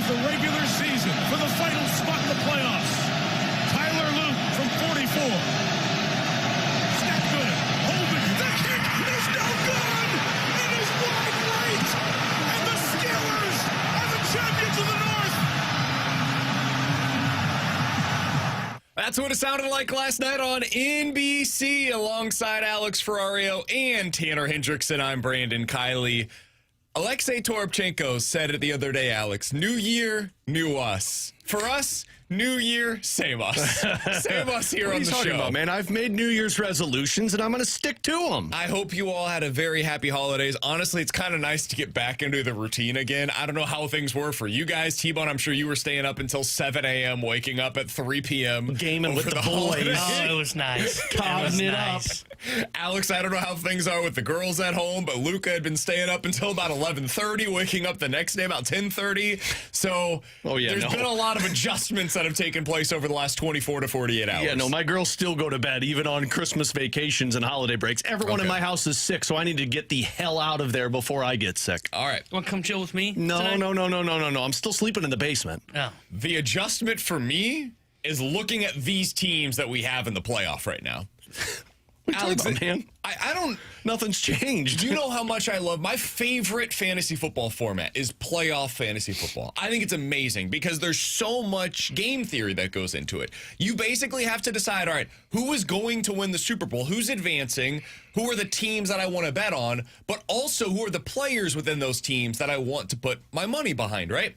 of the regular season for the final spot in the playoffs. Tyler Luke from 44. Snap good. Holden. The kick is no good. It is wide right. And the Steelers are the champions of the North. That's what it sounded like last night on NBC alongside Alex Ferrario and Tanner Hendrickson. I'm Brandon Kiley. Alexei Toropchenko said it the other day, Alex. New year, new us. For us, new year, same us. Same us here on the show. What are you talking about, man? I've made New Year's resolutions, and I'm going to stick to them. I hope you all had a very happy holidays. Honestly, it's kind of nice to get back into the routine again. I don't know how things were for you guys. T-Bone, I'm sure you were staying up until 7 a.m., waking up at 3 p.m. Gaming with the boys. Oh, it was nice. Cotting it up. Alex, I don't know how things are with the girls at home, but Luca had been staying up until about 11:30, waking up the next day about 10:30. So there's been a lot of adjustments that have taken place over the last 24 to 48 hours. Yeah, no, my girls still go to bed, even on Christmas vacations and holiday breaks. Everyone in my house is sick, so I need to get the hell out of there before I get sick. All right. Want to come chill with me? No. tonight? I'm still sleeping in the basement. Oh. The adjustment for me is looking at these teams that we have in the playoff right now. What are you talking about, man? I don't... Nothing's changed. Do you know how much I love... My favorite fantasy football format is playoff fantasy football. I think it's amazing because there's so much game theory that goes into it. You basically have to decide, all right, who is going to win the Super Bowl? Who's advancing? Who are the teams that I want to bet on? But also, who are the players within those teams that I want to put my money behind, right?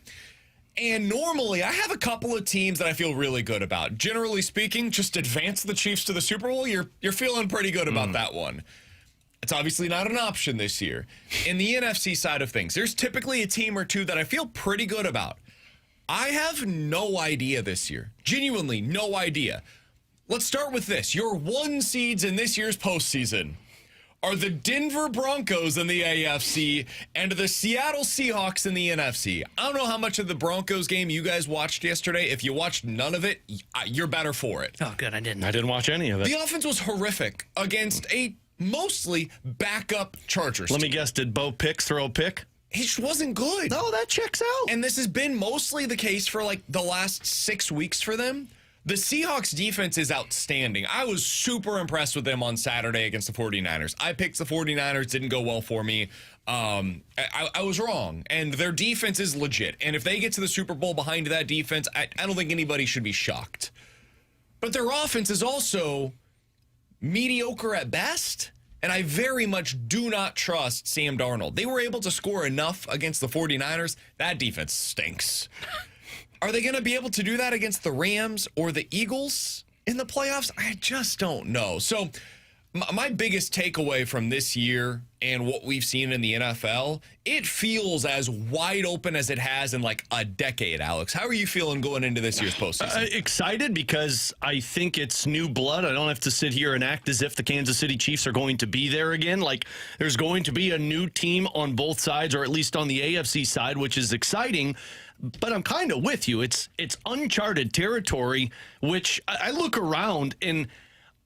And normally, I have a couple of teams that I feel really good about. Generally speaking, just advance the Chiefs to the Super Bowl. You're feeling pretty good about that one. It's obviously not an option this year. In the NFC side of things, there's typically a team or two that I feel pretty good about. I have no idea this year. Genuinely, no idea. Let's start with this. Your 1 seeds in this year's postseason are the Denver Broncos in the AFC and the Seattle Seahawks in the NFC. I don't know how much of the Broncos game you guys watched yesterday. If you watched none of it, you're better for it. Oh, good. I didn't. I didn't watch any of it. The offense was horrific against a mostly backup Chargers Let me team. guess, did Bo Picks throw a pick? He just wasn't good. No, that checks out. And this has been mostly the case for like the last 6 weeks for them. The Seahawks defense is outstanding. I was super impressed with them on Saturday against the 49ers. I picked the 49ers, didn't go well for me. I was wrong, and their defense is legit. And if they get to the Super Bowl behind that defense, I don't think anybody should be shocked. But their offense is also mediocre at best, and I very much do not trust Sam Darnold. They were able to score enough against the 49ers. That defense stinks. Are they going to be able to do that against the Rams or the Eagles in the playoffs? I just don't know. So my biggest takeaway from this year and what we've seen in the NFL, it feels as wide open as it has in like a decade, Alex. How are you feeling going into this year's postseason? Excited because I think it's new blood. I don't have to sit here and act as if the Kansas City Chiefs are going to be there again. Like, there's going to be a new team on both sides, or at least on the AFC side, which is exciting. But I'm kind of with you. It's uncharted territory, which I look around and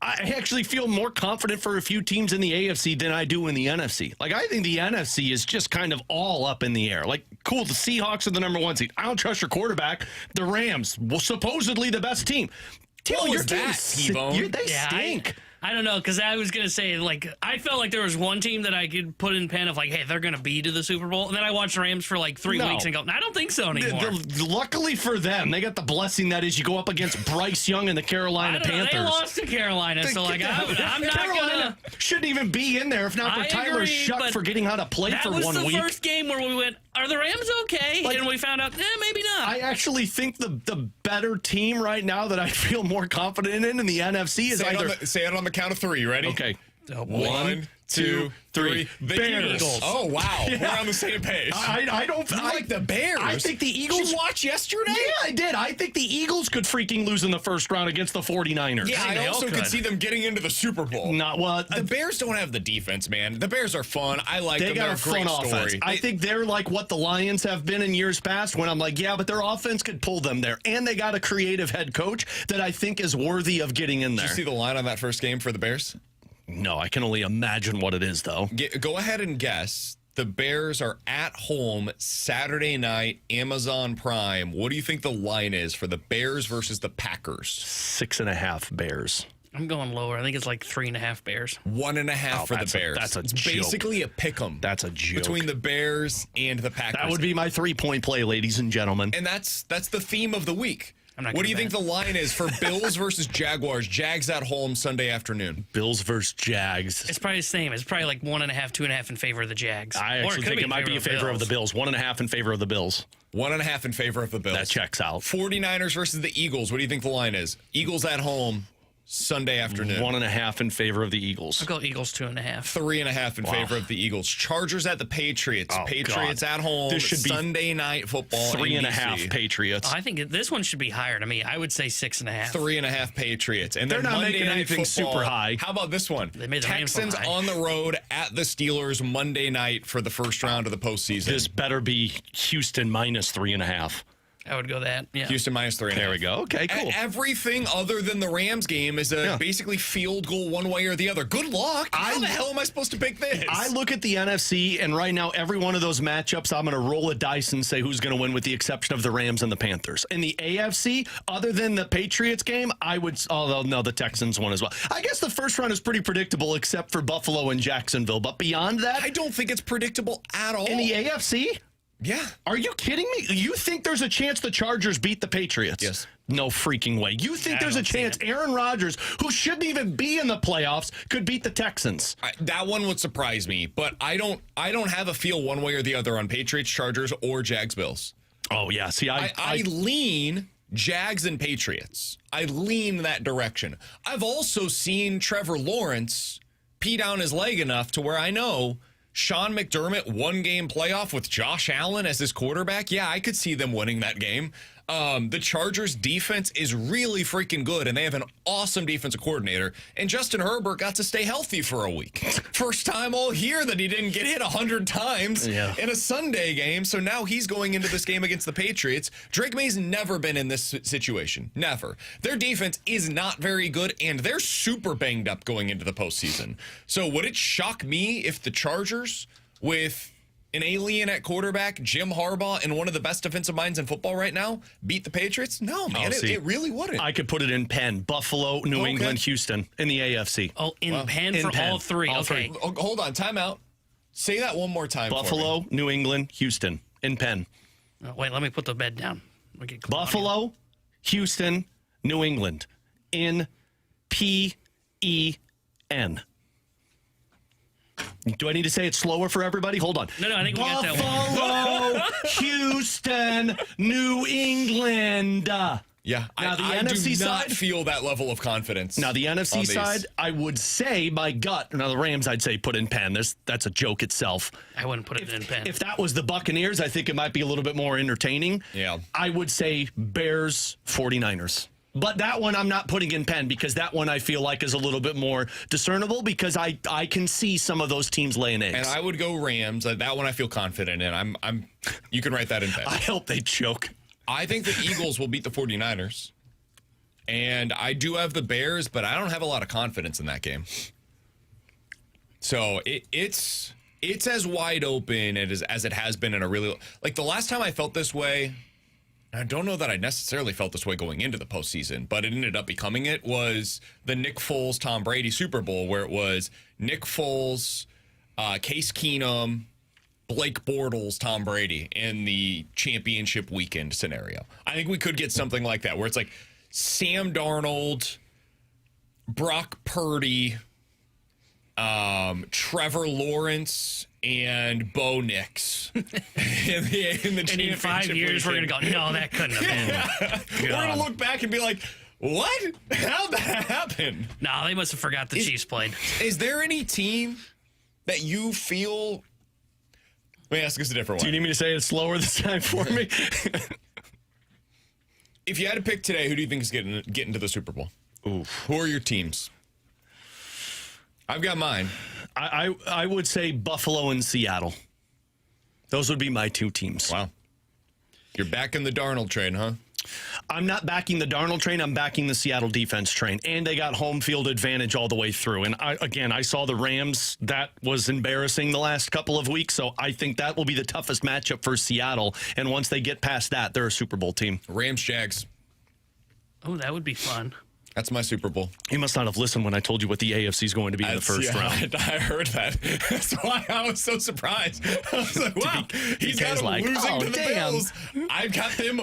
I actually feel more confident for a few teams in the AFC than I do in the NFC. Like, I think the NFC is just kind of all up in the air. Like, cool, the Seahawks are the number 1 seed. I don't trust your quarterback. The Rams, well, supposedly the best team. What was that, T-Bone? They stink. I don't know, because I was going to say, like, I felt like there was one team that I could put in pen of, like, hey, they're going to be to the Super Bowl. And then I watched the Rams for, like, 3 weeks and go, I don't think so anymore. Luckily for them, they got the blessing that is you go up against Bryce Young and the Carolina Panthers. They lost to Carolina, so, like, I'm not going to. Shouldn't even be in there if not for Tyler Shuck forgetting how to play for 1 week. That was the first game where we went, are the Rams okay? Like, and we found out, maybe not. I actually think the better team right now that I feel more confident in the NFC is say it on the count of 3. Ready? Okay. 1, 2, 3. The Bears. Eagles. Oh, wow. Yeah. We're on the same page. I don't like the Bears. I think the Eagles. Did you watch yesterday? Yeah, I did. I think the Eagles could freaking lose in the first round against the 49ers. Yeah, I also could see them getting into the Super Bowl. Not what. The Bears don't have the defense, man. The Bears are fun. I like them. They got a great fun story. offense. I think they're like what the Lions have been in years past when I'm like, yeah, but their offense could pull them there. And they got a creative head coach that I think is worthy of getting in there. Did you see the line on that first game for the Bears? No, I can only imagine what it is, though. Go ahead and guess The Bears are at home Saturday night, Amazon Prime. What do you think the line is for the Bears versus the Packers? 6.5 Bears. I'm going lower. I think it's like 3.5 Bears. 1.5 for the Bears. That's a it's joke. basically a pick'em. That's a joke. Between the Bears and the Packers. That would be my 3-point play, ladies and gentlemen. And that's the theme of the week. What do you think the line is for Bills versus Jaguars? Jags at home Sunday afternoon. Bills versus Jags. It's probably the same. It's probably like 1.5, 2.5 in favor of the Jags. I actually think it might be in favor of the Bills. 1.5 in favor of the Bills. 1.5 in favor of the Bills. That checks out. 49ers versus the Eagles. What do you think the line is? Eagles at home Sunday afternoon. 1.5 in favor of the Eagles. I'll go Eagles 2.5. 3.5 in favor of the Eagles. Chargers at the Patriots. Oh, Patriots at home. This should be Sunday night football. 3.5 Patriots. I think this one should be higher to me. I would say 6.5. 3.5 Patriots. And They're then not Monday making night anything football, super high. How about this one? They made the Rams Texans high. on the road at the Steelers Monday night for the first round of the postseason. This better be Houston minus 3.5. I would go that. Yeah. Houston minus 3.5. There we go. Okay, cool. Everything other than the Rams game is basically field goal one way or the other. Good luck. How the hell am I supposed to pick this? I look at the NFC, and right now, every one of those matchups, I'm going to roll a dice and say who's going to win with the exception of the Rams and the Panthers. In the AFC, other than the Patriots game, I would, although no, the Texans won as well. I guess the first round is pretty predictable except for Buffalo and Jacksonville. But beyond that, I don't think it's predictable at all. in the AFC? Yeah. Are you kidding me? You think there's a chance the Chargers beat the Patriots? Yes. No freaking way. You think there's a chance Aaron Rodgers, who shouldn't even be in the playoffs, could beat the Texans? That one would surprise me, but I don't have a feel one way or the other on Patriots, Chargers, or Jags, Bills. Oh, yeah. See, I lean Jags and Patriots. I lean that direction. I've also seen Trevor Lawrence pee down his leg enough to where I know Sean McDermott, 1-game playoff with Josh Allen as his quarterback. Yeah, I could see them winning that game. The Chargers defense is really freaking good, and they have an awesome defensive coordinator. And Justin Herbert got to stay healthy for a week. First time all year that he didn't get hit 100 times in a Sunday game. So now he's going into this game against the Patriots. Drake May's never been in this situation. Never. Their defense is not very good, and they're super banged up going into the postseason. So would it shock me if the Chargers, with an alien at quarterback, Jim Harbaugh, and one of the best defensive minds in football right now, beat the Patriots? No, man, it really wouldn't. I could put it in pen. Buffalo, New England, Houston in the AFC. Oh, pen for all three. Okay. Oh, hold on, timeout. Say that one more time. Buffalo, New England, Houston in pen. Oh, wait, let me put the bed down. Buffalo, Houston, New England in P-E-N. Do I need to say it slower for everybody? Hold on. No, I think we got that one. Buffalo, Houston, New England. Yeah, now the I NFC do not side feel that level of confidence. Now the NFC side, I would say by gut. Now the Rams, I'd say put in pen. That's a joke itself. I wouldn't put it in pen. If that was the Buccaneers, I think it might be a little bit more entertaining. Yeah, I would say Bears, 49ers. But that one I'm not putting in pen because that one I feel like is a little bit more discernible because I can see some of those teams laying eggs. And I would go Rams. That one I feel confident in. You can write that in pen. I hope they choke. I think the Eagles will beat the 49ers. And I do have the Bears, but I don't have a lot of confidence in that game. So it's as wide open as it has been in a really, like the last time I felt this way, I don't know that I necessarily felt this way going into the postseason, but it ended up becoming it, was the Nick Foles, Tom Brady Super Bowl, where it was Nick Foles, Case Keenum, Blake Bortles, Tom Brady in the championship weekend scenario. I think we could get something like that, where it's like Sam Darnold, Brock Purdy, Trevor Lawrence, and Bo Nix in the and in 5 years, we're going to go, no, that couldn't have been. We're going to look back and be like, what? How'd that happen? No, they must have forgot the Chiefs played. Is there any team that you feel... Let me ask this a different way. Do you need me to say it slower this time for me? If you had to pick today, who do you think is getting to the Super Bowl? Oof. Who are your teams? I've got mine. I would say Buffalo and Seattle. Those would be my two teams. Wow. You're back in the Darnold train, huh? I'm not backing the Darnold train. I'm backing the Seattle defense train. And they got home field advantage all the way through. And I saw the Rams. That was embarrassing the last couple of weeks. So I think that will be the toughest matchup for Seattle. And once they get past that, they're a Super Bowl team. Rams, Jags. Oh, that would be fun. That's my Super Bowl. You must not have listened when I told you what the AFC is going to be in the first round. I heard that. That's why I was so surprised. I was like, wow, he's got them like, losing oh, to the damn. Bills. I've got them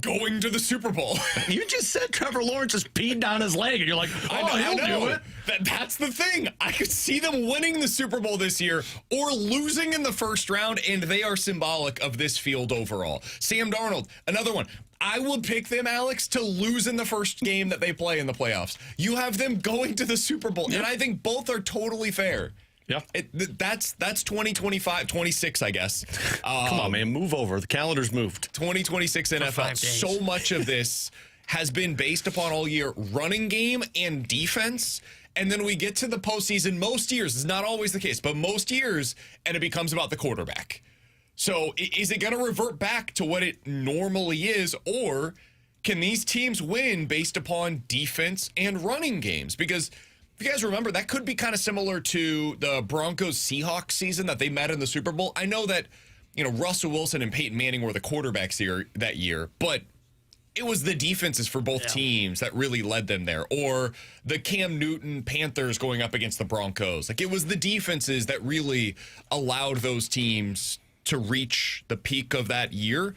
going to the Super Bowl. You just said Trevor Lawrence just peed down his leg, and you're like, oh, he'll do it. That's the thing. I could see them winning the Super Bowl this year or losing in the first round, and they are symbolic of this field overall. Sam Darnold, another one. I would pick them, Alex, to lose in the first game that they play in the playoffs. You have them going to the Super Bowl, and I think both are totally fair. Yeah. That's 2025, 26, I guess. Come on, man, move over. The calendar's moved. 2026 NFL. So much of this has been based upon all year running game and defense. And then we get to the postseason most years. It's not always the case, but most years, and it becomes about the quarterback. So is it going to revert back to what it normally is, or can these teams win based upon defense and running games? Because if you guys remember, that could be kind of similar to the Broncos-Seahawks season that they met in the Super Bowl. I know that, Russell Wilson and Peyton Manning were the quarterbacks here that year, but it was the defenses for both teams that really led them there. Or the Cam Newton Panthers going up against the Broncos. Like, it was the defenses that really allowed those teams to reach the peak of that year.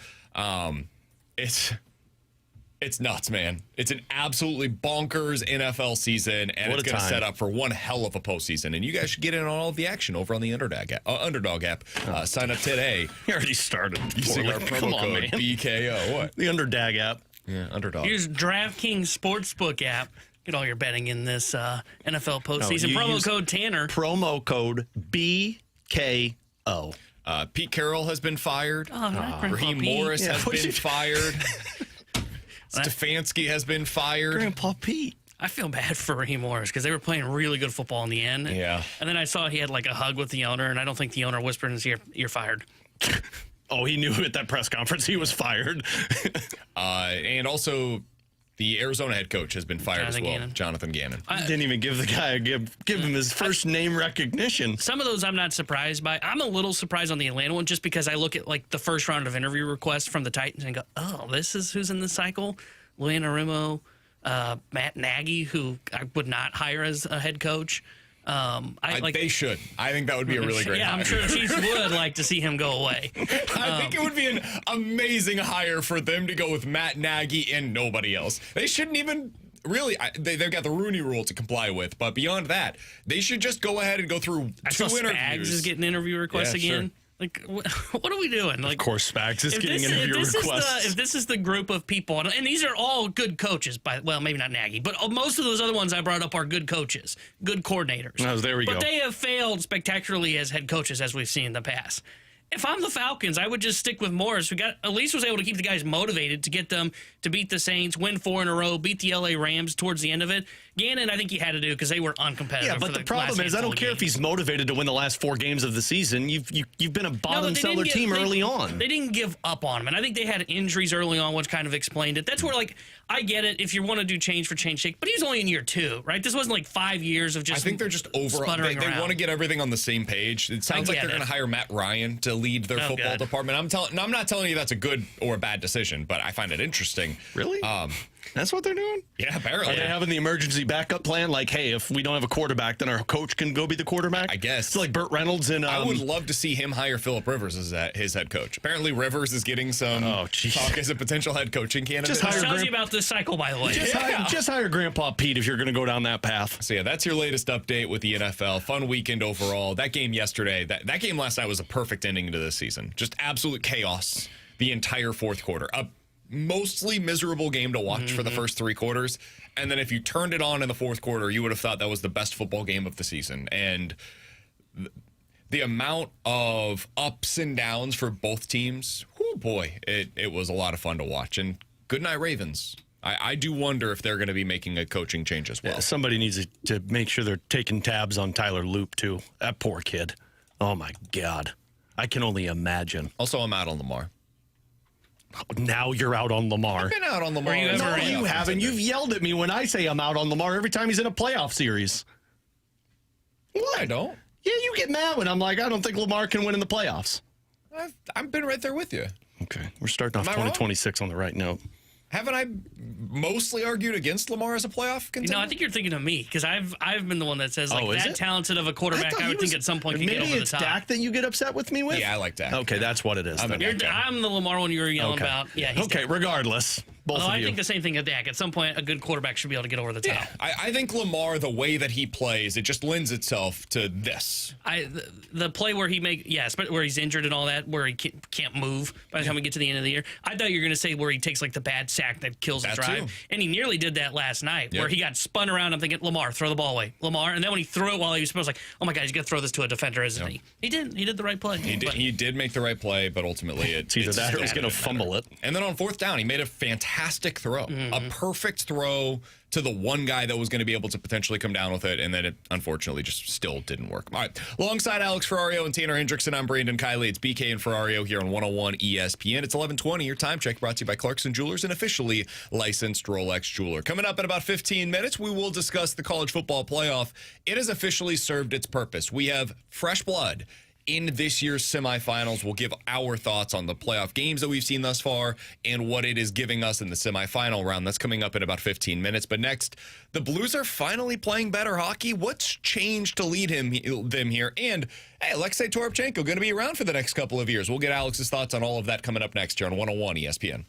It's nuts, man. It's an absolutely bonkers NFL season, and it's going to set up for one hell of a postseason. And you guys should get in on all of the action over on the Underdog app. Sign up today. You already started. Using our promo code BKO. What? The Underdog app. Yeah, Underdog. Here's DraftKings Sportsbook app. Get all your betting in this NFL postseason. Promo code Tanner. Promo code BKO. Pete Carroll has been fired. Raheem Pete. Morris has been fired. Stefanski has been fired. Grandpa Pete. I feel bad for Raheem Morris because they were playing really good football in the end. Yeah. And then I saw he had like a hug with the owner, and I don't think the owner whispered in his ear, "You're fired." Oh, he knew at that press conference he was fired. And also, the Arizona head coach has been fired as well. Gannon. Jonathan Gannon. Didn't even give the guy give him his first name recognition. Some of those I'm not surprised by. I'm a little surprised on the Atlanta one just because I look at like the first round of interview requests from the Titans and go, oh, this is who's in the cycle. Luan Arimo, Matt Nagy, who I would not hire as a head coach. They should. I think that would be a really great hire. I'm sure the Chiefs would like to see him go away. I think it would be an amazing hire for them to go with Matt Nagy and nobody else. They shouldn't even really. They've got the Rooney Rule to comply with, but beyond that, they should just go ahead and go through two interviews. Spags is getting interview requests again. Sure. Like, what are we doing? Like, of course, Spags is getting interview requests. If this is the group of people, and these are all good coaches, well, maybe not Nagy, but most of those other ones I brought up are good coaches, good coordinators. Oh, there we go. But they have failed spectacularly as head coaches, as we've seen in the past. If I'm the Falcons, I would just stick with Morris, who at least was able to keep the guys motivated to get them to beat the Saints, win 4 in a row, beat the LA Rams towards the end of it. Gannon, I think he had to do because they were uncompetitive. Yeah, but the problem is, I don't care if he's motivated to win the last 4 games of the season. You've been a bottom seller team early on. They didn't give up on him, and I think they had injuries early on, which kind of explained it. That's where, like, I get it if you want to do change for change sake, but he's only in year 2, right? This wasn't like 5 years of just. I think they're just over. They want to get everything on the same page. It sounds like they're going to hire Matt Ryan to lead their football department. I'm not telling you that's a good or a bad decision, but I find it interesting. Really? That's what they're doing? Yeah, apparently. Are they having the emergency backup plan? Like, hey, if we don't have a quarterback, then our coach can go be the quarterback? I guess. It's like Burt Reynolds and... I would love to see him hire Phillip Rivers as his head coach. Apparently, Rivers is getting some talk as a potential head coaching candidate. Just tells you about this cycle, by the way. Just hire Grandpa Pete if you're going to go down that path. So, yeah, that's your latest update with the NFL. Fun weekend overall. That game yesterday, that game last night was a perfect ending to this season. Just absolute chaos the entire fourth quarter. A mostly miserable game to watch for the first 3 quarters. And then if you turned it on in the fourth quarter, you would have thought that was the best football game of the season. And the amount of ups and downs for both teams, oh boy, it was a lot of fun to watch. And good night, Ravens. I do wonder if they're going to be making a coaching change as well. Yeah, somebody needs to make sure they're taking tabs on Tyler Loop, too. That poor kid. Oh, my God. I can only imagine. Also, I'm out on Lamar. Now you're out on Lamar. I've been out on Lamar. Were you ever No, in- you haven't. You've yelled at me when I say I'm out on Lamar every time he's in a playoff series. I don't. Yeah, you get mad when I'm like, I don't think Lamar can win in the playoffs. I've been right there with you. Okay, we're starting off Am I wrong? 2026 on the right note. Haven't I mostly argued against Lamar as a playoff contender? No, I think you're thinking of me because I've been the one that says like Oh, is that it? talented of a quarterback. thought I he would was- think at some point could get maybe over the it's top. Dak that you get upset with me with? Yeah, I like Dak. Okay, that's what it is. I'm then. a Dak guy. I'm the Lamar one you were yelling Okay. about. Yeah, he's Okay, Dak. regardless. Both Although of I you. think the same thing at Dak. At some point, a good quarterback should be able to get over the top. Yeah, I think Lamar, the way that he plays, it just lends itself to this. The play where he where he's injured and all that, where he can't move by the time we get to the end of the year. I thought you were going to say where he takes like the bad sack that kills the That drive, too. and he nearly did that last night, Yep. where he got spun around. I'm thinking, Lamar, throw the ball away, Lamar, and then when he threw it while he was supposed, like, oh my God, he's going to throw this to a defender, isn't he? He didn't. He did the right play. He did make the right play, but ultimately it's either that or he's going to fumble it. And then on fourth down, he made a fantastic throw, a perfect throw to the one guy that was going to be able to potentially come down with it, and then it unfortunately just still didn't work. All right, alongside Alex Ferrario and Tanner Hendrickson, I'm Brandon Kiley. It's BK and Ferrario here on 101 ESPN. It's 11:20. Your time check brought to you by Clarkson Jewelers, an officially licensed Rolex jeweler. Coming up in about 15 minutes, we will discuss the college football playoff. It has officially served its purpose. We have fresh blood in this year's semifinals. We'll give our thoughts on the playoff games that we've seen thus far and what it is giving us in the semifinal round. That's coming up in about 15 minutes. But next, the Blues are finally playing better hockey. What's changed to lead them here? And, hey, Alexei Toropchenko going to be around for the next couple of years. We'll get Alex's thoughts on all of that coming up next here on 101 ESPN.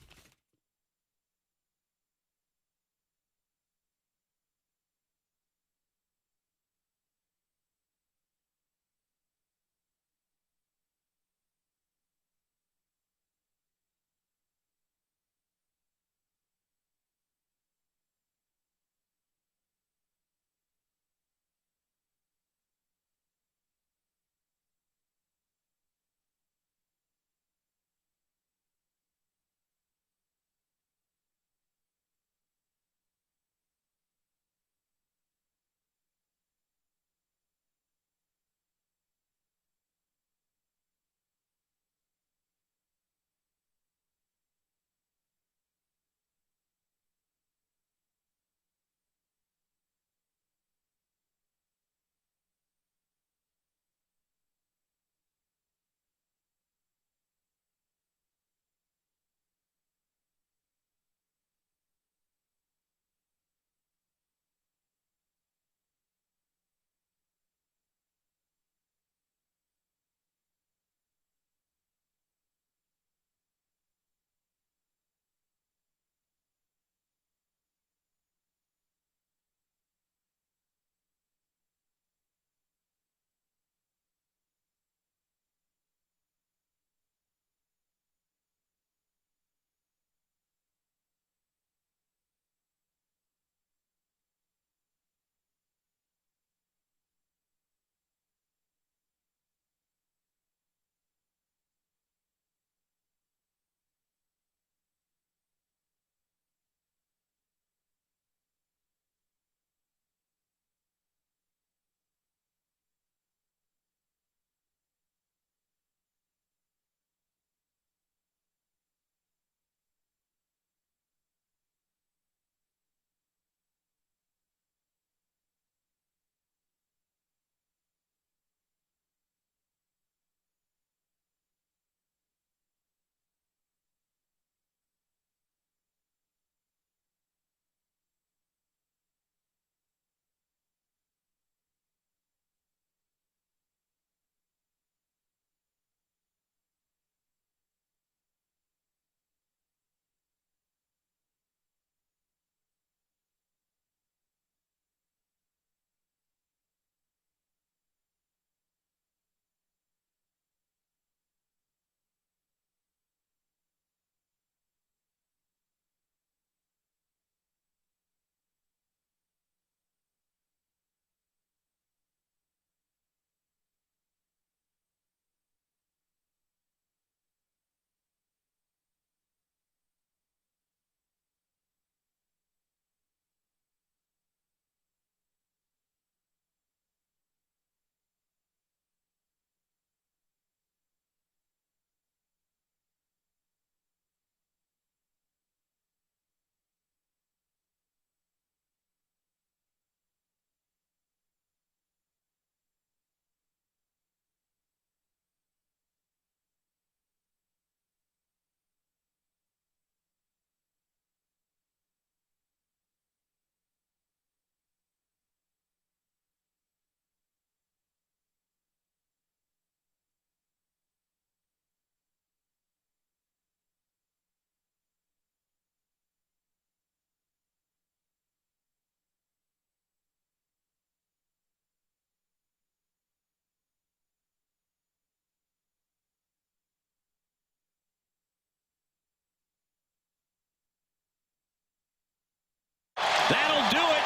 That'll do it.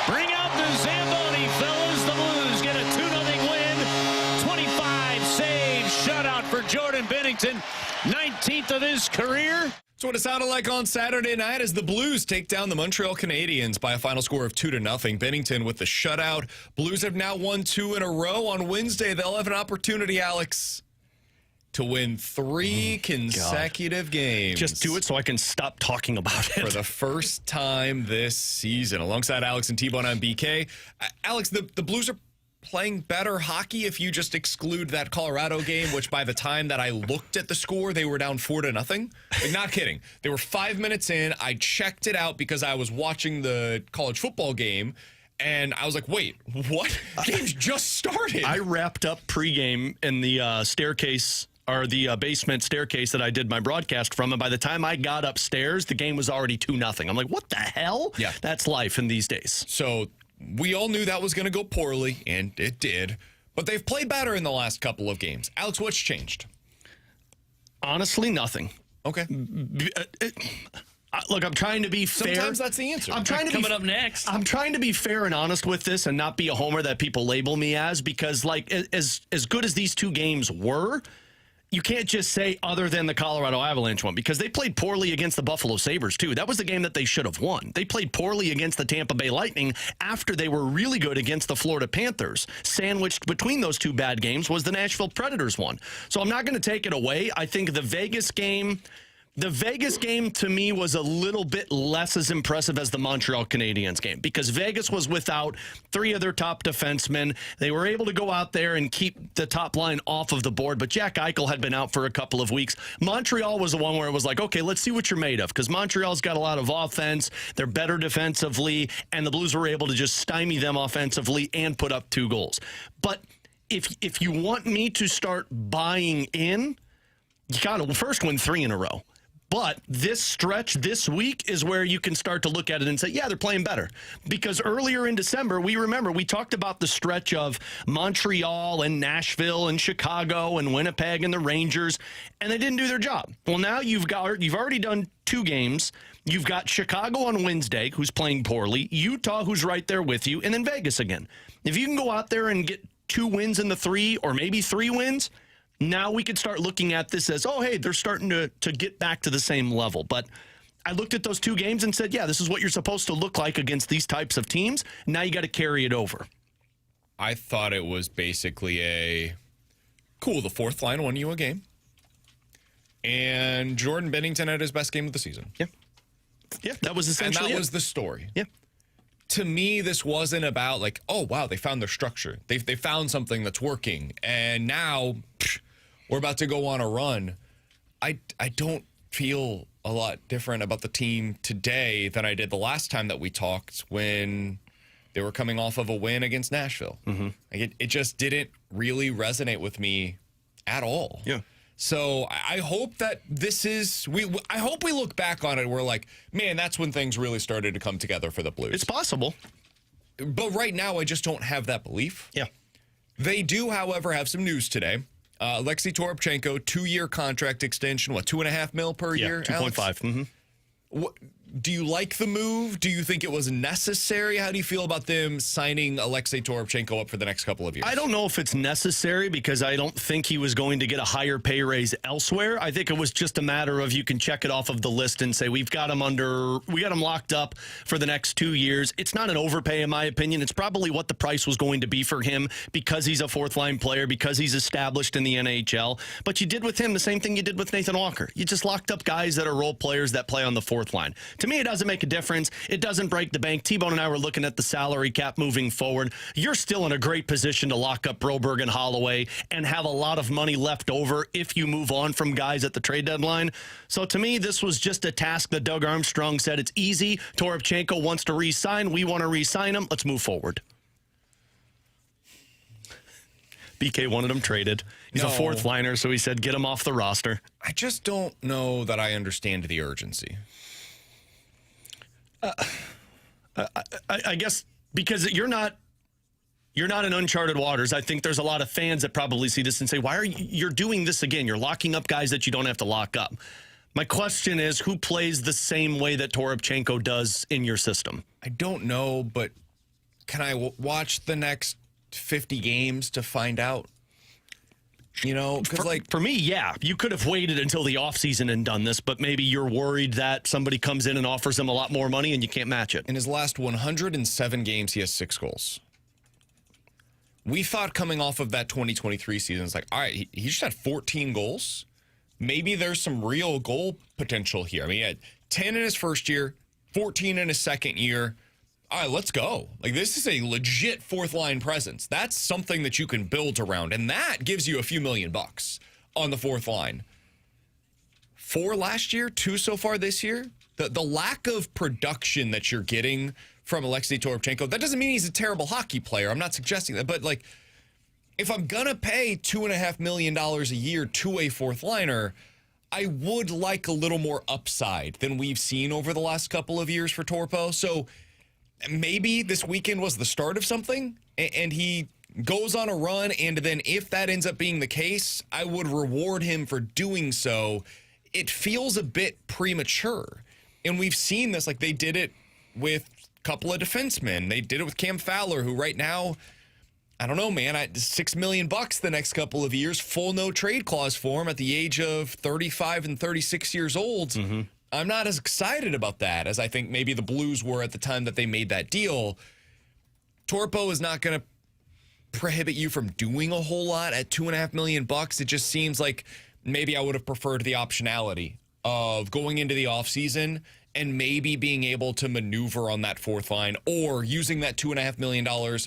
Bring out the Zamboni, fellas. The Blues get a 2-0 win. 25 saves, shutout for Jordan Binnington. 19th of his career. That's what it sounded like on Saturday night as the Blues take down the Montreal Canadiens by a final score of 2-0. Binnington with the shutout. Blues have now won 2 in a row. On Wednesday, they'll have an opportunity, Alex, to win 3 consecutive games. Just do it so I can stop talking about it. For the first time this season. Alongside Alex and T-Bone, I'm BK. Alex, the Blues are playing better hockey if you just exclude that Colorado game, which by the time that I looked at the score, they were down 4-0. Like, not kidding. They were 5 minutes in. I checked it out because I was watching the college football game, and I was like, wait, what? Game's just started. I wrapped up pregame in the staircase or the basement staircase that I did my broadcast from, and by the time I got upstairs, the game was already 2-0. I'm like, what the hell? Yeah. That's life in these days. So we all knew that was going to go poorly, and it did. But they've played better in the last couple of games. Alex, what's changed? Honestly, nothing. Okay. Look, I'm trying to be fair. Sometimes that's the answer. I'm trying to Coming up next. I'm trying to be fair and honest with this and not be a homer that people label me as, because, like, as good as these 2 games were, you can't just say other than the Colorado Avalanche one, because they played poorly against the Buffalo Sabres, too. That was the game that they should have won. They played poorly against the Tampa Bay Lightning after they were really good against the Florida Panthers. Sandwiched between those 2 bad games was the Nashville Predators one. So I'm not going to take it away. I think the Vegas game to me was a little bit less as impressive as the Montreal Canadiens game, because Vegas was without 3 of their top defensemen. They were able to go out there and keep the top line off of the board, but Jack Eichel had been out for a couple of weeks. Montreal was the one where it was like, okay, let's see what you're made of, because Montreal's got a lot of offense. They're better defensively, and the Blues were able to just stymie them offensively and put up 2 goals. But if you want me to start buying in, you got to first win 3 in a row. But this stretch this week is where you can start to look at it and say, yeah, they're playing better. Because earlier in December, we talked about the stretch of Montreal and Nashville and Chicago and Winnipeg and the Rangers, and they didn't do their job. Well, now you've already done 2 games. You've got Chicago on Wednesday, who's playing poorly, Utah, who's right there with you, and then Vegas again. If you can go out there and get 2 wins in the 3 or maybe 3 wins, now we could start looking at this as, oh, hey, they're starting to get back to the same level. But I looked at those 2 games and said, yeah, this is what you're supposed to look like against these types of teams. Now you got to carry it over. I thought it was basically cool. The 4th line won you a game. And Jordan Binnington had his best game of the season. Yeah. Yeah, that was essentially that was the story. Yeah. To me, this wasn't about like, oh, wow, they found their structure. They found something that's working. And now we're about to go on a run. I don't feel a lot different about the team today than I did the last time that we talked when they were coming off of a win against Nashville. Mm-hmm. Like it just didn't really resonate with me at all. Yeah. So I hope that I hope we look back on it and we're like, man, that's when things really started to come together for the Blues. It's possible. But right now, I just don't have that belief. Yeah. They do, however, have some news today. Alexei Toropchenko, 2-year contract extension, $2.5 million per year? 2.5. Mm-hmm. Do you like the move? Do you think it was necessary? How do you feel about them signing Alexei Toropchenko up for the next couple of years? I don't know if it's necessary, because I don't think he was going to get a higher pay raise elsewhere. I think it was just a matter of you can check it off of the list and say, we got him locked up for the next 2 years. It's not an overpay, in my opinion. It's probably what the price was going to be for him, because he's a 4th-line player, because he's established in the NHL. But you did with him the same thing you did with Nathan Walker. You just locked up guys that are role players that play on the 4th line. To me, it doesn't make a difference. It doesn't break the bank. T-Bone and I were looking at the salary cap moving forward. You're still in a great position to lock up Broberg and Holloway and have a lot of money left over if you move on from guys at the trade deadline. So to me, this was just a task that Doug Armstrong said, it's easy. Toropchenko wants to re-sign. We want to re-sign him. Let's move forward. BK wanted him traded. He's a 4th liner, so he said, get him off the roster. I just don't know that I understand the urgency. I guess because you're not in uncharted waters. I think there's a lot of fans that probably see this and say, why are you're doing this again? You're locking up guys that you don't have to lock up. My question is, who plays the same way that Toropchenko does in your system? I don't know, but can I watch the next 50 games to find out? You know, because for me, yeah, you could have waited until the offseason and done this, but maybe you're worried that somebody comes in and offers him a lot more money and you can't match it. In his last 107 games, he has 6 goals. We thought coming off of that 2023 season, it's like, all right, he just had 14 goals. Maybe there's some real goal potential here. I mean, he had 10 in his first year, 14 in his second year. All right, let's go. Like, this is a legit fourth-line presence. That's something that you can build around, and that gives you a few $1 million on the fourth line. 4 last year, 2 so far this year. The lack of production that you're getting from Alexei Toropchenko, that doesn't mean he's a terrible hockey player. I'm not suggesting that, but, like, if I'm going to pay $2.5 million a year to a fourth liner, I would like a little more upside than we've seen over the last couple of years for Torpo. So maybe this weekend was the start of something, and he goes on a run, and then if that ends up being the case, I would reward him for doing so. It feels a bit premature, and we've seen this. Like, they did it with a couple of defensemen. They did it with Cam Fowler, who right now, I don't know, man, $6 million the next couple of years, full no trade clause for him at the age of 35 and 36 years old. Mm-hmm. I'm not as excited about that as I think maybe the Blues were at the time that they made that deal. Torpo is not going to prohibit you from doing a whole lot at $2.5 million. It just seems like maybe I would have preferred the optionality of going into the offseason and maybe being able to maneuver on that fourth line or using that $2.5 million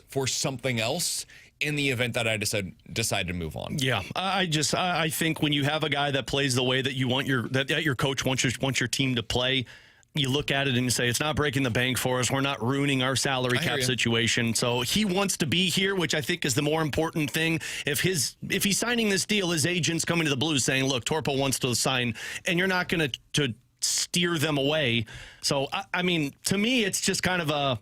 for something else in the event that I decide to move on. Yeah, I think when you have a guy that plays the way that you want that your coach wants your team to play, you look at it and you say, it's not breaking the bank for us. We're not ruining our salary cap situation. So he wants to be here, which I think is the more important thing. If he's signing this deal, his agent's coming to the Blues saying, look, Torpo wants to sign, and you're not going to steer them away. So, I mean, to me, it's just kind of a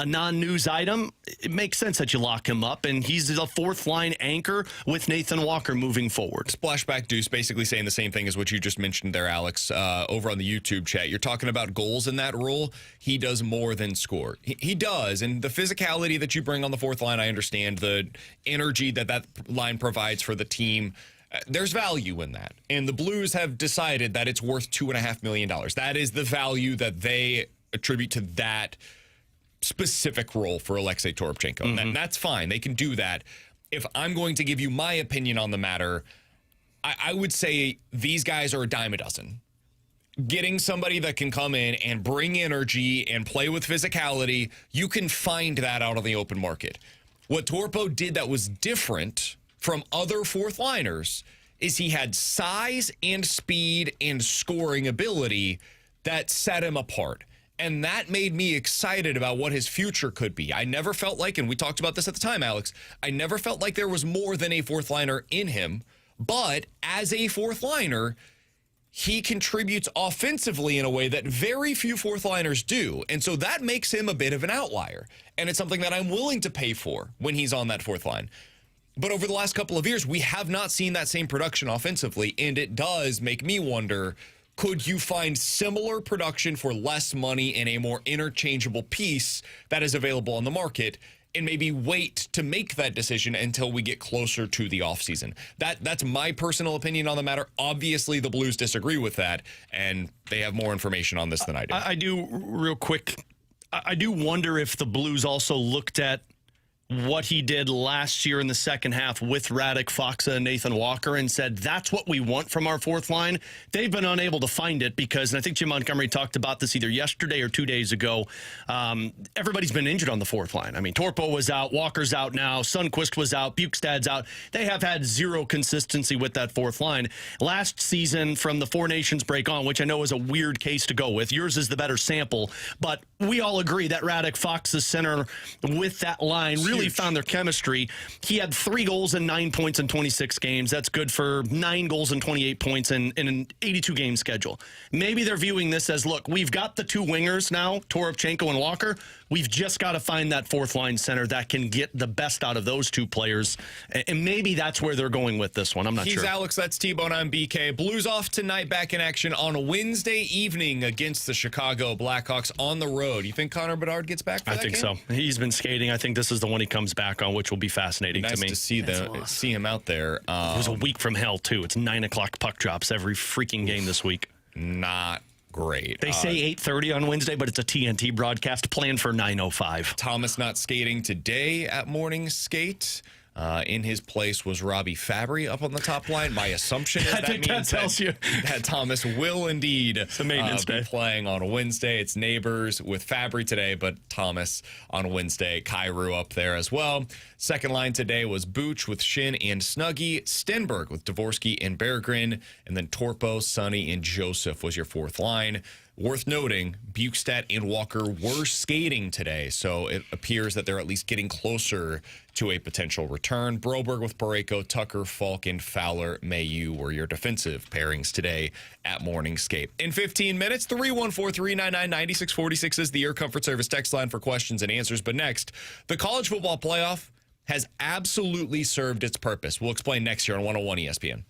non-news item. It makes sense that you lock him up, and he's a fourth-line anchor with Nathan Walker moving forward. Splashback Deuce basically saying the same thing as what you just mentioned there, Alex, over on the YouTube chat. You're talking about goals in that role. He does more than score. He does, and the physicality that you bring on the fourth line, I understand. The energy that line provides for the team, there's value in that. And the Blues have decided that it's worth $2.5 million. That is the value that they attribute to that specific role for Alexei Toropchenko. Mm-hmm. And that's fine. They can do that. If I'm going to give you my opinion on the matter, I would say these guys are a dime a dozen. Getting somebody that can come in and bring energy and play with physicality, you can find that out on the open market. What Torpo did that was different from other fourth liners is he had size and speed and scoring ability that set him apart. And that made me excited about what his future could be. I never felt like, and we talked about this at the time, Alex, I never felt like there was more than a fourth liner in him. But as a fourth liner, he contributes offensively in a way that very few fourth liners do. And so that makes him a bit of an outlier. And it's something that I'm willing to pay for when he's on that fourth line. But over the last couple of years, we have not seen that same production offensively. And it does make me wonder, could you find similar production for less money in a more interchangeable piece that is available on the market, and maybe wait to make that decision until we get closer to the offseason? That's my personal opinion on the matter. Obviously, the Blues disagree with that, and they have more information on this than I do. I do, real quick, I do wonder if the Blues also looked at what he did last year in the second half with Radek Faksa and Nathan Walker and said, that's what we want from our fourth line. They've been unable to find it because, and I think Jim Montgomery talked about this either yesterday or 2 days ago, everybody's been injured on the fourth line. I mean, Torpo was out, Walker's out now, Sundqvist was out, Bukestad's out. They have had zero consistency with that fourth line. Last season, from the Four Nations break on, which I know is a weird case to go with, yours is the better sample, but we all agree that Radek Faksa center with that line really really huge. found their chemistry. He had 3 goals and 9 points in 26 games. That's good for 9 goals and 28 points in an 82-game schedule. Maybe they're viewing this as, look, we've got the 2 wingers now, Toropchenko and Walker. We've just got to find that fourth-line center that can get the best out of those 2 players. And maybe that's where they're going with this one. I'm not sure. He's Alex, that's T-Bone, I'm BK. Blues off tonight, back in action on a Wednesday evening against the Chicago Blackhawks on the road. You think Connor Bedard gets back for that I think game? so. He's been skating. I think this is the one he comes back on, which will be fascinating Nice to me. to see him out there. It was a week from hell, too. It's 9 o'clock puck drops every freaking game this week. Not great. They say 8:30 on Wednesday, but it's a TNT broadcast planned for 9:05. Thomas not skating today at morning skate. In his place was Robbie Fabry up on the top line. My assumption is that means that Thomas will indeed be playing on a Wednesday. It's neighbors with Fabry today, but Thomas on a Wednesday. Kyrou up there as well. Second line today was Booch with Shin and Snuggie. Stenberg with Dvorsky and Berggren. And then Torpo, Sonny, and Joseph was your fourth line. Worth noting, Bukestad and Walker were skating today, so it appears that they're at least getting closer to a potential return. Broberg with Parayko, Tucker, Falk, and Fowler, Mayu were your defensive pairings today at Morning Skate. In 15 minutes, 314-399-9646 is the Air Comfort Service text line for questions and answers. But next, the college football playoff has absolutely served its purpose. We'll explain next year on 101 ESPN.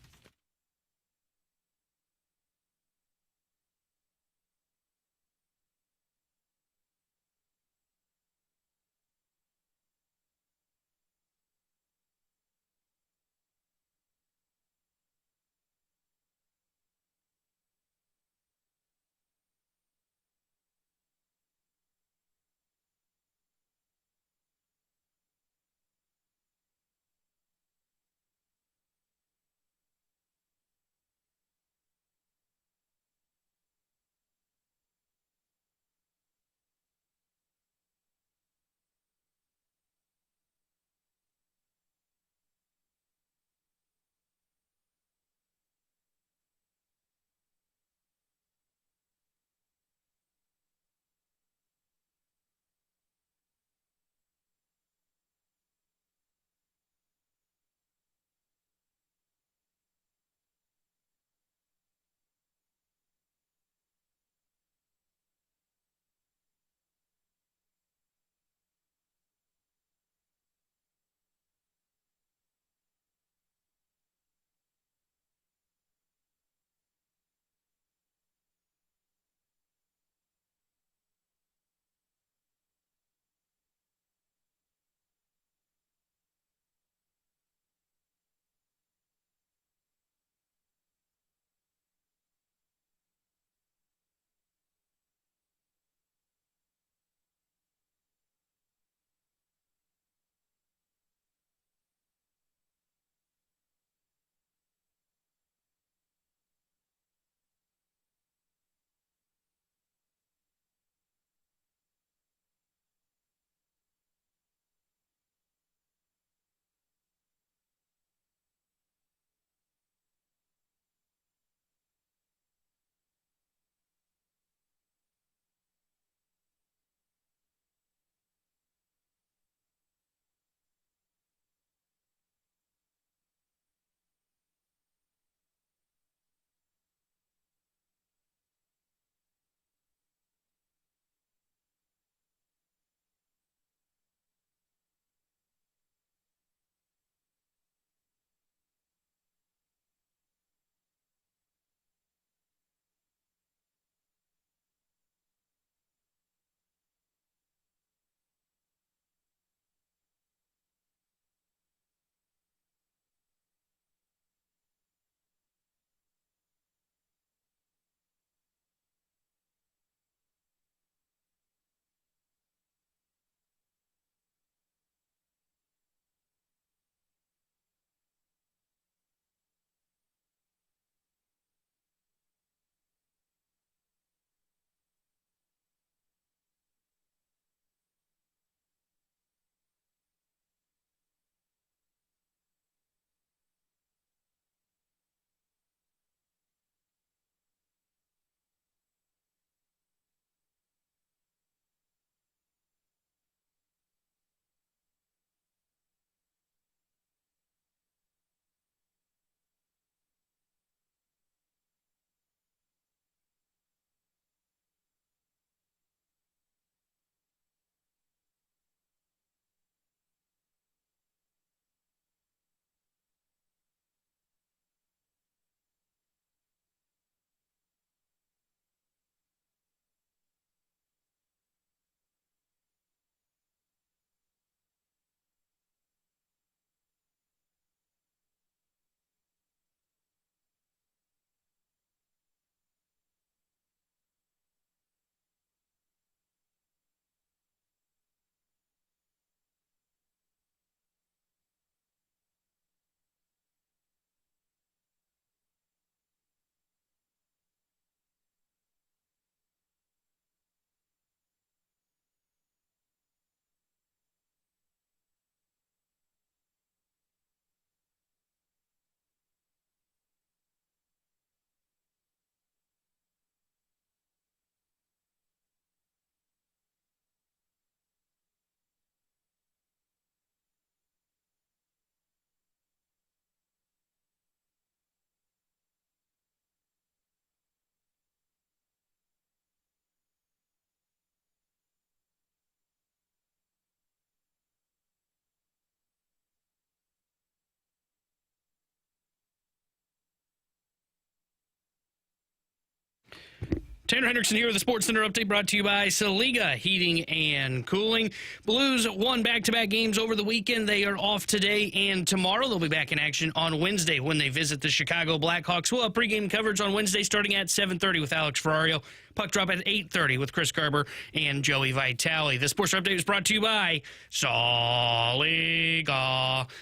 Tanner Hendrickson here with the Sports Center update brought to you by Saliga Heating and Cooling. Blues won back-to-back games over the weekend. They are off today and tomorrow. They'll be back in action on Wednesday when they visit the Chicago Blackhawks. We'll have pregame coverage on Wednesday starting at 7:30 with Alex Ferrario. Puck drop at 8:30 with Chris Garber and Joey Vitale. The Sports Update is brought to you by Saliga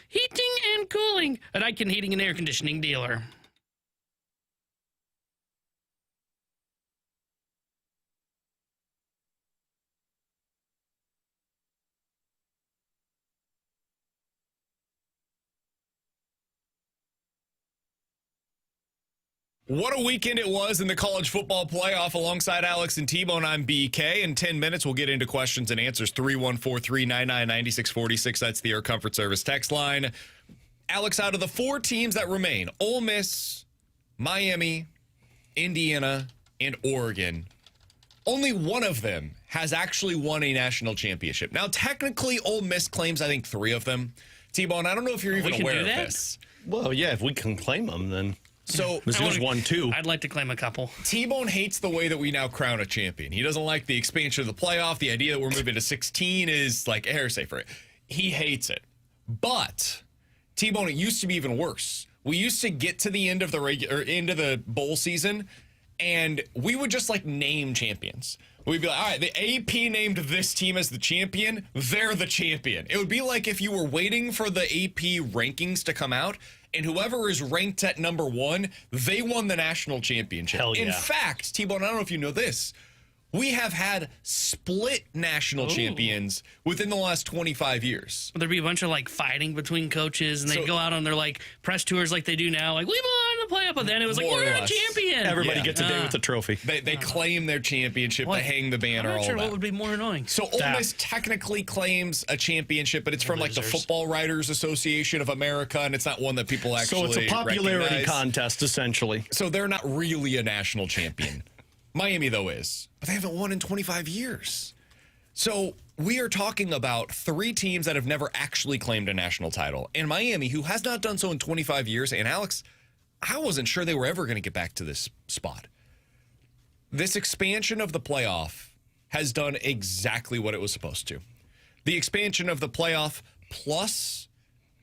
Heating and Cooling, an Icon Heating and Air Conditioning dealer. What a weekend it was in the college football playoff. Alongside Alex and T-Bone, I'm BK. In 10 minutes, we'll get into questions and answers. 314-399-9646. That's the Air Comfort Service text line. Alex, out of the four teams that remain, Ole Miss, Miami, Indiana, and Oregon, only one of them has actually won a national championship. Now, technically, Ole Miss claims, I think, three of them. T-Bone, I don't know if you're even aware of this. Well, yeah, if we can claim them, then... So Mizzou's won two. I'd like to claim a couple. T-Bone hates the way that we now crown a champion. He doesn't like the expansion of the playoff. The idea that we're moving to 16 is like heresy for it. He hates it. But T-Bone, it used to be even worse. We used to get to the end of the bowl season, and we would just like name champions. We'd be like, all right, the AP named this team as the champion. They're the champion. It would be like if you were waiting for the AP rankings to come out, and whoever is ranked at number one, they won the national championship. Hell yeah. In fact, T-Bone, I don't know if you know this, we have had split national champions within the last 25 years. There'd be a bunch of like fighting between coaches, and they'd go out on their like press tours like they do now. Like, we belong in the playoff, but then it was like, we're a champion. Everybody gets a day with the trophy. They claim their championship, they hang the banner, I'm not all sure that. what would be more annoying. So Ole Miss technically claims a championship, but it's from like the Football Writers Association of America, and it's not one that people actually So it's a popularity recognize. contest, essentially. So they're not really a national champion. Miami, though, is. But they haven't won in 25 years. So we are talking about three teams that have never actually claimed a national title. And Miami, who has not done so in 25 years. And Alex, I wasn't sure they were ever going to get back to this spot. This expansion of the playoff has done exactly what it was supposed to. The expansion of the playoff plus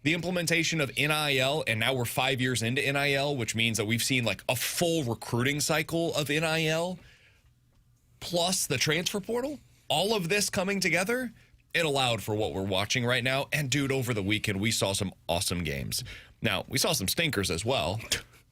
the implementation of NIL, and now we're 5 years into NIL, which means that we've seen like a full recruiting cycle of NIL, plus the transfer portal, all of this coming together, it allowed for what we're watching right now. And dude, over the weekend, we saw some awesome games. Now, we saw some stinkers as well.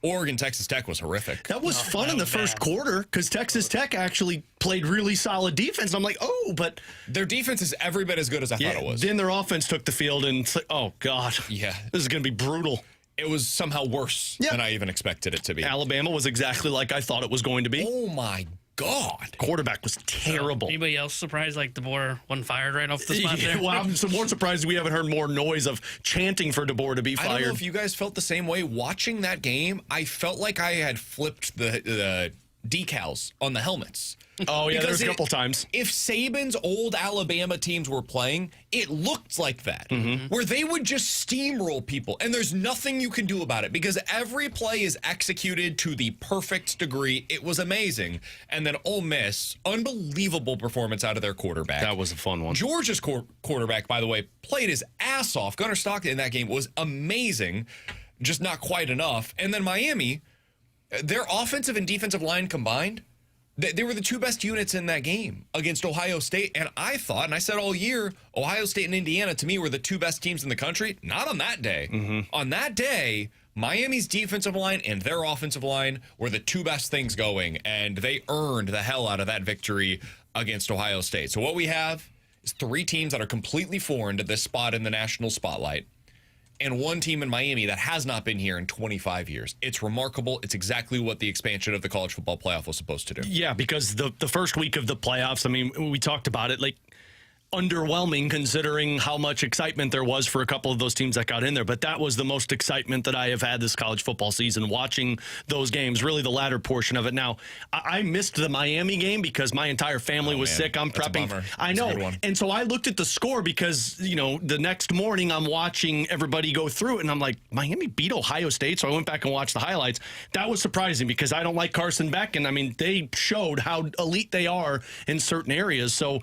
Oregon, Texas Tech was horrific. That was fun in the first quarter because Texas Tech actually played really solid defense. I'm like, oh, but their defense is every bit as good as I thought it was. Then their offense took the field, and it's like, oh, God. Yeah. This is going to be brutal. It was somehow worse than I even expected it to be. Alabama was exactly like I thought it was going to be. Oh, my God. Quarterback was terrible. Anybody else surprised like DeBoer wasn't fired right off the spot there? Well, I'm more surprised we haven't heard more noise of chanting for DeBoer to be fired. I don't know if you guys felt the same way. Watching that game, I felt like I had flipped the decals on the helmets. Oh, yeah, there was a couple times. If Saban's old Alabama teams were playing, it looked like that, where they would just steamroll people, and there's nothing you can do about it because every play is executed to the perfect degree. It was amazing. And then Ole Miss, unbelievable performance out of their quarterback. That was a fun one. Georgia's quarterback, by the way, played his ass off. Gunnar Stockton in that game was amazing, just not quite enough. And then Miami, their offensive and defensive line combined, they were the two best units in that game against Ohio State. And I thought, and I said all year, Ohio State and Indiana, to me, were the two best teams in the country. Not on that day. On that day, Miami's defensive line and their offensive line were the two best things going. And they earned the hell out of that victory against Ohio State. So what we have is three teams that are completely foreign to this spot in the national spotlight, and one team in Miami that has not been here in 25 years. It's remarkable. It's exactly what the expansion of the college football playoff was supposed to do. Yeah, because the first week of the playoffs, I mean, we talked about it. Like, underwhelming considering how much excitement there was for a couple of those teams that got in there. But that was the most excitement that I have had this college football season, watching those games, really the latter portion of it. Now, I missed the Miami game because my entire family was sick. I'm prepping. I know. And so I looked at the score because, the next morning I'm watching everybody go through it, and I'm like, Miami beat Ohio State. So I went back and watched the highlights. That was surprising because I don't like Carson Beck. And I mean, they showed how elite they are in certain areas. So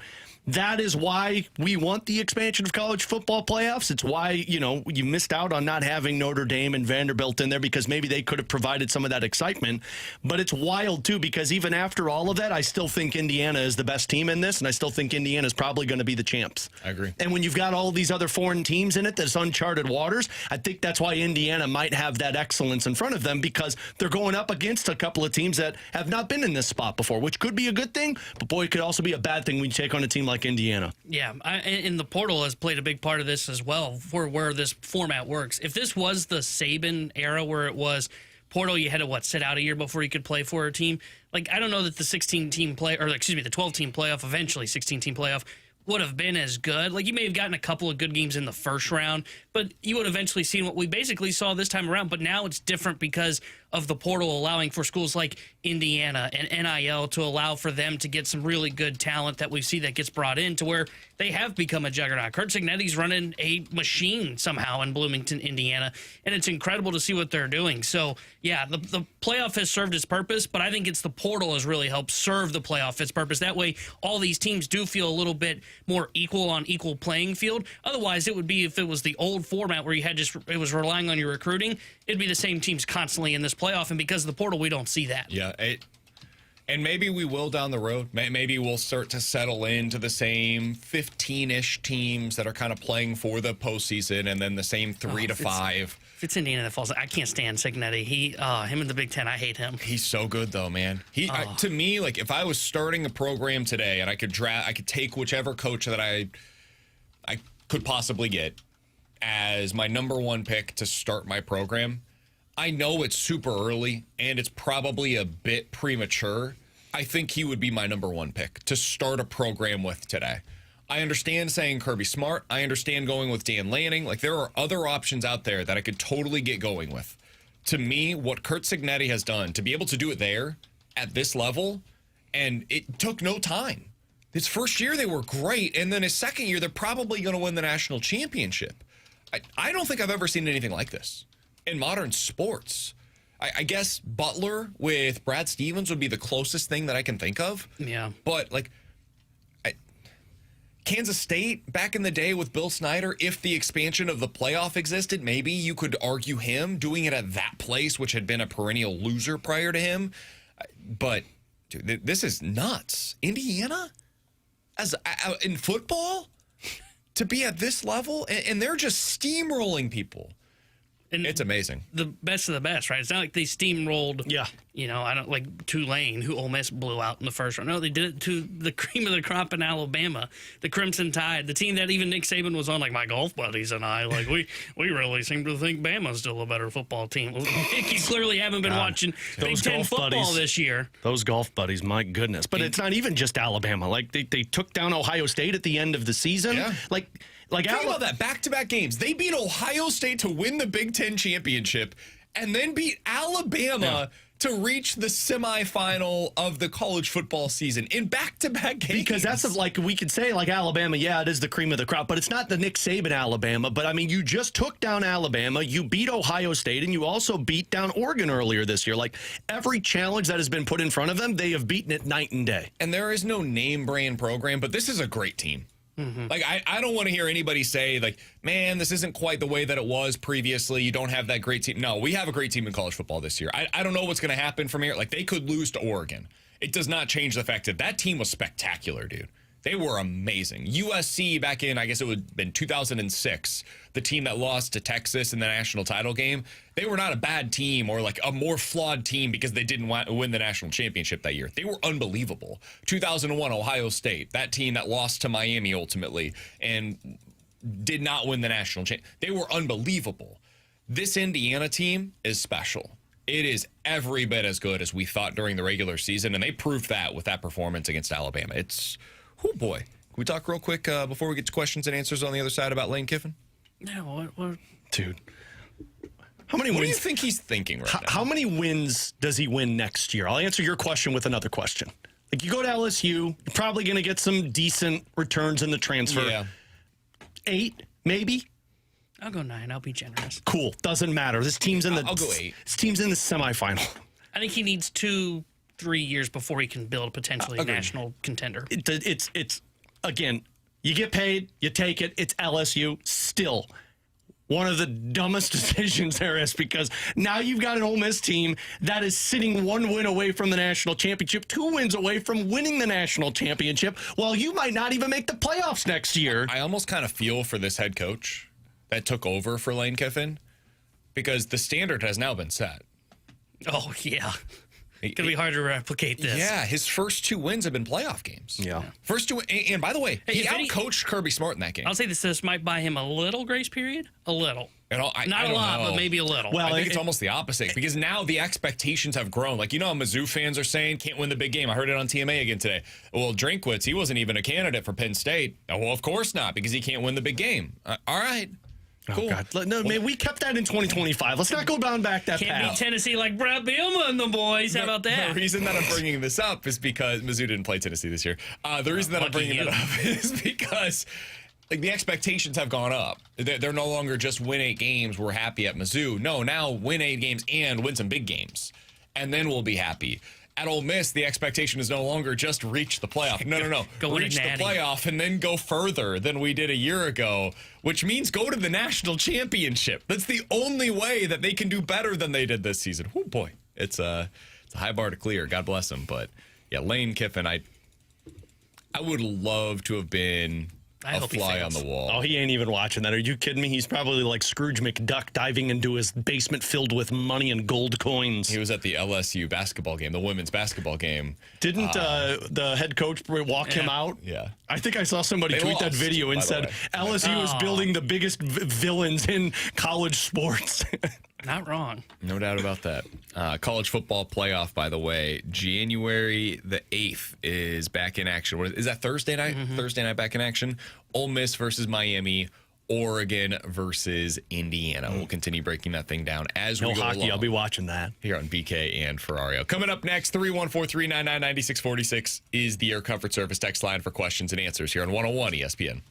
that is why we want the expansion of college football playoffs. It's why, you missed out on not having Notre Dame and Vanderbilt in there because maybe they could have provided some of that excitement. But it's wild, too, because even after all of that, I still think Indiana is the best team in this, and I still think Indiana is probably going to be the champs. I agree. And when you've got all these other foreign teams in it that's uncharted waters, I think that's why Indiana might have that excellence in front of them because they're going up against a couple of teams that have not been in this spot before, which could be a good thing, but boy, it could also be a bad thing when you take on a team like Indiana. Yeah, and the portal has played a big part of this as well for where this format works. If this was the Saban era where it was portal, you had to sit out a year before you could play for a team. Like, I don't know that the 12-team playoff, eventually 16-team playoff, would have been as good. Like, you may have gotten a couple of good games in the first round, but you would eventually seen what we basically saw this time around. But now it's different because of the portal allowing for schools like Indiana and NIL to allow for them to get some really good talent that we see that gets brought in to where they have become a juggernaut. Curt Cignetti's running a machine somehow in Bloomington, Indiana, and it's incredible to see what they're doing. So, yeah, the playoff has served its purpose, but I think it's the portal has really helped serve the playoff its purpose. That way, all these teams do feel a little bit more equal on equal playing field. Otherwise, it would be if it was the old format where you had it was relying on your recruiting, it'd be the same teams constantly in this playoff, and because of the portal, we don't see that. Yeah, and maybe we will down the road. Maybe we'll start to settle into the same 15-ish teams that are kind of playing for the postseason, and then the same 3 to 5. If it's Indiana that falls, I can't stand Cignetti. Him in the Big Ten, I hate him. He's so good though, man. To me, like if I was starting a program today and I could take whichever coach that I could possibly get as my number one pick to start my program. I know it's super early and it's probably a bit premature. I think he would be my number one pick to start a program with today. I understand saying Kirby Smart. I understand going with Dan Lanning. Like, there are other options out there that I could totally get going with. To me, what Curt Cignetti has done, to be able to do it there at this level, and it took no time. His first year, they were great, and then his second year, they're probably going to win the national championship. I don't think I've ever seen anything like this in modern sports. I guess Butler with Brad Stevens would be the closest thing that I can think of. Yeah. But, Kansas State, back in the day with Bill Snyder, if the expansion of the playoff existed, maybe you could argue him doing it at that place, which had been a perennial loser prior to him. But, dude, this is nuts. Indiana? In football? To be at this level? And they're just steamrolling people. And it's amazing. The best of the best, right? It's not like they steamrolled, yeah. I don't like Tulane, who Ole Miss blew out in the first round. No, they did it to the cream of the crop in Alabama, the Crimson Tide, the team that even Nick Saban was on, like my golf buddies and I. Like, we really seem to think Bama's still a better football team. You clearly haven't been watching Big Ten football this year. Those golf buddies, my goodness. But it's not even just Alabama. Like, they took down Ohio State at the end of the season. Yeah. Think about that, back-to-back games. They beat Ohio State to win the Big Ten championship and then beat Alabama to reach the semifinal of the college football season in back-to-back games. Because that's we could say Alabama, yeah, it is the cream of the crop, but it's not the Nick Saban Alabama. But, I mean, you just took down Alabama, you beat Ohio State, and you also beat down Oregon earlier this year. Like, every challenge that has been put in front of them, they have beaten it night and day. And there is no name-brand program, but this is a great team. Mm-hmm. I don't want to hear anybody say, man, this isn't quite the way that it was previously. You don't have that great team. No, we have a great team in college football this year. I don't know what's going to happen from here. They could lose to Oregon. It does not change the fact that team was spectacular, dude. They were amazing. USC back in, I guess it would have been 2006, the team that lost to Texas in the national title game, they were not a bad team or a more flawed team because they didn't win the national championship that year. They were unbelievable. 2001, Ohio State, that team that lost to Miami ultimately and did not win the national championship. They were unbelievable. This Indiana team is special. It is every bit as good as we thought during the regular season, and they proved that with that performance against Alabama. It's... oh, boy. we talk real quick before we get to questions and answers on the other side about Lane Kiffin? No, what? Dude. How many What do wins? you think he's thinking right now? How many wins does he win next year? I'll answer your question with another question. Like, you go to LSU, you're probably going to get some decent returns in the transfer. Yeah. 8, maybe? I'll go 9. I'll be generous. Cool. Doesn't matter. This team's in the I'll go 8. This team's in the semifinal. I think he needs 2-3 years before he can build potentially a national contender. It's again, you get paid, you take it. It's LSU. Still one of the dumbest decisions there is, because now you've got an Ole Miss team that is sitting 1 win away from the national championship, 2 wins away from winning the national championship, while you might not even make the playoffs next year. I almost kind of feel for this head coach that took over for Lane Kiffin, because the standard has now been set. Oh, yeah. It's going to be hard to replicate this. Yeah, his first 2 wins have been playoff games. Yeah. First 2, and by the way, he if any- out-coached Kirby Smart in that game. I'll say this might buy him a little grace period. A little. Not I a don't lot, know. but maybe a little. Well, I think it's almost the opposite, because now the expectations have grown. Like, how Mizzou fans are saying, can't win the big game. I heard it on TMA again today. Well, Drinkwitz, he wasn't even a candidate for Penn State. Oh, well, of course not, because he can't win the big game. All right. Cool. Oh, God. No, man, we kept that in 2025. Let's not go down back that Can't path. beat Tennessee like Brad Bielema and the boys. How about that? The reason that I'm bringing this up is because Mizzou didn't play Tennessee this year. The reason that I'm Lucky bringing you. it up is because the expectations have gone up. They're no longer just win 8 games, we're happy at Mizzou. No, now win 8 games and win some big games, and then we'll be happy. At Ole Miss, the expectation is no longer just reach the playoff. No. Go win a Reach the natty. playoff and then go further than we did a year ago, which means go to the national championship. That's the only way that they can do better than they did this season. Oh, boy. It's a high bar to clear. God bless him. But, yeah, Lane Kiffin, I would love to have been I a hope he fly on fails. the wall. Oh, he ain't even watching that. Are you kidding me? He's probably like Scrooge McDuck diving into his basement filled with money and gold coins. He was at the LSU basketball game, the women's basketball game. Didn't the head coach walk him out? Yeah. I think I saw somebody They tweet that lost, video and by the said way. LSU is Oh. building the biggest villains in college sports. Not wrong. No doubt about that. College football playoff, by the way, January the 8th is back in action. Is that Thursday night? Thursday night back in action. Ole Miss versus Miami, Oregon versus Indiana. We'll continue breaking that thing down as No we go hockey. along I'll be watching that. here on BK and Ferrario. Coming up next, 314-399-9646 is the Air Comfort Service text line for questions and answers here on 101 ESPN.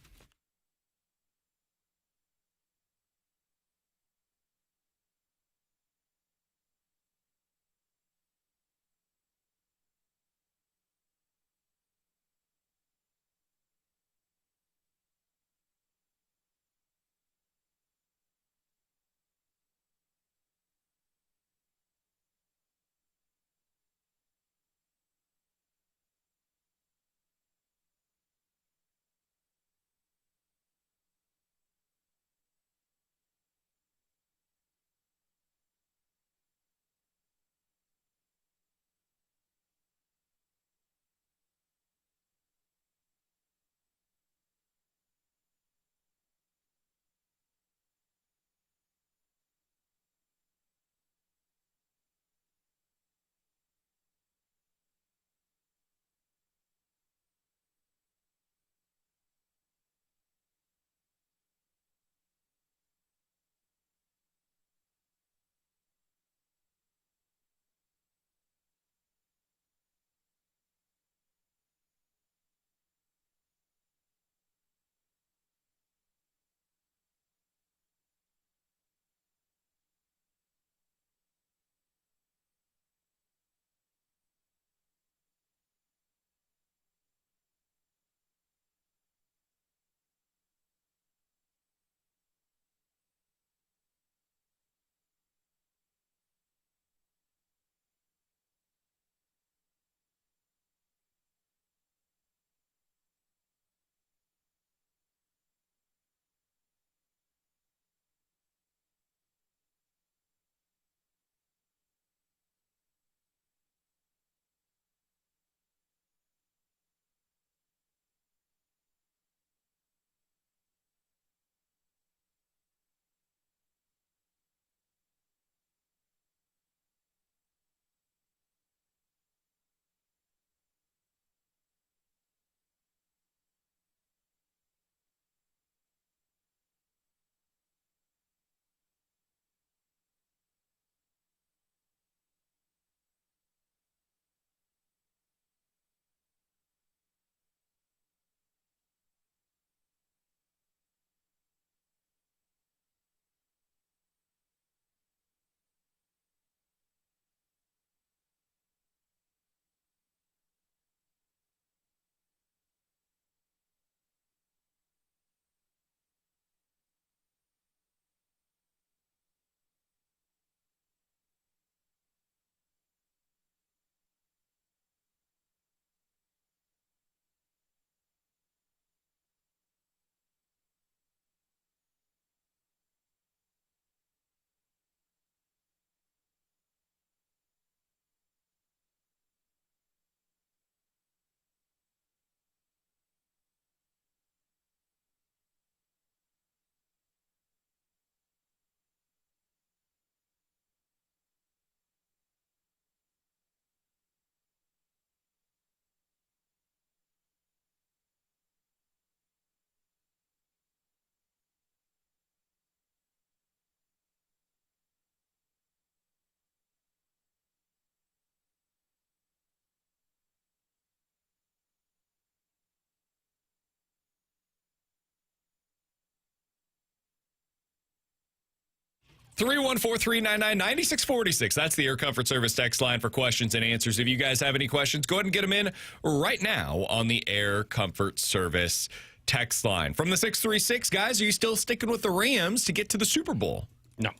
314-399-9646. That's the Air Comfort Service text line for questions and answers. If you guys have any questions, go ahead and get them in right now on the Air Comfort Service text line. From the 636, guys, are you still sticking with the Rams to get to the Super Bowl? No.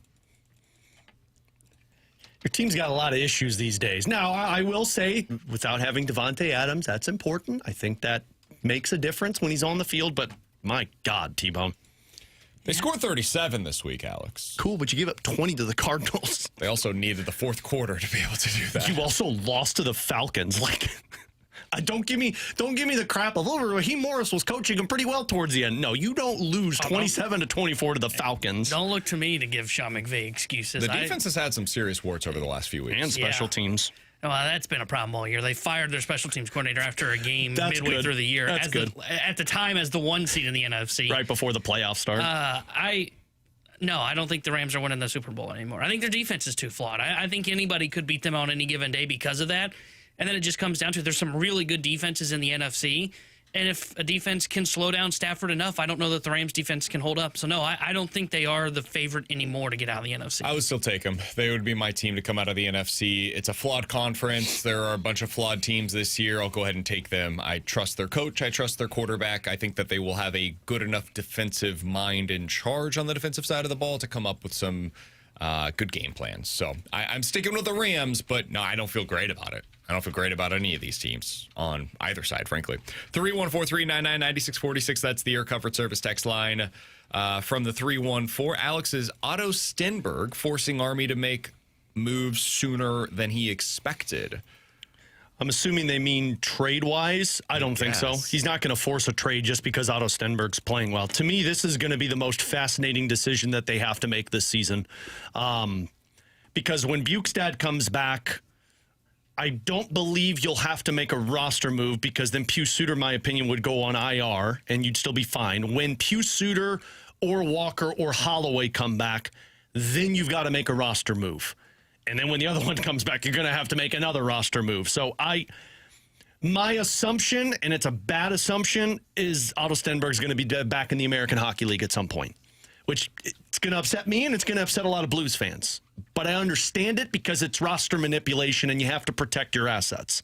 Your team's got a lot of issues these days. Now, I will say, without having Devontae Adams, that's important. I think that makes a difference when he's on the field, but my God, T-Bone. They scored 37 this week, Alex. Cool, but you gave up 20 to the Cardinals. They also needed the fourth quarter to be able to do that. You also lost to the Falcons. Like, don't give me the crap of Raheem Morris was coaching him pretty well towards the end. No, you don't lose 27-24 to the Falcons. Don't look to me to give Sean McVay excuses. The defense has had some serious warts over the last few weeks. And special teams. Well, that's been a problem all year. They fired their special teams coordinator after a game midway through the year. That's good. At the time, as the 1 seed in the NFC. Right before the playoffs start. I don't think the Rams are winning the Super Bowl anymore. I think their defense is too flawed. I think anybody could beat them on any given day because of that. And then it just comes down to there's some really good defenses in the NFC. And if a defense can slow down Stafford enough, I don't know that the Rams defense can hold up. So, no, I don't think they are the favorite anymore to get out of the NFC. I would still take them. They would be my team to come out of the NFC. It's a flawed conference. There are a bunch of flawed teams this year. I'll go ahead and take them. I trust their coach. I trust their quarterback. I think that they will have a good enough defensive mind in charge on the defensive side of the ball to come up with some good game plans. So I'm sticking with the Rams, but no, I don't feel great about it. I don't feel great about any of these teams on either side, frankly. 314-399-9646. That's the Air Comfort Service text line. From the 314, Alex is Otto Stenberg forcing Army to make moves sooner than he expected. I'm assuming they mean trade-wise. I don't think so. He's not going to force a trade just because Otto Stenberg's playing well. To me, this is going to be the most fascinating decision that they have to make this season. Because when Bukestad comes back, I don't believe you'll have to make a roster move because then Pius Suter, in my opinion, would go on IR and you'd still be fine. When Pius Suter or Walker or Holloway come back, then you've got to make a roster move. And then when the other one comes back, you're going to have to make another roster move. So my assumption, and it's a bad assumption, is Otto Stenberg's going to be back in the American Hockey League at some point, which it's going to upset me and it's going to upset a lot of Blues fans. But I understand it because it's roster manipulation and you have to protect your assets.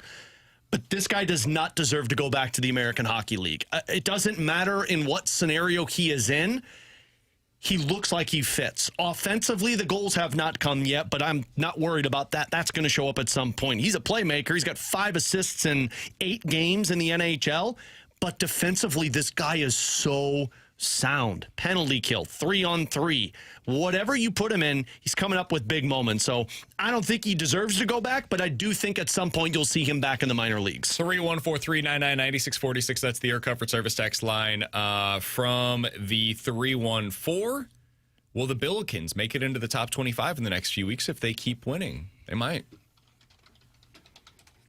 But this guy does not deserve to go back to the American Hockey League. It doesn't matter in what scenario he is in. He looks like he fits. Offensively, the goals have not come yet, but I'm not worried about that. That's going to show up at some point. He's a playmaker. He's got 5 assists in 8 games in the NHL. But defensively, this guy is so sound. Penalty kill, 3-on-3. Whatever you put him in, he's coming up with big moments. So I don't think he deserves to go back, but I do think at some point you'll see him back in the minor leagues. 314-399-9646. That's the Air Comfort Service text line. From the 314, will the Billikens make it into the top 25 in the next few weeks if they keep winning? They might.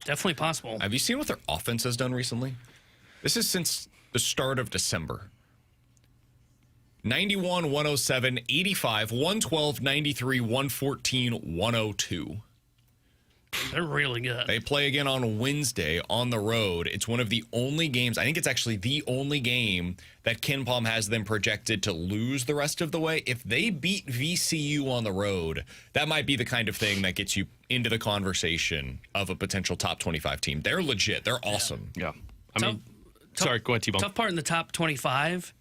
Definitely possible. Have you seen what their offense has done recently? This is since the start of December. 91, 107, 85, 112, 93, 114, 102. They're really good. They play again on Wednesday on the road. It's one of the only games, I think it's actually the only game that Ken Palm has them projected to lose the rest of the way. If they beat VCU on the road, that might be the kind of thing that gets you into the conversation of a potential top 25 team. They're legit. They're awesome. Yeah. Sorry, go ahead, T-Bone. Tough part in the top 25,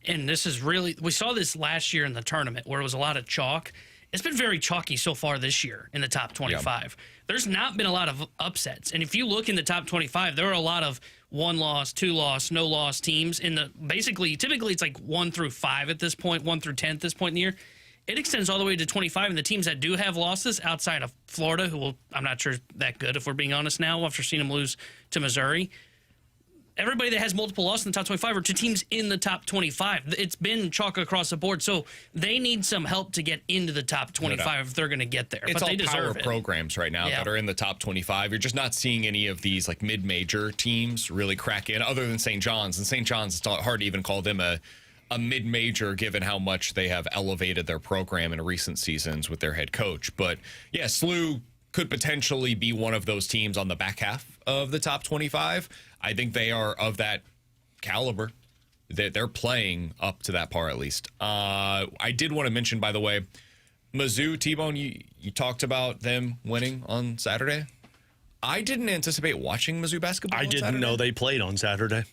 and this is really, we saw this last year in the tournament where it was a lot of chalk. It's been very chalky so far this year in the top 25. Yep. There's not been a lot of upsets. And if you look in the top 25, there are a lot of 1-loss, 2-loss, no-loss teams. Typically it's like 1 through 5 at this point, 1 through 10 at this point in the year. It extends all the way to 25, and the teams that do have losses outside of Florida, I'm not sure that good, if we're being honest now, after seeing them lose to Missouri. Everybody that has multiple losses in the top 25 are to teams in the top 25. It's been chalk across the board, so they need some help to get into the top 25 if they're going to get there. It's but they all power deserve it. Programs right now that are in the top 25. You're just not seeing any of these like mid-major teams really crack in, other than St. John's. And St. John's, it's hard to even call them a mid-major given how much they have elevated their program in recent seasons with their head coach. But yeah, SLU could potentially be one of those teams on the back half of the top 25. I think they are of that caliber. They're playing up to that par at least. I did want to mention, by the way, Mizzou, T-Bone, you talked about them winning on Saturday. I didn't anticipate watching Mizzou basketball I on didn't Saturday. know they played on Saturday.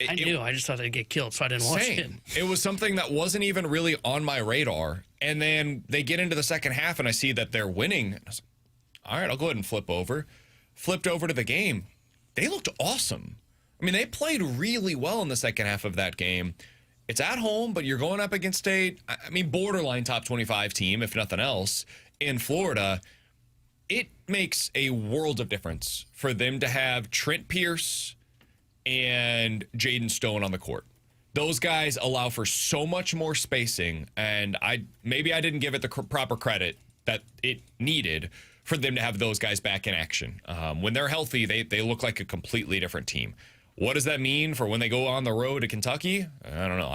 I knew. I just thought they'd get killed, so I didn't watch it. It was something that wasn't even really on my radar. And then they get into the second half, and I see that they're winning. I was like, all right, I'll go ahead and flip over. Flipped over to the game. They looked awesome. I mean, they played really well in the second half of that game. It's at home, but you're going up against borderline top 25 team, if nothing else, in Florida. It makes a world of difference for them to have Trent Pierce and Jaden Stone on the court. Those guys allow for so much more spacing, and I didn't give it the proper credit that it needed for them to have those guys back in action. When they're healthy, they look like a completely different team. What does that mean for when they go on the road to Kentucky? I don't know.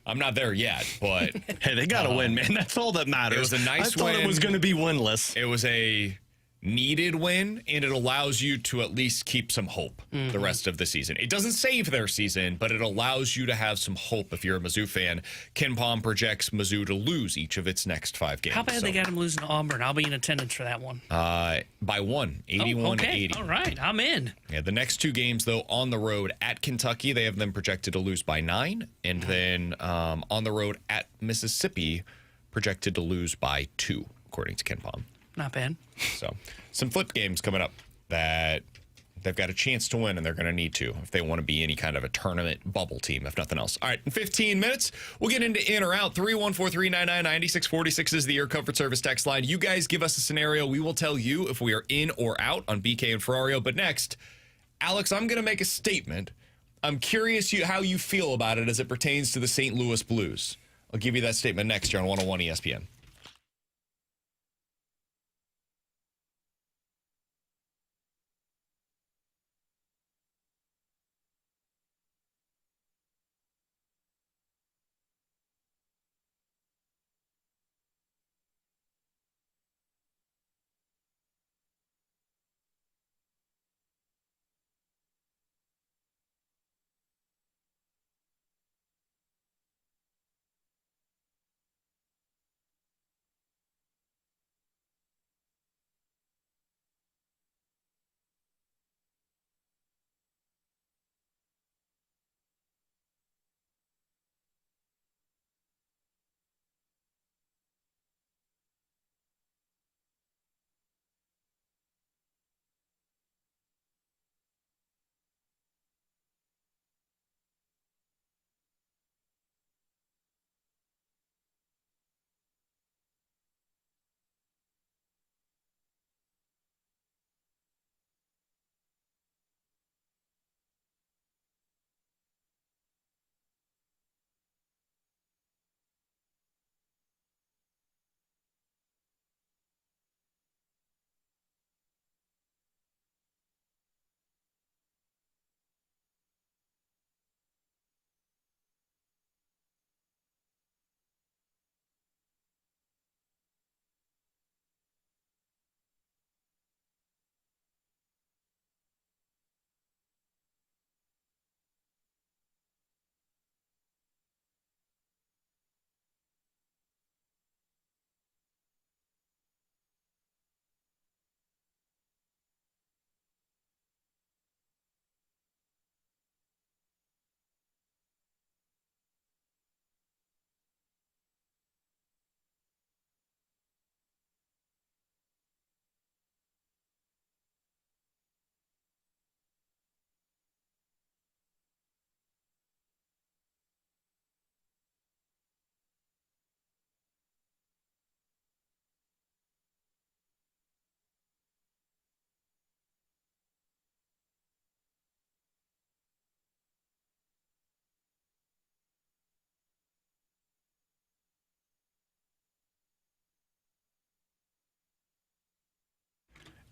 I'm not there yet, but hey, they got to win, man. That's all that matters. It was a nice win. I thought it was going to be winless. It was a needed win, and it allows you to at least keep some hope the rest of the season. It doesn't save their season, but it allows you to have some hope if you're a Mizzou fan. Ken Palm projects Mizzou to lose each of its next 5 games. How bad they got him losing to Auburn? I'll be in attendance for that one. By 1, 81 to 80. All right, I'm in. Yeah, the next 2 games, though, on the road at Kentucky, they have them projected to lose by 9. And then on the road at Mississippi, projected to lose by 2, according to Ken Palm. Not bad. So, some flip games coming up that they've got a chance to win, and they're going to need to if they want to be any kind of a tournament bubble team, if nothing else. All right, in 15 minutes, we'll get into in or out. 314-399-9646 is the Air Comfort Service text line. You guys give us a scenario. We will tell you if we are in or out on BK and Ferrario. But next, Alex, I'm going to make a statement. I'm curious how you feel about it as it pertains to the St. Louis Blues. I'll give you that statement next year on 101 ESPN.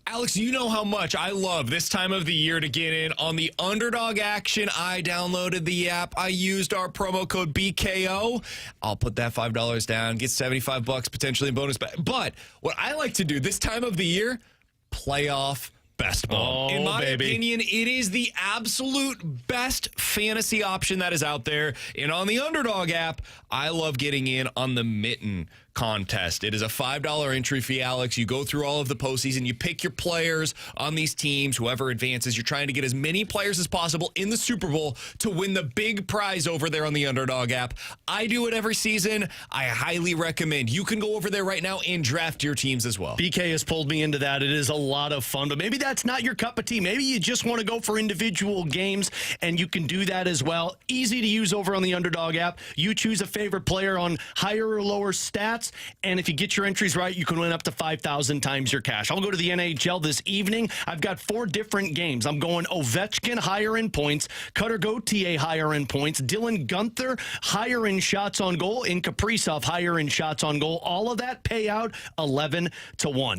Alex, you know how much I love this time of the year to get in on the underdog action. I downloaded the app. I used our promo code BKO. I'll put that $5 down, get $75 potentially in bonus. But what I like to do this time of the year, playoff best ball. In my opinion, it is the absolute best fantasy option that is out there. And on the underdog app, I love getting in on the Mitten contest. It is a $5 entry fee, Alex. You go through all of the postseason. You pick your players on these teams, whoever advances. You're trying to get as many players as possible in the Super Bowl to win the big prize over there on the Underdog app. I do it every season. I highly recommend. You can go over there right now and draft your teams as well. BK has pulled me into that. It is a lot of fun, but maybe that's not your cup of tea. Maybe you just want to go for individual games, and you can do that as well. Easy to use over on the Underdog app. You choose a favorite player on higher or lower stats, and if you get your entries right, you can win up to 5,000 times your cash. I'll go to the NHL this evening. I've got 4 different games. I'm going Ovechkin higher in points, Cutter Gauthier higher in points, Dylan Guenther higher in shots on goal, and Kaprizov higher in shots on goal. All of that payout 11-1.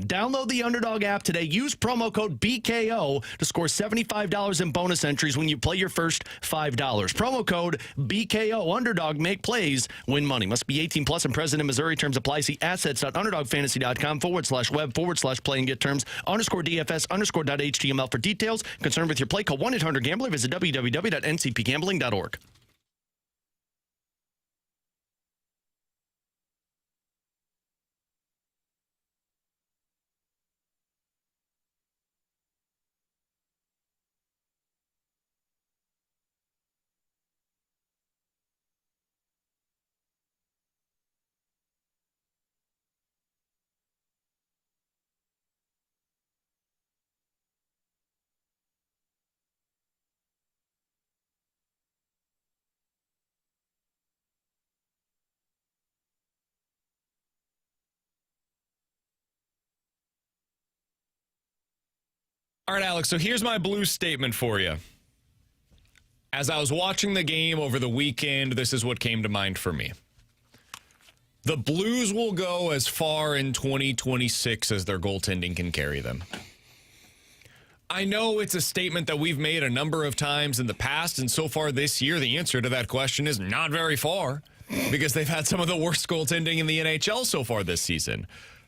Download the Underdog app today. Use promo code BKO to score $75 in bonus entries when you play your first $5. Promo code BKO. Underdog, make plays, win money. Must be 18 plus and present in Missouri. Terms apply. See assets.underdogfantasy.com/web/play and get terms _DFS_.html for details. Concerned with your play, call 1-800-GAMBLER. Visit www.ncpgambling.org. All right, Alex, so here's my Blues statement for you. As I was watching the game over the weekend, this is what came to mind for me. The Blues will go as far in 2026 as their goaltending can carry them. I know it's a statement that we've made a number of times in the past, and so far this year, the answer to that question is not very far, because they've had some of the worst goaltending in the NHL so far this season.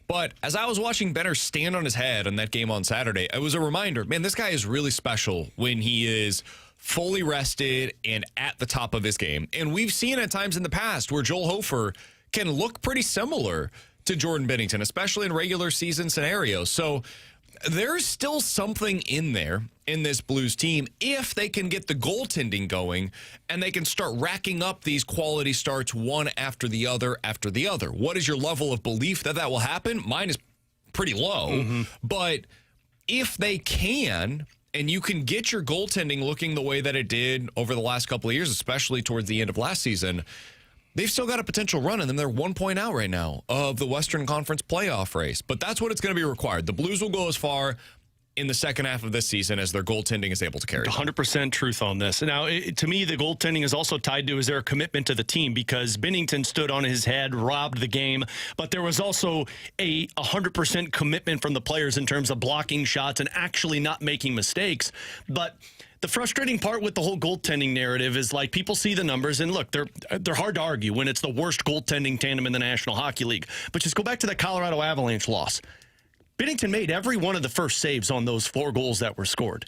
But as I was watching Benner stand on his head on that game on Saturday, it was a reminder, man, this guy is really special when he is fully rested and at the top of his game. And we've seen at times in the past where Joel Hofer can look pretty similar to Jordan Binnington, especially in regular season scenarios. So there's still something in there in this Blues team if they can get the goaltending going and they can start racking up these quality starts one after the other after the other. What is your level of belief that that will happen? Mine is pretty low. But if they can, and you can get your goaltending looking the way that it did over the last couple of years, especially towards the end of last season, they've still got a potential run in them. They're 1 point out right now of the Western Conference playoff race. But that's what it's going to be required. The Blues will go as far in the second half of this season as their goaltending is able to carry them. 100% truth on this. Now, to me, the goaltending is also tied to is there a commitment to the team, because Binnington stood on his head, robbed the game, but there was also a 100% commitment from the players in terms of blocking shots and actually not making mistakes. But the frustrating part with the whole goaltending narrative is, like, people see the numbers and look, they're hard to argue when it's the worst goaltending tandem in the National Hockey League. But just go back to that Colorado Avalanche loss. Binnington made every one of the first saves on those 4 goals that were scored.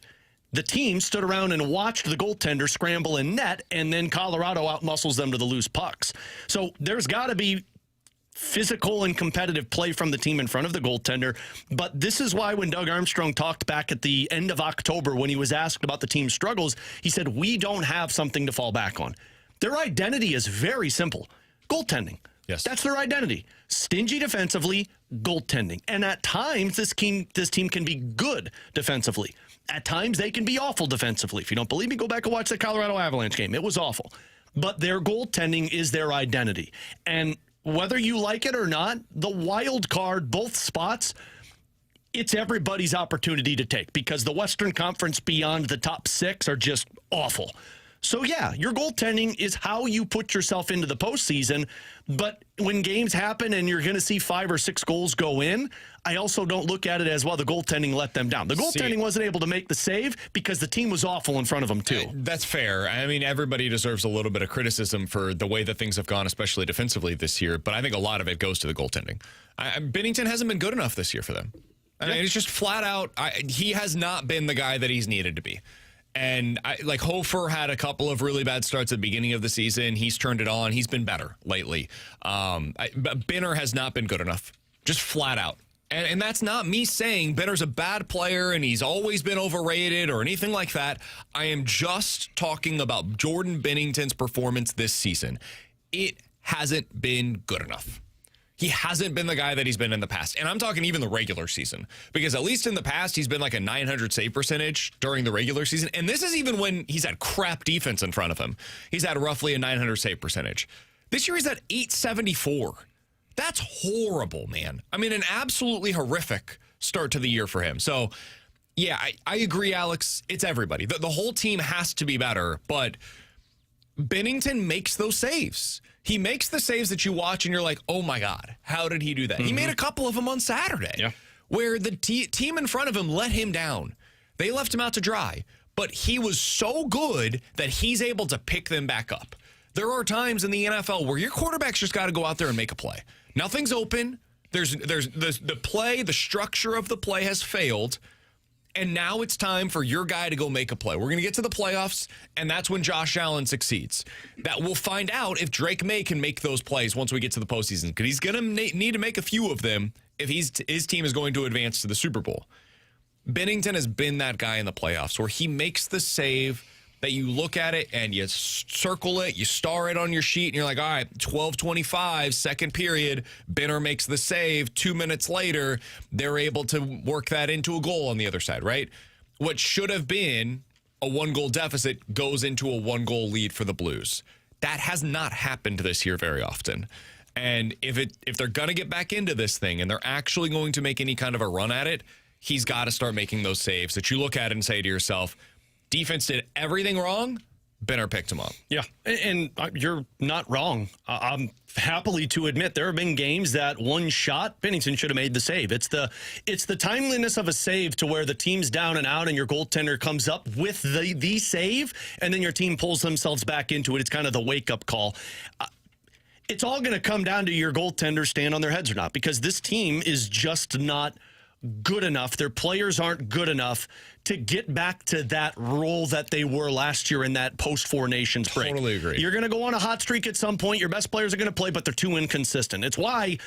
The team stood around and watched the goaltender scramble in net, and then Colorado outmuscles them to the loose pucks. So there's got to be physical and competitive play from the team in front of the goaltender. But this is why when Doug Armstrong talked back at the end of October when he was asked about the team's struggles, he said, we don't have something to fall back on. Their identity is very simple. Goaltending. Yes. That's their identity. Stingy defensively, goaltending. And at times, this team can be good defensively. At times, they can be awful defensively. If you don't believe me, go back and watch the Colorado Avalanche game. It was awful. But their goaltending is their identity. And whether you like it or not, the wild card, both spots, it's everybody's opportunity to take, because the Western Conference beyond the top 6 are just awful. So, yeah, your goaltending is how you put yourself into the postseason. But when games happen and you're going to see 5 or 6 goals go in, I also don't look at it as, well, the goaltending let them down. The goaltending wasn't able to make the save because the team was awful in front of them, too. That's fair. I mean, everybody deserves a little bit of criticism for the way that things have gone, especially defensively this year. But I think a lot of it goes to the goaltending. Binnington hasn't been good enough this year for them. I mean, it's just flat out, he has not been the guy that he's needed to be. And Hofer had a couple of really bad starts at the beginning of the season. He's turned it on. He's been better lately. But Benner has not been good enough, just flat out. And that's not me saying Benner's a bad player and he's always been overrated or anything like that. I am just talking about Jordan Binnington's performance this season. It hasn't been good enough. He hasn't been the guy that he's been in the past. And I'm talking even the regular season. Because at least in the past, he's been like a 900 save percentage during the regular season. And this is even when he's had crap defense in front of him. He's had roughly a 900 save percentage. This year he's at 874. That's horrible, man. I mean, an absolutely horrific start to the year for him. So, yeah, I agree, Alex. It's everybody. The whole team has to be better. But Binnington makes those saves. He makes the saves that you watch and you're like, oh my God, how did he do that? He made a couple of them on Saturday where the team in front of him let him down. They left him out to dry, but he was so good that he's able to pick them back up. There are times in the NFL where your quarterback's just got to go out there and make a play. Nothing's open. There's the play, the structure of the play has failed. And now it's time for your guy to go make a play. We're going to get to the playoffs, and that's when Josh Allen succeeds. That we'll find out if Drake May can make those plays once we get to the postseason, because he's going to need to make a few of them if his team is going to advance to the Super Bowl. Binnington has been that guy in the playoffs where he makes the save that you look at it and you circle it, you star it on your sheet, and you're like, all right, 12:25, second period, Benner makes the save. 2 minutes later, they're able to work that into a goal on the other side, right? What should have been a 1-goal deficit goes into a 1-goal lead for the Blues. That has not happened this year very often. And if they're going to get back into this thing and they're actually going to make any kind of a run at it, he's got to start making those saves that you look at and say to yourself, defense did everything wrong. Benner picked him up. Yeah, and you're not wrong. I'm happily to admit there have been games that one shot, Binnington should have made the save. It's the timeliness of a save to where the team's down and out and your goaltender comes up with the save, and then your team pulls themselves back into it. It's kind of the wake-up call. It's all going to come down to your goaltender stand on their heads or not, because this team is just not good enough. Their players aren't good enough to get back to that role that they were last year in that post-Four Nations break. Totally agree. You're going to go on a hot streak at some point. Your best players are going to play, but they're too inconsistent. It's why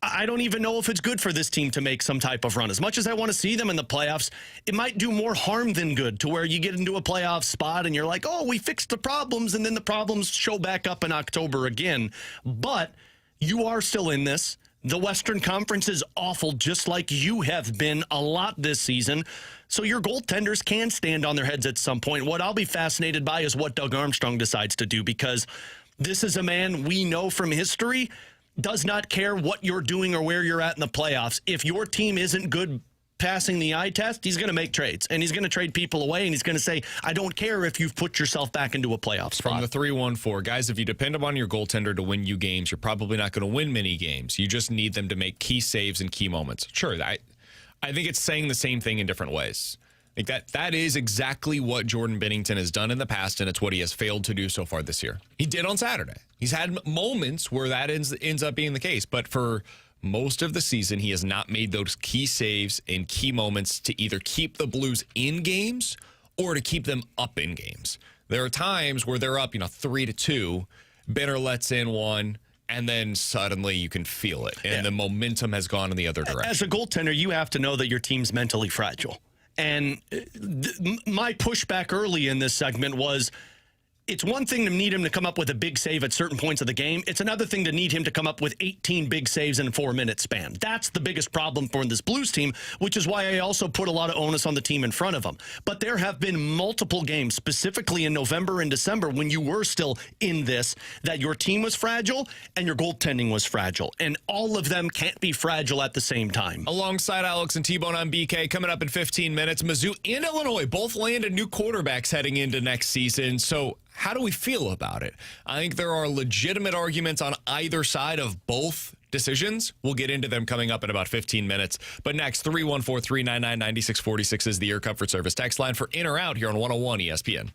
I don't even know if it's good for this team to make some type of run. As much as I want to see them in the playoffs, it might do more harm than good to where you get into a playoff spot and you're like, oh, we fixed the problems, and then the problems show back up in October again. But you are still in this. The Western Conference is awful, just like you have been a lot this season. So your goaltenders can stand on their heads at some point. What I'll be fascinated by is what Doug Armstrong decides to do, because this is a man we know from history does not care what you're doing or where you're at in the playoffs. If your team isn't good passing the eye test, he's going to make trades, and he's going to trade people away, and he's going to say, I don't care if you've put yourself back into a playoff spot. From the 3-1-4, guys, if you depend upon your goaltender to win you games, you're probably not going to win many games. You just need them to make key saves in key moments. Sure, I think it's saying the same thing in different ways. Like that is exactly what Jordan Binnington has done in the past, and it's what he has failed to do so far this year. He did on Saturday. He's had moments where that ends up being the case, but for most of the season, he has not made those key saves in key moments to either keep the Blues in games or to keep them up in games. There are times where they're up, 3-2, Benner lets in one, and then suddenly you can feel it, and the momentum has gone in the other direction. As a goaltender, you have to know that your team's mentally fragile. And my pushback early in this segment was, it's one thing to need him to come up with a big save at certain points of the game. It's another thing to need him to come up with 18 big saves in a 4-minute span. That's the biggest problem for this Blues team, which is why I also put a lot of onus on the team in front of him. But there have been multiple games, specifically in November and December, when you were still in this, that your team was fragile and your goaltending was fragile. And all of them can't be fragile at the same time. Alongside Alex and T-Bone, I'm BK. Coming up in 15 minutes, Mizzou and Illinois both landed new quarterbacks heading into next season. So how do we feel about it? I think there are legitimate arguments on either side of both decisions. We'll get into them coming up in about 15 minutes. But next, 314-399-9646 is the Air Comfort Service text line for in or out here on 101 ESPN.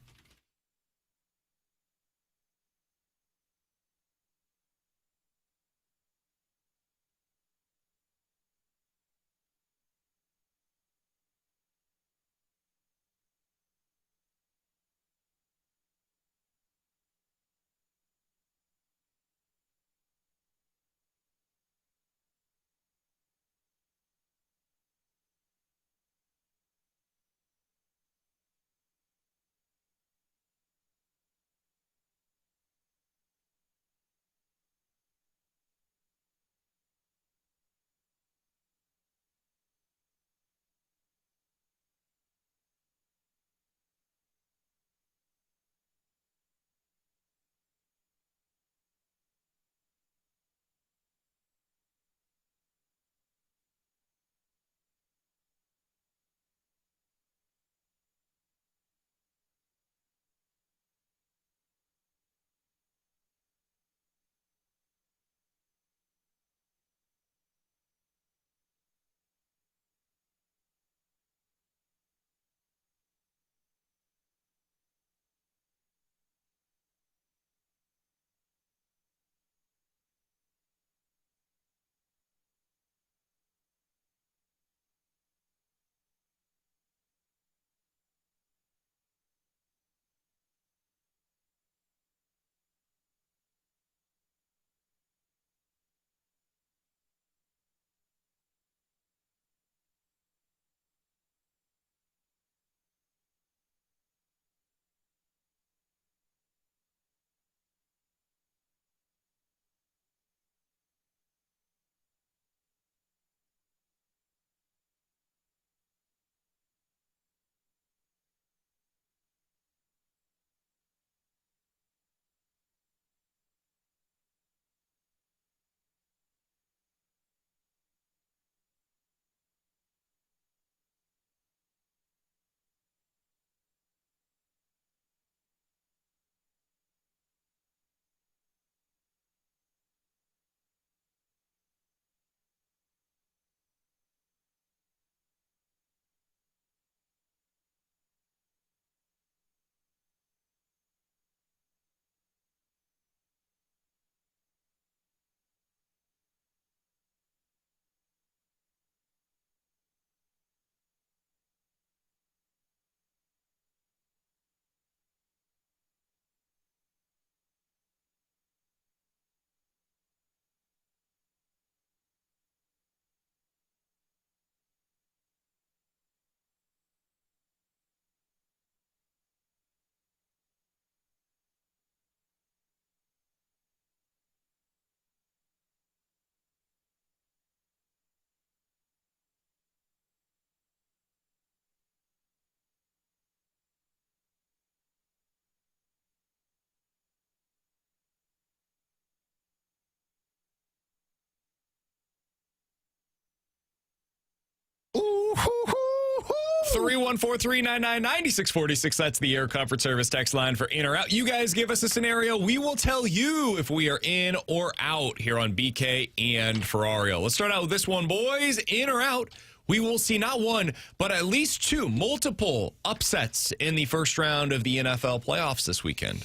314-399-9646. That's the Air Comfort Service text line for in or out. You guys give us a scenario. We will tell you if we are in or out here on BK and Ferrario. Let's start out with this one, boys. In or out? We will see not one, but at least two multiple upsets in the first round of the NFL playoffs this weekend.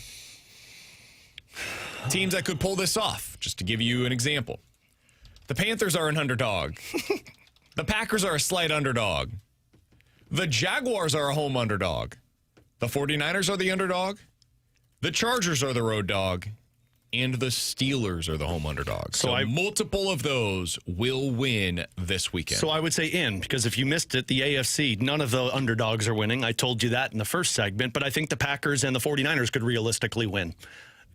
Teams that could pull this off, just to give you an example. The Panthers are an underdog. The Packers are a slight underdog. The Jaguars are a home underdog. The 49ers are the underdog. The Chargers are the road dog. And the Steelers are the home underdogs. So multiple of those will win this weekend. So I would say in, because if you missed it, the AFC, none of the underdogs are winning. I told you that in the first segment, but I think the Packers and the 49ers could realistically win.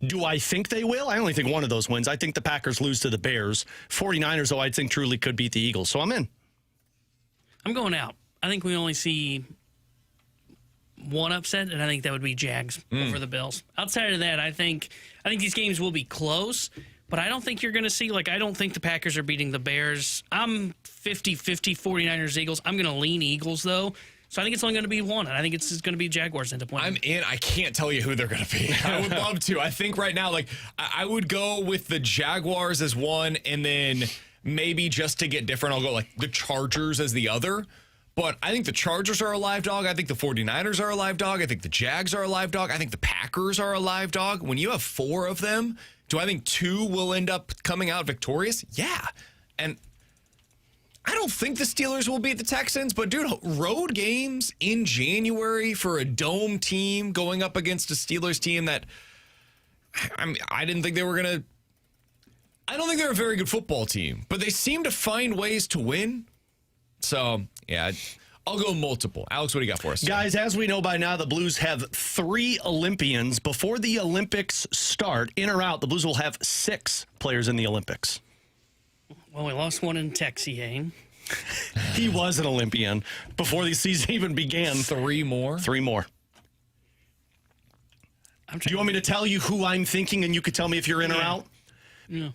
Do I think they will? I only think one of those wins. I think the Packers lose to the Bears. 49ers, though, I think truly could beat the Eagles. So I'm in. I'm going out. I think we only see one upset, and I think that would be Jags over the Bills. Outside of that, I think these games will be close, but I don't think you're going to see, I don't think the Packers are beating the Bears. I'm 50-50 49ers, Eagles. I'm going to lean Eagles, though. So I think it's only going to be one, and I think it's going to be Jaguars end up winning. I'm in. I can't tell you who they're going to be. I would love to. I think right now, I would go with the Jaguars as one, and then maybe just to get different, I'll go the Chargers as the other. But I think the Chargers are a live dog. I think the 49ers are a live dog. I think the Jags are a live dog. I think the Packers are a live dog. When you have four of them, do I think two will end up coming out victorious? Yeah. And I don't think the Steelers will beat the Texans, but dude, road games in January for a dome team going up against a Steelers team that, I didn't think they were going to, I don't think they're a very good football team, but they seem to find ways to win. So, yeah, I'll go multiple. Alex, what do you got for us? Guys, as we know by now, the Blues have 3 Olympians. Before the Olympics start, in or out, the Blues will have 6 players in the Olympics. Well, we lost one in Texier. He was an Olympian before the season even began. 3 more? 3 more. Do you want me to tell you who I'm thinking and you could tell me if you're in or out? Yeah.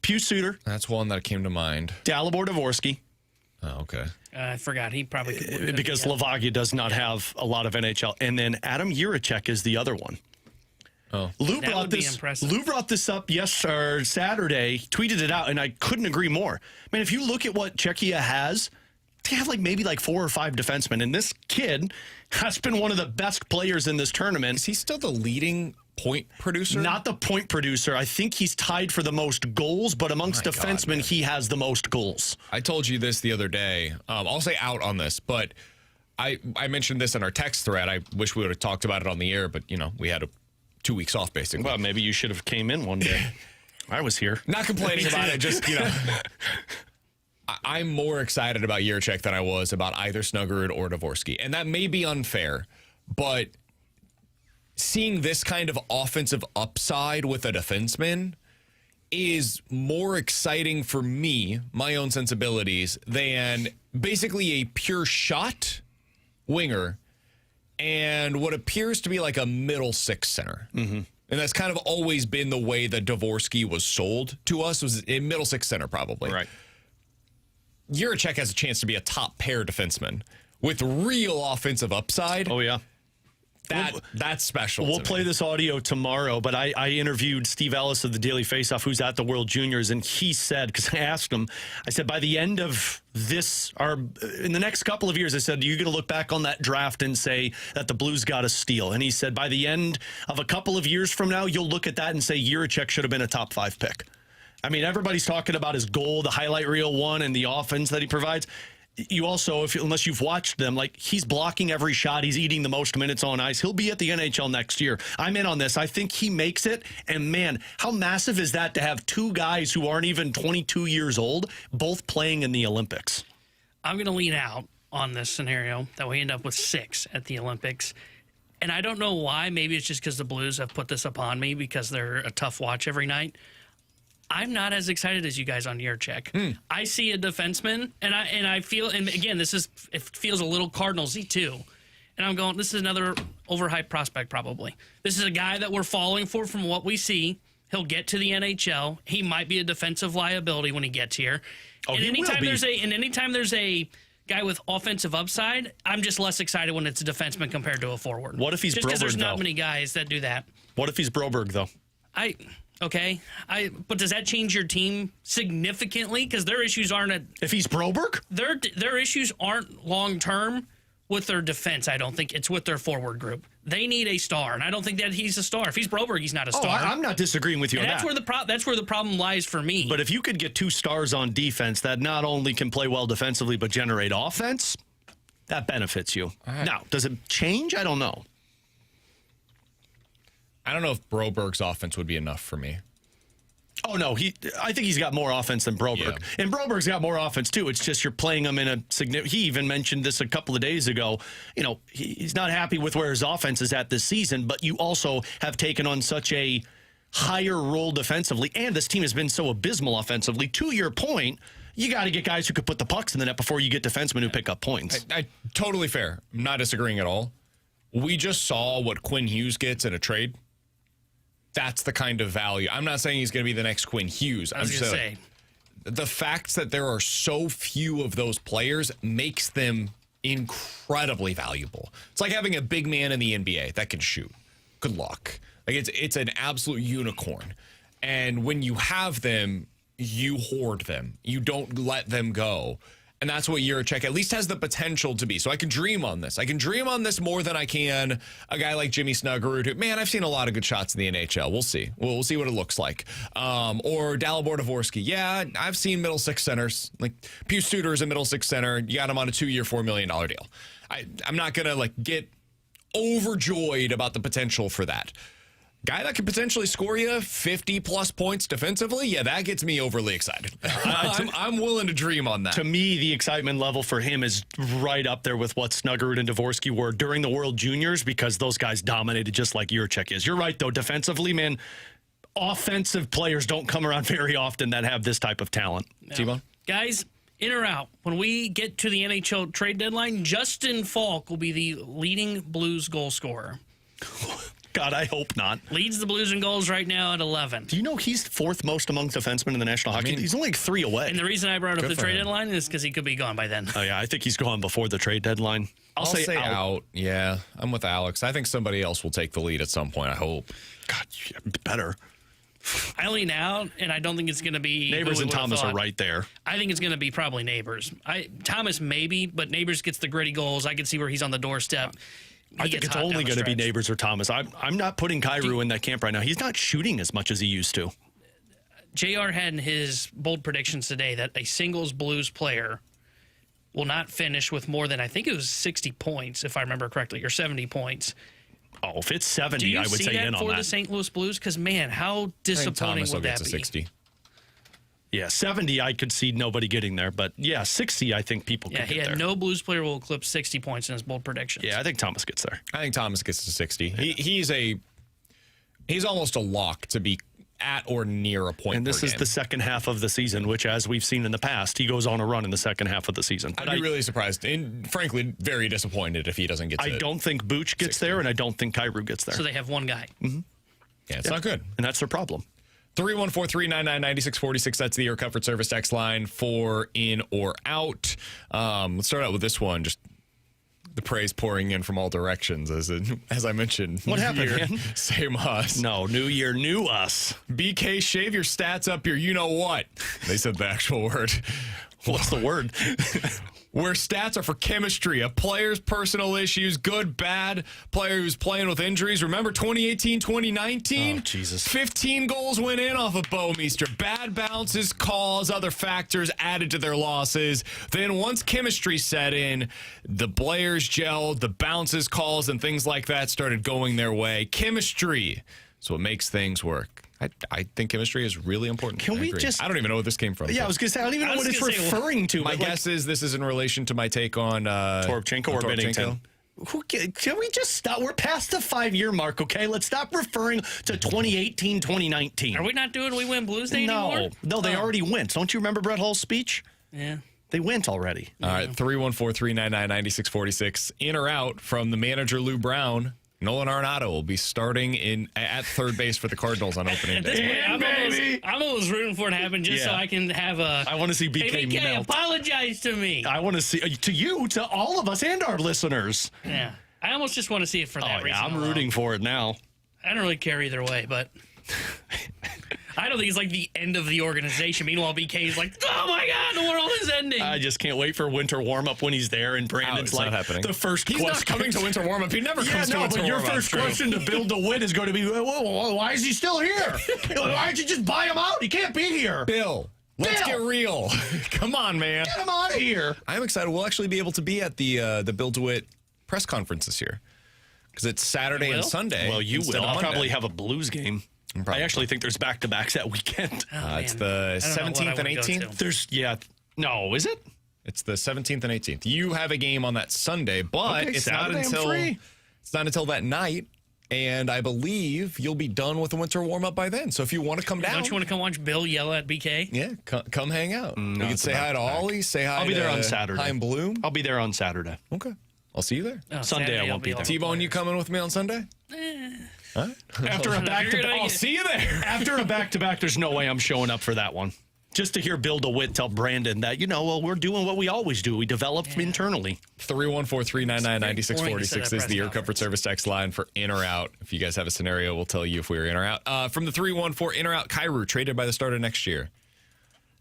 Pius Suter. That's one that came to mind. Dalibor Dvorsky. Oh, okay. I forgot. He probably could. Because Slovakia does not have a lot of NHL. And then Adam Jiricek is the other one. Oh. Lou That brought would be this. impressive. Lou brought this up Saturday, tweeted it out, and I couldn't agree more. Man, if you look at what Czechia has, they have maybe 4 or 5 defensemen, and this kid has been one of the best players in this tournament. Is he still the leading point producer? Not the point producer. I think he's tied for the most goals, but amongst defensemen, he has the most goals. I told you this the other day. I'll say out on this, but I mentioned this in our text thread. I wish we would have talked about it on the air, but we had 2 weeks off basically. Well, maybe you should have came in one day. I was here. Not complaining about it, just I'm more excited about Jiricek than I was about either Snuggerud or Dvorsky. And that may be unfair, but seeing this kind of offensive upside with a defenseman is more exciting for me, my own sensibilities, than basically a pure shot winger and what appears to be a middle six center. Mm-hmm. And that's kind of always been the way that Dvorsky was sold to us, was a middle six center probably. Right. Jiricek has a chance to be a top pair defenseman with real offensive upside. Oh, yeah. That's special. We'll play this audio tomorrow, but I interviewed Steve Ellis of the Daily Faceoff, who's at the World Juniors, and he said, because I asked him, I said, by the end of this, or in the next couple of years, I said, you're going to look back on that draft and say that the Blues got a steal. And he said, by the end of a couple of years from now, you'll look at that and say Jiricek should have been a top 5 pick. I mean, everybody's talking about his goal, the highlight reel one, and the offense that he provides. You also, unless you've watched them, he's blocking every shot. He's eating the most minutes on ice. He'll be at the NHL next year. I'm in on this. I think he makes it. And, man, how massive is that to have 2 guys who aren't even 22 years old both playing in the Olympics? I'm going to lean out on this scenario that we end up with 6 at the Olympics. And I don't know why. Maybe it's just because the Blues have put this upon me because they're a tough watch every night. I'm not as excited as you guys on Jiricek. I see a defenseman, and I feel, and again, it feels a little Cardinals-y too. And I'm going, this is another overhyped prospect probably. This is a guy that we're falling for from what we see. He'll get to the NHL. He might be a defensive liability when he gets here. Oh, and he will be. anytime there's a guy with offensive upside. I'm just less excited when it's a defenseman compared to a forward. What if he's just because there's Broberg, not though? many guys that do that. What if he's Broberg, though? But does that change your team significantly? Because their issues aren't If he's Broberg? their issues aren't long term with their defense. I don't think it's with their forward group. They need a star, and I don't think that he's a star. If he's Broberg, he's not a star. I'm not disagreeing with you and on that's that. that's where the problem lies for me. But if you could get 2 stars on defense that not only can play well defensively but generate offense, that benefits you. Right. Now, does it change? I don't know. I don't know if Broberg's offense would be enough for me. Oh, no. I think he's got more offense than Broberg. Yeah. And Broberg's got more offense, too. It's just you're playing him in a significant... He even mentioned this a couple of days ago. You know, he's not happy with where his offense is at this season, but you also have taken on such a higher role defensively, and this team has been so abysmal offensively. To your point, you got to get guys who could put the pucks in the net before you get defensemen who pick up points. I totally fair. I'm not disagreeing at all. We just saw what Quinn Hughes gets in a trade. That's the kind of value. I'm not saying he's going to be the next Quinn Hughes. I was going to say. The fact that there are so few of those players makes them incredibly valuable. It's like having a big man in the NBA that can shoot. Good luck. Like it's an absolute unicorn. And when you have them, you hoard them. You don't let them go. And that's what Jiricek at least has the potential to be. So I can dream on this. I can dream on this more than I can a guy like Jimmy Snuggerud, who, man, I've seen a lot of good shots in the NHL. We'll see. We'll see what it looks like. Or Dalibor Dvorsky. Yeah, I've seen middle six centers. Like Pius Suter is a middle six center. You got him on a 2-year, $4 million deal. I'm not going to get overjoyed about the potential for that. Guy that could potentially score you 50-plus points defensively, yeah, that gets me overly excited. I'm willing to dream on that. To me, the excitement level for him is right up there with what Snuggerud and Dvorsky were during the World Juniors because those guys dominated just like Jiricek is. You're right, though. Defensively, man, offensive players don't come around very often that have this type of talent. No. T-Bone? Guys, in or out, when we get to the NHL trade deadline, Justin Falk will be the leading Blues goal scorer. God, I hope not. Leads the Blues in goals right now at 11. Do you know he's 4th most among defensemen in the National Hockey League? He's only 3 away. And the reason I brought up the for trade him. deadline is because he could be gone by then. Oh, yeah, I think he's gone before the trade deadline. I'll say out. Yeah, I'm with Alex. I think somebody else will take the lead at some point, I hope. God, better. I lean out, and I don't think it's going to be... Neighbors and Thomas are right there. I think it's going to be probably Neighbors. Thomas maybe, but Neighbors gets the gritty goals. I can see where he's on the doorstep. I think it's only going to be Neighbors or Thomas. I'm not putting Kyrou in that camp right now. He's not shooting as much as he used to. JR had in his bold predictions today that a singles Blues player will not finish with more than, I think it was 60 points, if I remember correctly, or 70 points. Oh, if it's 70, Do you I would see say that in on for that. the St. Louis Blues? Because, man, how disappointing Thomas will would get that to be? 60. Yeah, 70, I could see nobody getting there. But, yeah, 60, I think people could Yeah, he get had there. no Blues player will eclipse 60 points in his bold predictions. Yeah, I think Thomas gets there. I think Thomas gets to 60. He's almost a lock to be at or near a point. And this per is game. the second half of the season, which, as we've seen in the past, he goes on a run in the second half of the season. But I'd be really surprised and, frankly, very disappointed if he doesn't get to I don't think Booch gets 60. there, and I don't think Kyrou gets there. So they have one guy. Yeah, it's not good. And that's their problem. 314-399-9646. That's the Air Comfort Service text line for in or out. Let's start out with this one. Just the praise pouring in from all directions, as I mentioned. What happened, man? Same us. No, new year, new us. BK, shave your stats up your you-know-what. They said the actual word. What's the word? Where stats are for chemistry, a player's personal issues, good, bad, player who's playing with injuries. Remember 2018, 2019? Oh, Jesus. 15 goals went in off of Bouwmeester. Bad bounces, calls, other factors added to their losses. Then once chemistry set in, the players gelled, the bounces, calls, and things like that started going their way. Chemistry. So it makes things work. I think chemistry is really important. Can we agree. just- I don't even know where this came from. Yeah, I was going to say, I don't even know what it's referring to. My but, guess is this is in relation to my take on Toropchenko or Bennington. Can we just stop? We're past the 5-year mark, okay? Let's stop referring to 2018, 2019. Are we not doing We Win Blues Day anymore? No, they already went. Don't you remember Brett Hull's speech? Yeah. They went already. All right, 314-399-9646. In or out from the manager, Lou Brown. Nolan Arenado will be starting at third base for the Cardinals on opening day. I'm almost rooting for it to happen just so I can have a. I want to see BK melt. Apologize to me. I want to see to you, to all of us and our listeners. Yeah, I almost just want to see it for that reason. I'm rooting for it now. I don't really care either way, but I don't think it's like the end of the organization. Meanwhile, BK's like, oh my God, the world is ending. I just can't wait for winter warm-up when he's there and Brandon's it's like, not happening. The first He's question. not coming to winter warm-up. He never comes to winter but your warm-up. first question to Bill DeWitt is going to be, why is he still here? Why don't you just buy him out? He can't be here. Bill, let's get real. Come on, man. Get him out of here. I'm excited. We'll actually be able to be at the Bill DeWitt press conference this year because it's Saturday and Sunday. Well, you instead will. of I'll Monday. probably have a Blues game. Probably. I actually think there's back-to-backs that weekend. It's the 17th and 18th. No, is it? It's the 17th and 18th. You have a game on that Sunday, but it's Saturday, it's not until that night. And I believe you'll be done with the winter warm-up by then. So if you want to come down. Don't you want to come watch Bill yell at BK? Yeah, come hang out. You can say hi to Ollie, say hi I'll be to there on Saturday. Hi, Bloom. I'll be there on Saturday. Okay. I'll see you there. Oh, Sunday Saturday I won't be there. T-Bone, you coming with me on Sunday? All right. After a back-to-back, I'll see you there. After a back-to-back, there's no way I'm showing up for that one. Just to hear Bill DeWitt tell Brandon that, we're doing what we always do. We develop internally. 314-399-9646 is the Air Comfort Service text line for in or out. If you guys have a scenario, we'll tell you if we're in or out. From the 314 in or out, Kyrou traded by the start of next year.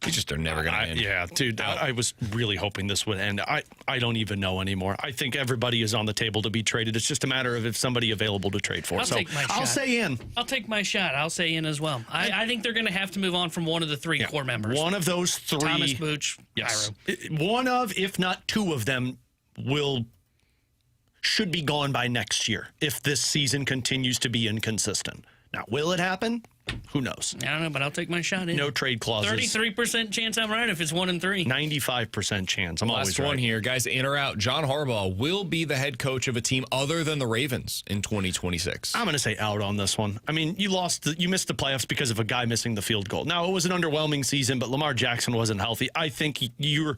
You just are never going to end. Yeah, dude, I was really hoping this would end. I don't even know anymore. I think everybody is on the table to be traded. It's just a matter of if somebody available to trade for. I'll take my I'll shot. say in. I'll take my shot. I'll say in as well. I think they're going to have to move on from one of the three core members. One of those three. Thomas Booch, yes. Kyrou. One of, if not two of them, should be gone by next year if this season continues to be inconsistent. Now, will it happen? Who knows? I don't know, but I'll take my shot in. No trade clauses. 33% chance I'm right if it's 1 and 3. 95% chance. I'm always Last right. one here, guys. In or out, John Harbaugh will be the head coach of a team other than the Ravens in 2026. I'm going to say out on this one. I mean, you missed the playoffs because of a guy missing the field goal. Now, it was an underwhelming season, but Lamar Jackson wasn't healthy. I think you're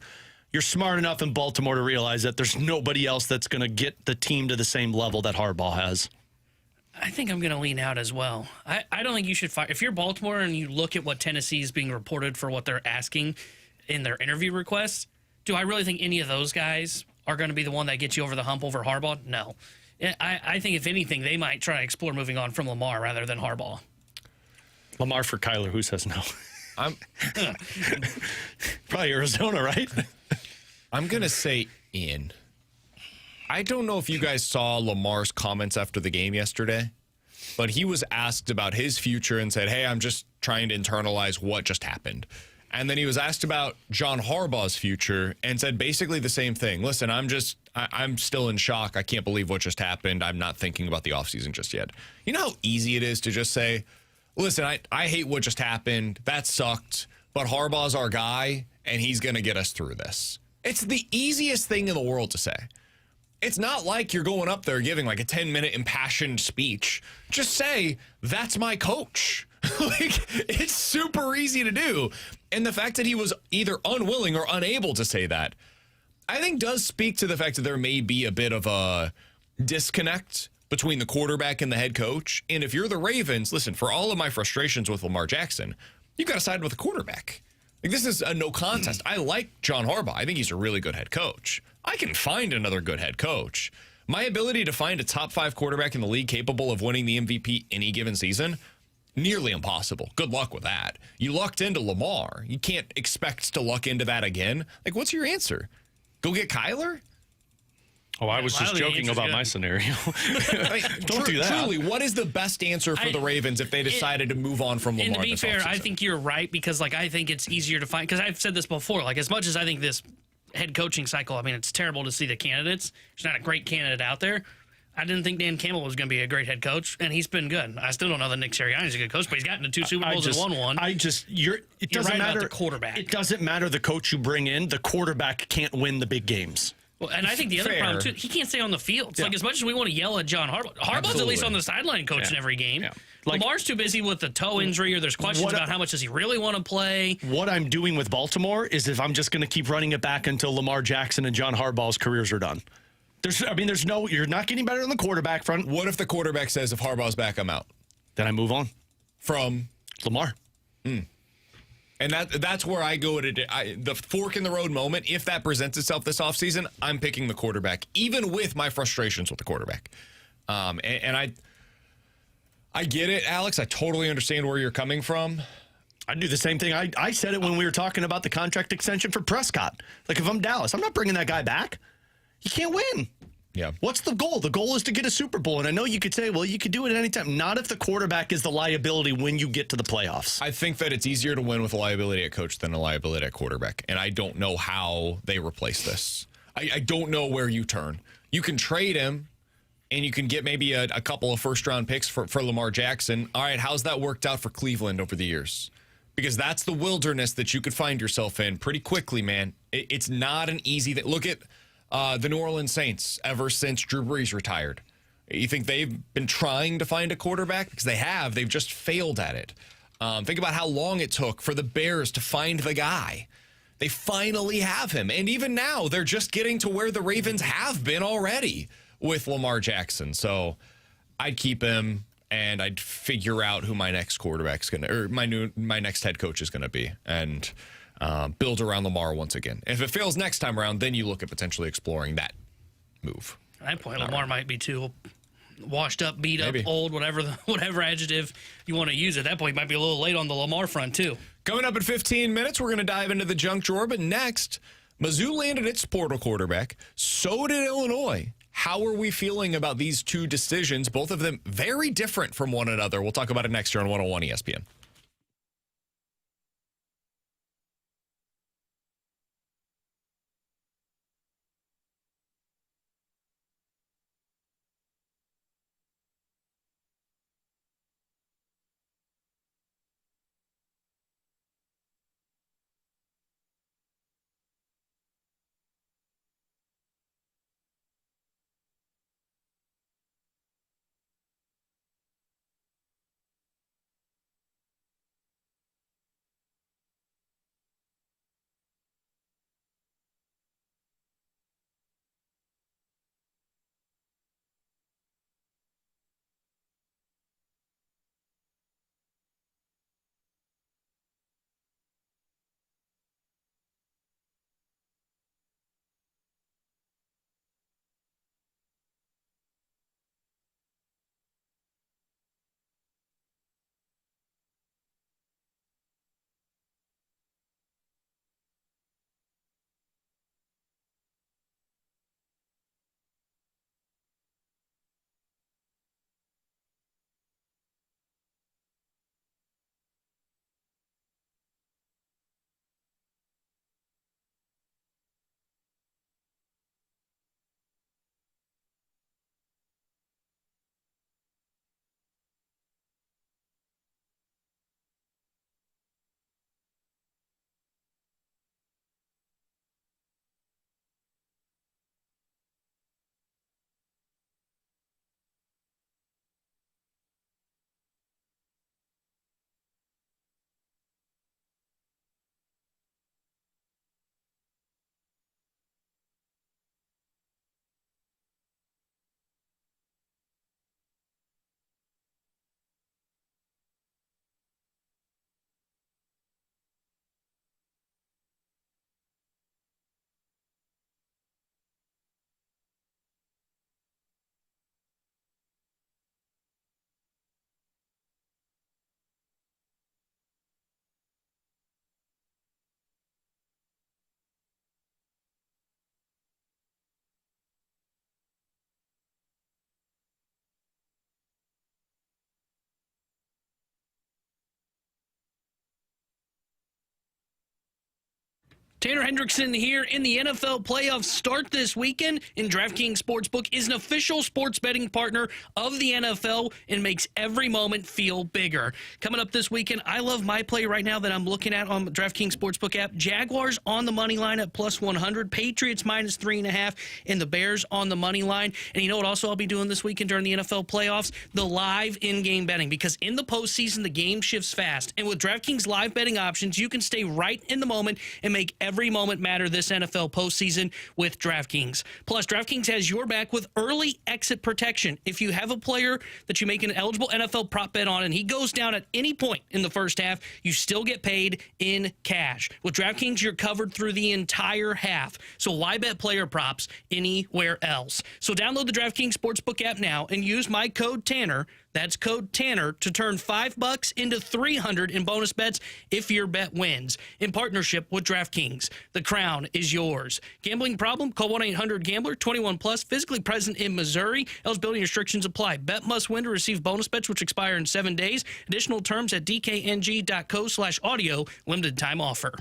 smart enough in Baltimore to realize that there's nobody else that's going to get the team to the same level that Harbaugh has. I think I'm going to lean out as well. I don't think you should fire. If you're Baltimore and you look at what Tennessee is being reported for what they're asking in their interview requests, do I really think any of those guys are going to be the one that gets you over the hump over Harbaugh? No. I think, if anything, they might try to explore moving on from Lamar rather than Harbaugh. Lamar for Kyler, who says no? I'm probably Arizona, right? I'm going to say in. I don't know if you guys saw Lamar's comments after the game yesterday, but he was asked about his future and said, hey, I'm just trying to internalize what just happened. And then he was asked about John Harbaugh's future and said basically the same thing. Listen, I'm still in shock. I can't believe what just happened. I'm not thinking about the offseason just yet. You know how easy it is to just say, listen, I hate what just happened. That sucked. But Harbaugh's our guy, and he's going to get us through this. It's the easiest thing in the world to say. It's not like you're going up there giving like a 10-minute impassioned speech. Just say, that's my coach. It's super easy to do. And the fact that he was either unwilling or unable to say that, I think does speak to the fact that there may be a bit of a disconnect between the quarterback and the head coach. And if you're the Ravens, listen, for all of my frustrations with Lamar Jackson, you've got to side with the quarterback. Like, this is a no contest. I like John Harbaugh. I think he's a really good head coach. I can find another good head coach. My ability to find a top 5 quarterback in the league capable of winning the MVP any given season, nearly impossible. Good luck with that. You lucked into Lamar. You can't expect to luck into that again. Like, what's your answer? Go get Kyler? Oh, I was just joking about my scenario. Don't do that. Truly, what is the best answer for the Ravens if they decided to move on from Lamar? And to be fair, I think you're right, because I think it's easier to find, because I've said this before, as much as I think this head coaching cycle, it's terrible to see the candidates. There's not a great candidate out there. I didn't think Dan Campbell was going to be a great head coach, and he's been good. I still don't know that Nick Sirianni's a good coach, but he's gotten to 2 Super Bowls and won one. It doesn't matter about the quarterback. It doesn't matter the coach you bring in. The quarterback can't win the big games. Well, and I think the other problem, too, he can't stay on the field. It's as much as we want to yell at John Harbaugh, Harbaugh's at least on the sideline coaching every game. Yeah. Lamar's too busy with the toe injury, or there's questions about how much does he really want to play. What I'm doing with Baltimore is if I'm just going to keep running it back until Lamar Jackson and John Harbaugh's careers are done. You're not getting better on the quarterback front. What if the quarterback says, if Harbaugh's back, I'm out? Then I move on. From Lamar. And that's where I go at it. The fork in the road moment, if that presents itself this offseason, I'm picking the quarterback, even with my frustrations with the quarterback. And I get it, Alex. I totally understand where you're coming from. I do the same thing. I said it when we were talking about the contract extension for Prescott. Like, if I'm Dallas, I'm not bringing that guy back. He can't win. Yeah. What's the goal? The goal is to get a Super Bowl. And I know you could say, well, you could do it at any time. Not if the quarterback is the liability when you get to the playoffs. I think that it's easier to win with a liability at coach than a liability at quarterback. And I don't know how they replace this. I don't know where you turn. You can trade him, and you can get maybe a couple of first-round picks for Lamar Jackson. All right, how's that worked out for Cleveland over the years? Because that's the wilderness that you could find yourself in pretty quickly, man. It's not an easy thing. Look at the New Orleans Saints ever since Drew Brees retired. You think they've been trying to find a quarterback? Because they have. They've just failed at it. Think about how long it took for the Bears to find the guy. They finally have him. And even now, they're just getting to where the Ravens have been already with Lamar Jackson. So I'd keep him, and I'd figure out who my next quarterback's going to, or my next head coach is going to be. And build around Lamar once again. If it fails next time around, then you look at potentially exploring that move. At that point, Lamar might be too washed up, beat up, old, whatever adjective you want to use. At that point, might be a little late on the Lamar front, too. Coming up in 15 minutes, we're going to dive into the junk drawer. But next, Mizzou landed its portal quarterback. So did Illinois. How are we feeling about these two decisions? Both of them very different from one another. We'll talk about it next year on 101 ESPN. Tanner Hendrickson here. In the NFL playoffs start this weekend, and DraftKings Sportsbook is an official sports betting partner of the NFL and makes every moment feel bigger. Coming up this weekend, I love my play right now that I'm looking at on the DraftKings Sportsbook app. Jaguars on the money line at plus 100, Patriots minus 3.5, and the Bears on the money line. And you know what also I'll be doing this weekend during the NFL playoffs? The live in-game betting, because in the postseason, the game shifts fast. And with DraftKings live betting options, you can stay right in the moment and make every moment matter this NFL postseason with DraftKings. Plus, DraftKings has your back with early exit protection. If you have a player that you make an eligible NFL prop bet on and he goes down at any point in the first half, you still get paid in cash. With DraftKings, you're covered through the entire half. So why bet player props anywhere else? So download the DraftKings Sportsbook app now and use my code Tanner. That's code Tanner to turn $5 into $300 in bonus bets if your bet wins. In partnership with DraftKings, the crown is yours. Gambling problem? Call 1-800-GAMBLER. 21 plus. Physically present in Missouri. Eligibility restrictions apply. Bet must win to receive bonus bets which expire in 7 days. Additional terms at dkng.co/audio. Limited time offer.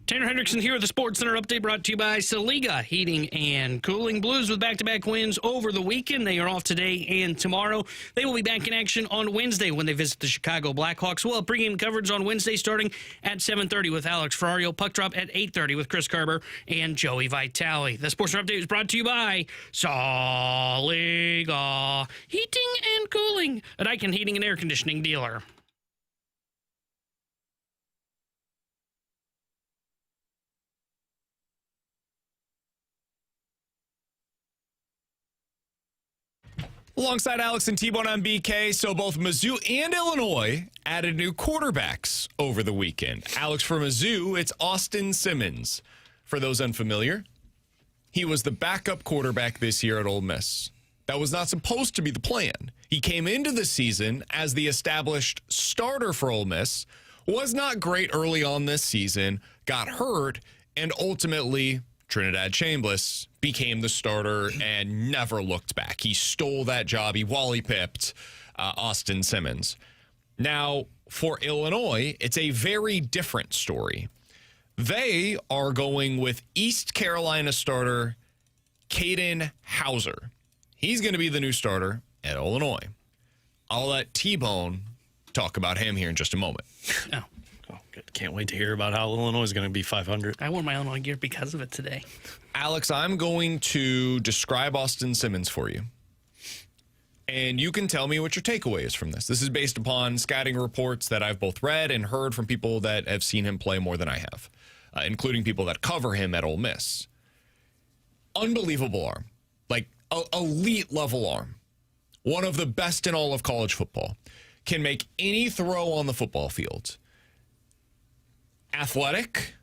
Tanner Hendrickson here with the Sports Center update brought to you by Saliga Heating and Cooling. Blues with back-to-back wins over the weekend. They are off today and tomorrow. They will be back in action on Wednesday when they visit the Chicago Blackhawks. We'll have pregame coverage on Wednesday starting at 7:30 with Alex Ferrario. Puck drop at 8:30 with Chris Kerber and Joey Vitale. The Sports Center update is brought to you by Saliga Heating and Cooling, a Daikin Heating and Air Conditioning dealer. Alongside Alex and T-Bone on BK, so both Mizzou and Illinois added new quarterbacks over the weekend. Alex, for Mizzou, it's Austin Simmons. For those unfamiliar, he was the backup quarterback this year at Ole Miss. That was not supposed to be the plan. He came into the season as the established starter for Ole Miss, was not great early on this season, got hurt, and ultimately Trinidad Chambliss became the starter and never looked back. He stole that job. He wally-pipped Austin Simmons. Now, for Illinois, it's a very different story. They are going with East Carolina starter Caden Hauser. He's going to be the new starter at Illinois. I'll let T-Bone talk about him here in just a moment. Oh. Oh, good. Can't wait to hear about how Illinois is going to be 500. I wore my Illinois gear because of it today. Alex, I'm going to describe Austin Simmons for you. And you can tell me what your takeaway is from this. This is based upon scouting reports that I've both read and heard from people that have seen him play more than I have, including people that cover him at Ole Miss. Unbelievable arm. Like, elite level arm. One of the best in all of college football. Can make any throw on the football field. Athletic,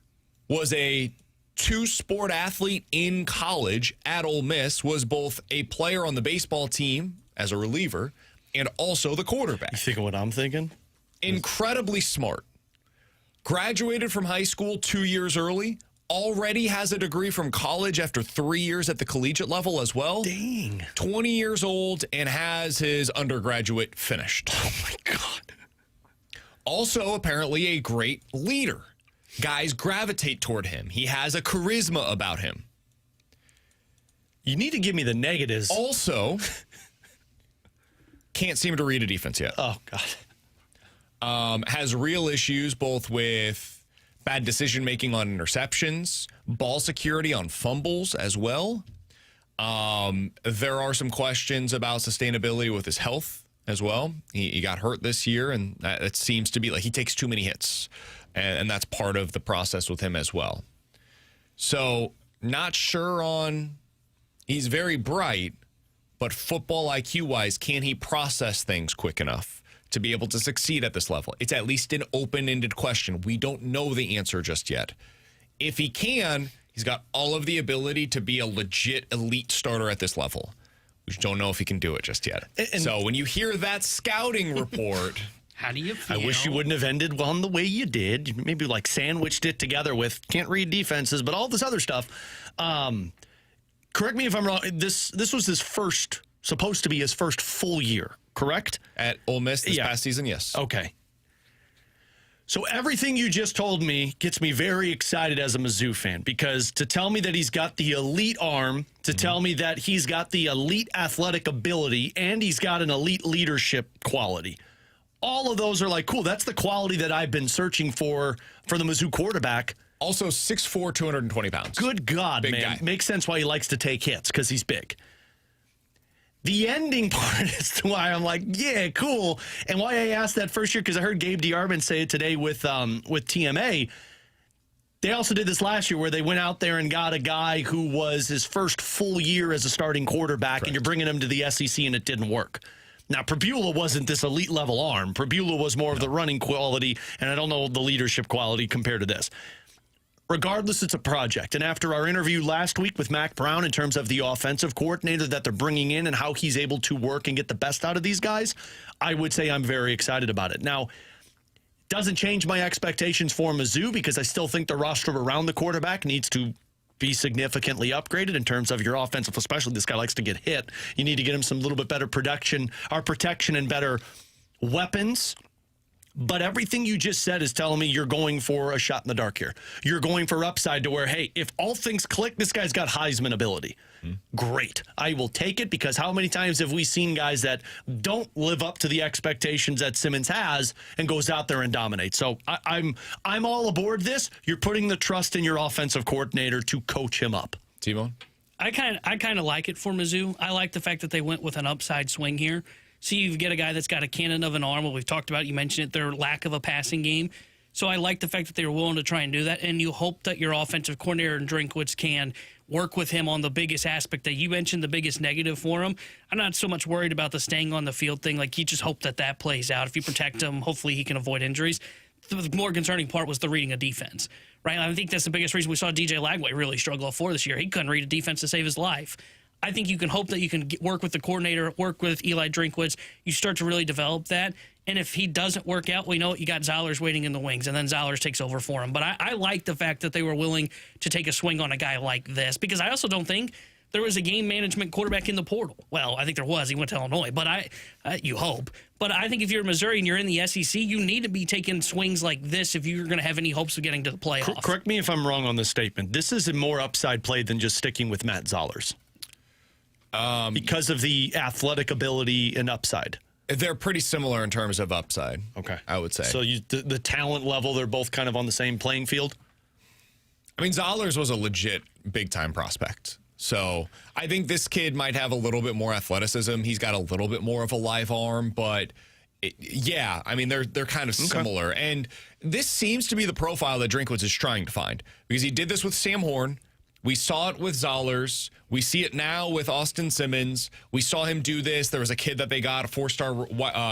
was a two-sport athlete in college at Ole Miss, was both a player on the baseball team as a reliever and also the quarterback. You thinking what I'm thinking? Incredibly smart. Graduated from high school 2 years early. Already has a degree from college after 3 years at the collegiate level as well. Dang. 20 years old and has his undergraduate finished. Oh, my God. Also, apparently a great leader. Guys gravitate toward him. He has a charisma about him. You need to give me the negatives. Also, can't seem to read a defense yet. Oh, God. Has real issues both with bad decision-making on interceptions, ball security on fumbles as well. There are some questions about sustainability with his health as well. He got hurt this year, and it seems to be like he takes too many hits, and that's part of the process with him as well. So not sure on, he's very bright, but football IQ-wise, can he process things quick enough to be able to succeed at this level? It's at least an open-ended question. We don't know the answer just yet. If he can, he's got all of the ability to be a legit elite starter at this level. We just don't know if he can do it just yet. And so when you hear that scouting report... How do you feel? I wish you wouldn't have ended on the way you did. You maybe like sandwiched it together with can't read defenses, but all this other stuff. Correct me if I'm wrong. This was supposed to be his first full year, correct? At Ole Miss this past season, yes. Okay. So everything you just told me gets me very excited as a Mizzou fan, because to tell me that he's got the elite arm, to tell me that he's got the elite athletic ability, and he's got an elite leadership quality, all of those are like, cool, that's the quality that I've been searching for the Mizzou quarterback. Also 6'4", 220 pounds. Good God, Big man. guy. Makes sense why he likes to take hits, because he's big. The ending part is why I'm like, yeah, cool. And why I asked that first year, because I heard Gabe DeArmond say it today with TMA. They also did this last year where they went out there and got a guy who was his first full year as a starting quarterback, Correct. and you're bringing him to the SEC, and it didn't work. Now, Prabula wasn't this elite level arm. Prabula was more of the running quality, and I don't know the leadership quality compared to this. Regardless, it's a project. And after our interview last week with Mac Brown in terms of the offensive coordinator that they're bringing in and how he's able to work and get the best out of these guys, I would say I'm very excited about it. Now, doesn't change my expectations for Mizzou, because I still think the roster around the quarterback needs to be significantly upgraded in terms of your offensive, especially this guy likes to get hit. You need to get him some little bit better protection and better weapons. But everything you just said is telling me you're going for a shot in the dark here. You're going for upside to where, hey, if all things click, this guy's got Heisman ability. Great. I will take it, because how many times have we seen guys that don't live up to the expectations that Simmons has and goes out there and dominates? So I'm all aboard this. You're putting the trust in your offensive coordinator to coach him up. T-Bone? I kind of like it for Mizzou. I like the fact that they went with an upside swing here. So you get a guy that's got a cannon of an arm. Well, we've talked about, you mentioned it, their lack of a passing game. So I like the fact that they were willing to try and do that. And you hope that your offensive coordinator and Drinkwitz can work with him on the biggest aspect that you mentioned, the biggest negative for him. I'm not so much worried about the staying on the field thing. Like, you just hope that plays out. If you protect him, hopefully he can avoid injuries. The more concerning part was the reading of defense, right? I think that's the biggest reason we saw DJ Lagway really struggle for this year. He couldn't read a defense to save his life. I think you can hope that you can work with the coordinator, work with Eli Drinkwitz. You start to really develop that. And if he doesn't work out, we know you got Zollers waiting in the wings, and then Zollers takes over for him. But I like the fact that they were willing to take a swing on a guy like this, because I also don't think there was a game management quarterback in the portal. Well, I think there was. He went to Illinois, but you hope. But I think if you're Missouri and you're in the SEC, you need to be taking swings like this if you're going to have any hopes of getting to the playoffs. Correct me if I'm wrong on this statement. This is a more upside play than just sticking with Matt Zollers. Because of the athletic ability and upside. They're pretty similar in terms of upside. Okay. I would say. So the talent level, they're both kind of on the same playing field? I mean, Zollers was a legit big-time prospect. So I think this kid might have a little bit more athleticism. He's got a little bit more of a live arm, but yeah, I mean, they're kind of similar. And this seems to be the profile that Drinkwitz is trying to find, because he did this with Sam Horn. We saw it with Zollers. We see it now with Austin Simmons. We saw him do this. There was a kid that they got, a four-star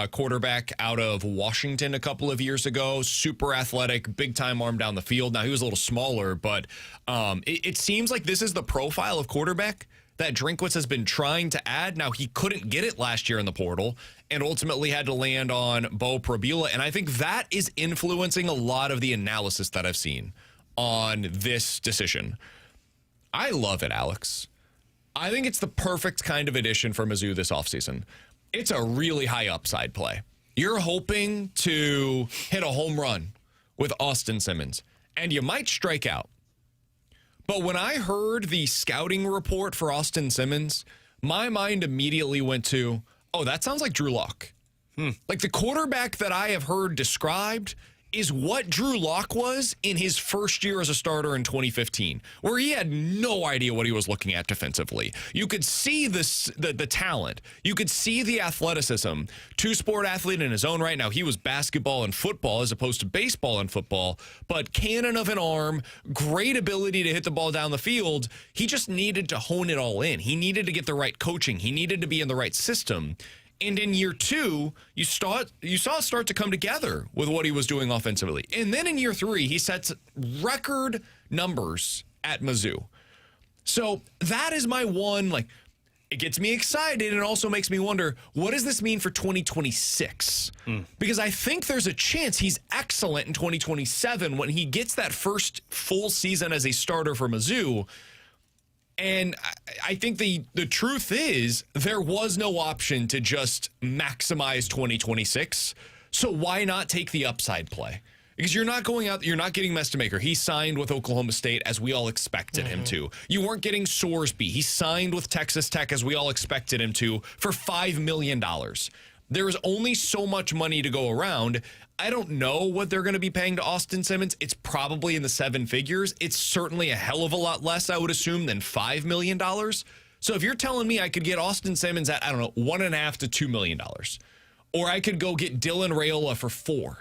quarterback out of Washington a couple of years ago. Super athletic, big-time arm down the field. Now, he was a little smaller, but it seems like this is the profile of quarterback that Drinkwitz has been trying to add. Now, he couldn't get it last year in the portal and ultimately had to land on Bo Prabula. And I think that is influencing a lot of the analysis that I've seen on this decision. I love it, Alex. I think it's the perfect kind of addition for Mizzou this offseason. It's a really high upside play. You're hoping to hit a home run with Austin Simmons, and you might strike out. But when I heard the scouting report for Austin Simmons, my mind immediately went to, oh, that sounds like Drew Lock. Like the quarterback that I have heard described is what Drew Lock was in his first year as a starter in 2015, where he had no idea what he was looking at defensively. You could see the talent. You could see the athleticism. Two-sport athlete in his own right. Now, he was basketball and football as opposed to baseball and football, but cannon of an arm, great ability to hit the ball down the field. He just needed to hone it all in. He needed to get the right coaching. He needed to be in the right system. And in year 2, you saw it start to come together with what he was doing offensively. And then in year 3, he sets record numbers at Mizzou. So that is my one, it gets me excited and also makes me wonder, what does this mean for 2026? Because I think there's a chance he's excellent in 2027 when he gets that first full season as a starter for Mizzou. And I think the truth is there was no option to just maximize 2026. So why not take the upside play? Because you're not going out, you're not getting Mestamaker. He signed with Oklahoma State as we all expected him to. You weren't getting Sorsby. He signed with Texas Tech as we all expected him to for $5 million. There is only so much money to go around. I don't know what they're going to be paying to Austin Simmons. It's probably in the 7 figures. It's certainly a hell of a lot less, I would assume, than $5 million. So if you're telling me I could get Austin Simmons at, $1.5 to $2 million, or I could go get Dylan Raiola for $4,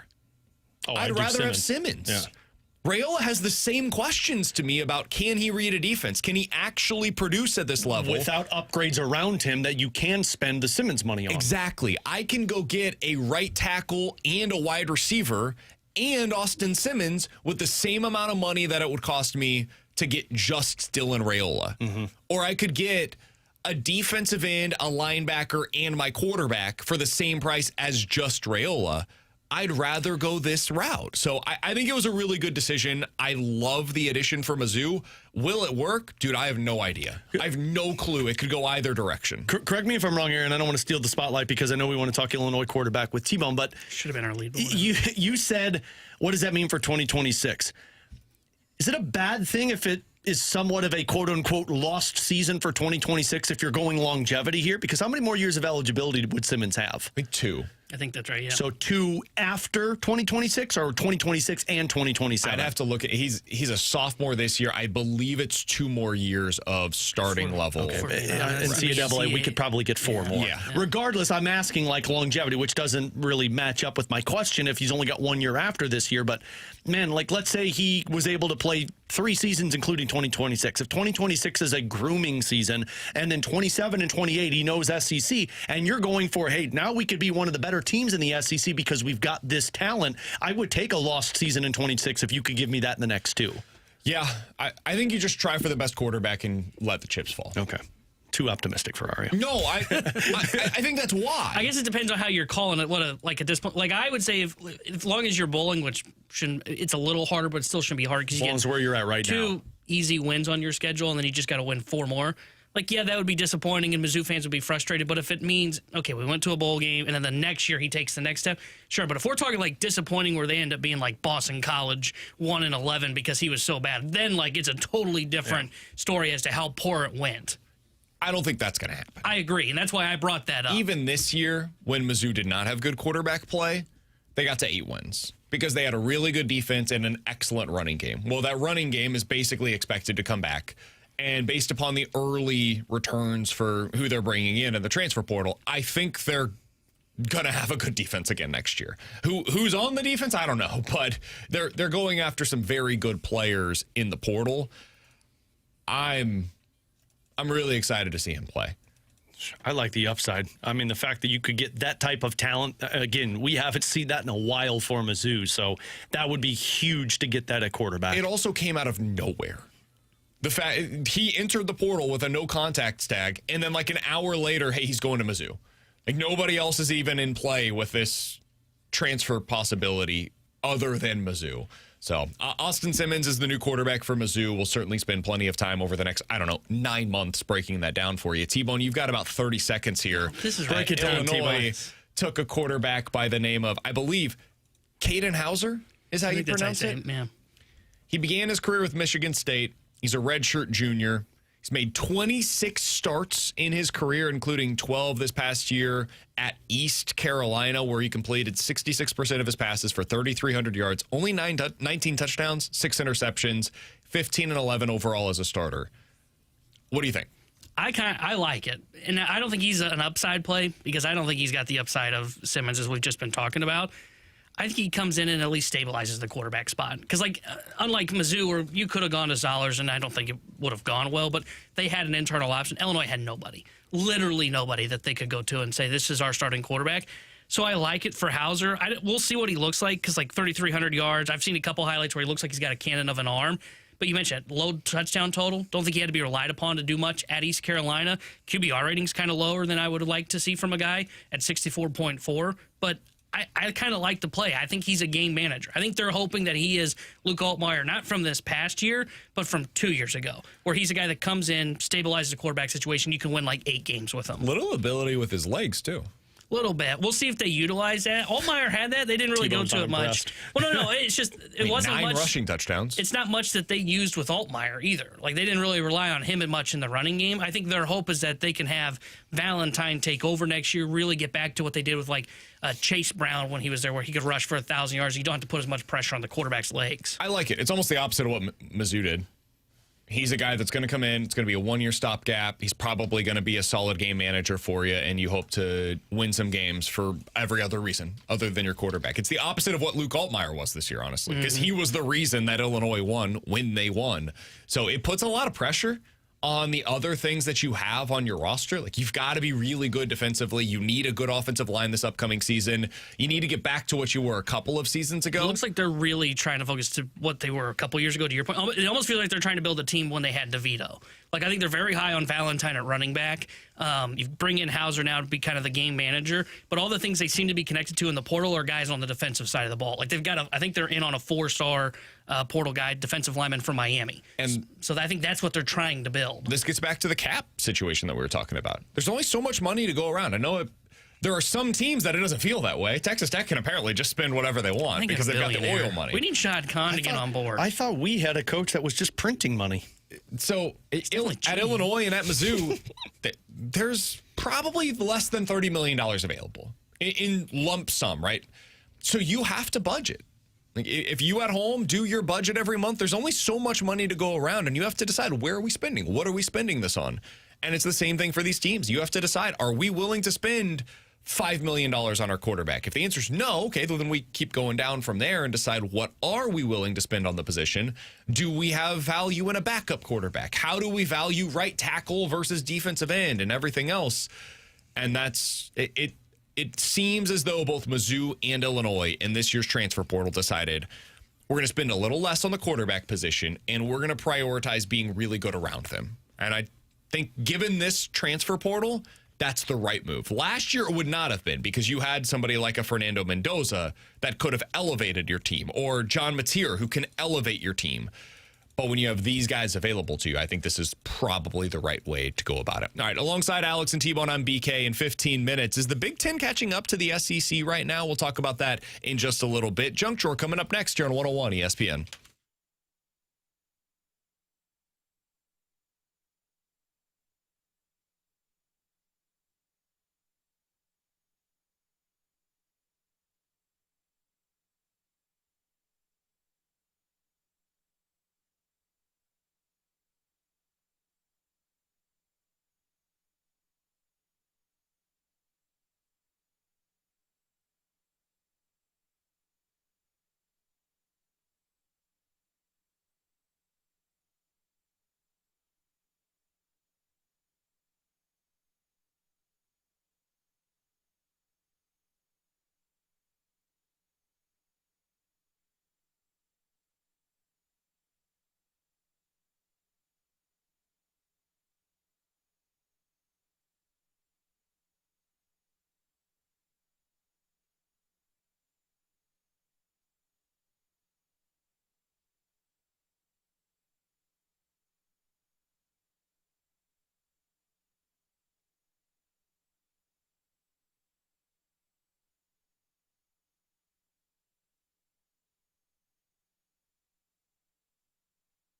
I'd rather have Simmons. Yeah. Raiola has the same questions to me about, can he read a defense? Can he actually produce at this level? Without upgrades around him that you can spend the Simmons money on. Exactly. I can go get a right tackle and a wide receiver and Austin Simmons with the same amount of money that it would cost me to get just Dylan Raiola. Or I could get a defensive end, a linebacker, and my quarterback for the same price as just Raiola. I'd rather go this route. So I think it was a really good decision. I love the addition for Mizzou. Will it work? Dude, I have no idea. I have no clue. It could go either direction. Correct me if I'm wrong here, and I don't want to steal the spotlight because I know we want to talk Illinois quarterback with T-Bone, but should have been our lead. You said, what does that mean for 2026? Is it a bad thing if it is somewhat of a quote-unquote lost season for 2026 if you're going longevity here? Because how many more years of eligibility would Simmons have? I think 2. I think that's right, yeah. So 2 after 2026 or 2026 and 2027? I'd have to look at he's a sophomore this year. I believe it's 2 more years of starting level. Okay. In NCAA, we could probably get 4 more. Yeah. Regardless, I'm asking longevity, which doesn't really match up with my question if he's only got 1 year after this year. But, man, let's say he was able to play 3 seasons, including 2026. If 2026 is a grooming season, and then 27 and 28, he knows SEC, and you're going for, hey, now we could be one of the better teams in the SEC because we've got this talent. I would take a lost season in 26 if you could give me that in the next 2. Yeah, I think you just try for the best quarterback and let the chips fall. Okay. Too optimistic, Ferrario. No, I think that's why. I guess it depends on how you're calling it. At this point, I would say, as long as you're bowling, which shouldn't, it's a little harder, but it still shouldn't be hard because as long as where you're at right now. 2 easy wins on your schedule, and then you just got to win 4 more. Yeah, that would be disappointing, and Mizzou fans would be frustrated. But if it means, okay, we went to a bowl game, and then the next year he takes the next step, sure. But if we're talking disappointing, where they end up being like Boston College 1-11 because he was so bad, then it's a totally different story as to how poor it went. I don't think that's going to happen. I agree, and that's why I brought that up. Even this year, when Mizzou did not have good quarterback play, they got to 8 wins because they had a really good defense and an excellent running game. Well, that running game is basically expected to come back. And based upon the early returns for who they're bringing in the transfer portal, I think they're going to have a good defense again next year. Who's on the defense? I don't know, but they're going after some very good players in the portal. I'm really excited to see him play. I like the upside. I mean, the fact that you could get that type of talent, again, we haven't seen that in a while for Mizzou, so that would be huge to get that at quarterback. It also came out of nowhere. The fact he entered the portal with a no contact tag, and then an hour later, hey, he's going to Mizzou. Nobody else is even in play with this transfer possibility other than Mizzou. So Austin Simmons is the new quarterback for Mizzou. We'll certainly spend plenty of time over the next, 9 months breaking that down for you. T-Bone, you've got about 30 seconds here. This is break it down, Illinois took a quarterback by the name of, I believe, Caden Hauser is how you pronounce it? Yeah. He began his career with Michigan State. He's a redshirt junior. He's made 26 starts in his career, including 12 this past year at East Carolina, where he completed 66% of his passes for 3,300 yards, only 19 touchdowns, 6 interceptions, 15 and 11 overall as a starter. What do you think? I like it, and I don't think he's an upside play because I don't think he's got the upside of Simmons as we've just been talking about. I think he comes in and at least stabilizes the quarterback spot. Because, unlike Mizzou, where you could have gone to Zollers, and I don't think it would have gone well, but they had an internal option. Illinois had nobody, literally nobody that they could go to and say, this is our starting quarterback. So I like it for Hauser. We'll see what he looks like because, 3,300 yards. I've seen a couple highlights where he looks like he's got a cannon of an arm. But you mentioned low touchdown total. Don't think he had to be relied upon to do much at East Carolina. QBR rating's kind of lower than I would like to see from a guy at 64.4. But I kind of like the play. I think he's a game manager. I think they're hoping that he is Luke Altmaier, not from this past year, but from 2 years ago, where he's a guy that comes in, stabilizes the quarterback situation. You can win 8 games with him. Little ability with his legs, too. Little bit. We'll see if they utilize that. Altmaier had that. They didn't really go to it much. Well, no. It's just it wasn't 9 much rushing touchdowns. It's not much that they used with Altmaier either. They didn't really rely on him much in the running game. I think their hope is that they can have Valentine take over next year, really get back to what they did with Chase Brown when he was there, where he could rush for 1,000 yards. You don't have to put as much pressure on the quarterback's legs. I like it. It's almost the opposite of what Mizzou did. He's a guy that's going to come in. It's going to be a 1-year stopgap. He's probably going to be a solid game manager for you, and you hope to win some games for every other reason other than your quarterback. It's the opposite of what Luke Altmaier was this year, honestly, because he was the reason that Illinois won when they won. So it puts a lot of pressure on the other things that you have on your roster. You've got to be really good defensively. You need a good offensive line this upcoming season. You need to get back to what you were a couple of seasons ago. It looks like they're really trying to focus to what they were a couple years ago, to your point. It almost feels like they're trying to build a team when they had DeVito. I think they're very high on Valentine at running back. You bring in Hauser now to be kind of the game manager, but all the things they seem to be connected to in the portal are guys on the defensive side of the ball. They've got I think they're in on a 4-star portal guy, defensive lineman from Miami. And so I think that's what they're trying to build. This gets back to the cap situation that we were talking about. There's only so much money to go around. I know there are some teams that it doesn't feel that way. Texas Tech can apparently just spend whatever they want because they've got the oil money. We need Shad Khan to get on board. I thought we had a coach that was just printing money. So at Illinois and at Mizzou, there's probably less than $30 million available in lump sum, right? So you have to budget. If you at home do your budget every month, there's only so much money to go around, and you have to decide, where are we spending? What are we spending this on? And it's the same thing for these teams. You have to decide, are we willing to spend $5 million on our quarterback? If the answer is no, okay, then we keep going down from there and decide, what are we willing to spend on the position? Do we have value in a backup quarterback? How do we value right tackle versus defensive end and everything else? And that's it. It seems as though both Mizzou and Illinois in this year's transfer portal decided, we're going to spend a little less on the quarterback position, and we're going to prioritize being really good around them. And I think given this transfer portal, that's the right move. Last year, it would not have been, because you had somebody like a Fernando Mendoza that could have elevated your team, or John Mateer, who can elevate your team. But when you have these guys available to you, I think this is probably the right way to go about it. All right, alongside Alex and T-Bone, I'm BK in 15 minutes. Is the Big Ten catching up to the SEC right now? We'll talk about that in just a little bit. Junk Drawer coming up next here on 101 ESPN.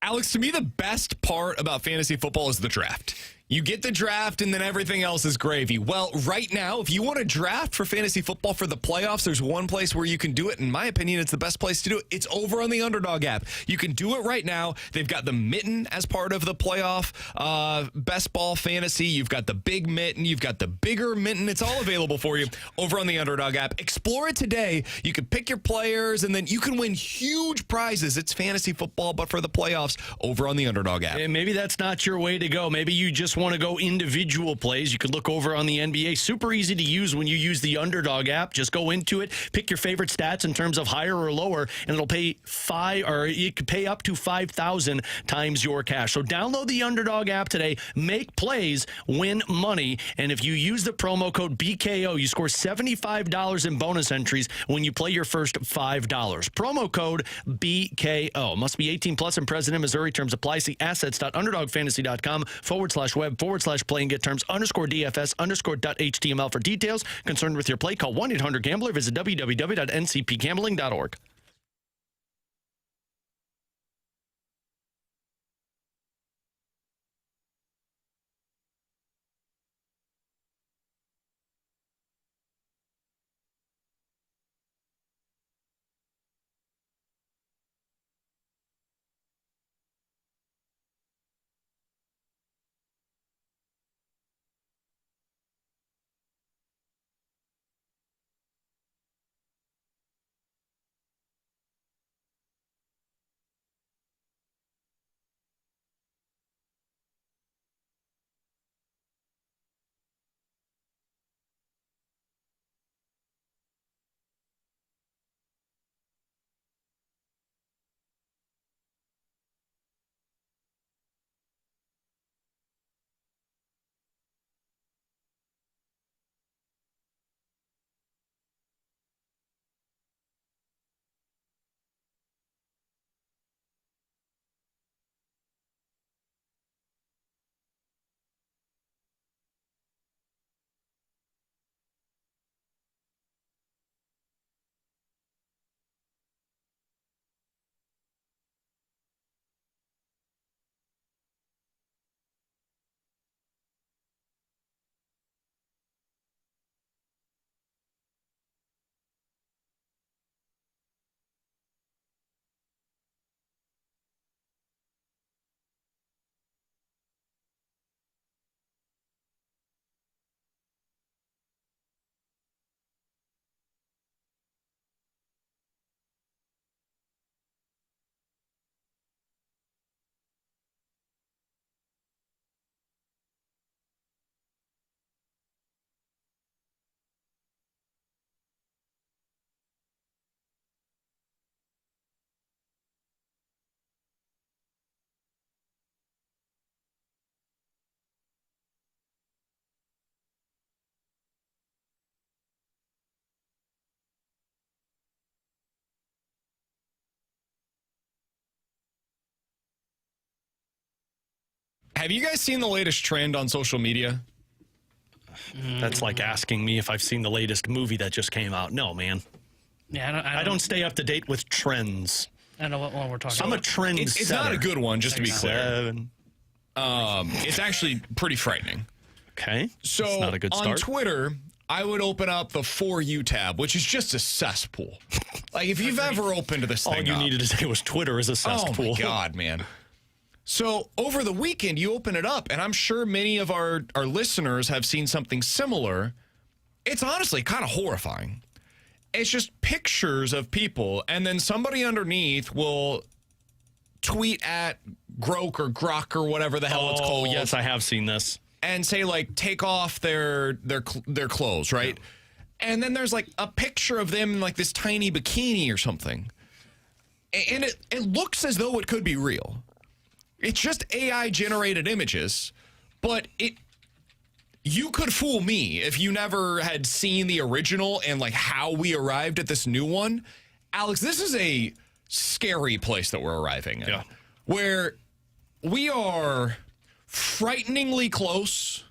Alex, to me, the best part about fantasy football is the draft. You get the draft, and then everything else is gravy. Well, right now, if you want to draft for fantasy football for the playoffs, there's one place where you can do it. In my opinion, it's the best place to do it. It's over on the Underdog app. You can do it right now. They've got the mitten as part of the playoff best ball fantasy. You've got the big mitten. You've got the bigger mitten. It's all available for you over on the Underdog app. Explore it today. You can pick your players, and then you can win huge prizes. It's fantasy football, but for the playoffs over on the Underdog app. And maybe that's not your way to go. Maybe you just want to go individual plays. You could look over on the NBA. Super easy to use when you use the Underdog app. Just go into it, pick your favorite stats in terms of higher or lower, and it'll pay you could pay up to 5,000 times your cash. So download the Underdog app today. Make plays, win money, and if you use the promo code BKO, you score $75 in bonus entries when you play your first $5. Promo code BKO. Must be 18 plus and present in Missouri. Terms apply. See assets.underdogfantasy.com/web/play and get terms _DFS_.html for details. Concerned with your play, call 1-800-GAMBLER. Visit www.ncpgambling.org. Have you guys seen the latest trend on social media? That's like asking me if I've seen the latest movie that just came out. No, man. Yeah, I don't stay up to date with trends. I don't know what one we're talking I'm about. a trend It's not a good one, just to be clear. It's actually pretty frightening. Okay. So That's not a good start. On Twitter, I would open up the For You tab, which is just a cesspool. Like, if you've ever opened this All thing you up, needed to say was Twitter is a cesspool. Oh, my God, man. So over the weekend, you open it up, and I'm sure many of our listeners have seen something similar. It's honestly kind of horrifying. It's just pictures of people, and then somebody underneath will tweet at Grok or Grok or whatever the hell it's called. Oh, yes, I have seen this. And say, like, take off their clothes, right? Yeah. And then there's, like, a picture of them in, like, this tiny bikini or something. And it looks as though it could be real. It's just AI-generated images, but you could fool me if you never had seen the original and, like, how we arrived at this new one. Alex, this is a scary place that we're arriving in, where we are frighteningly close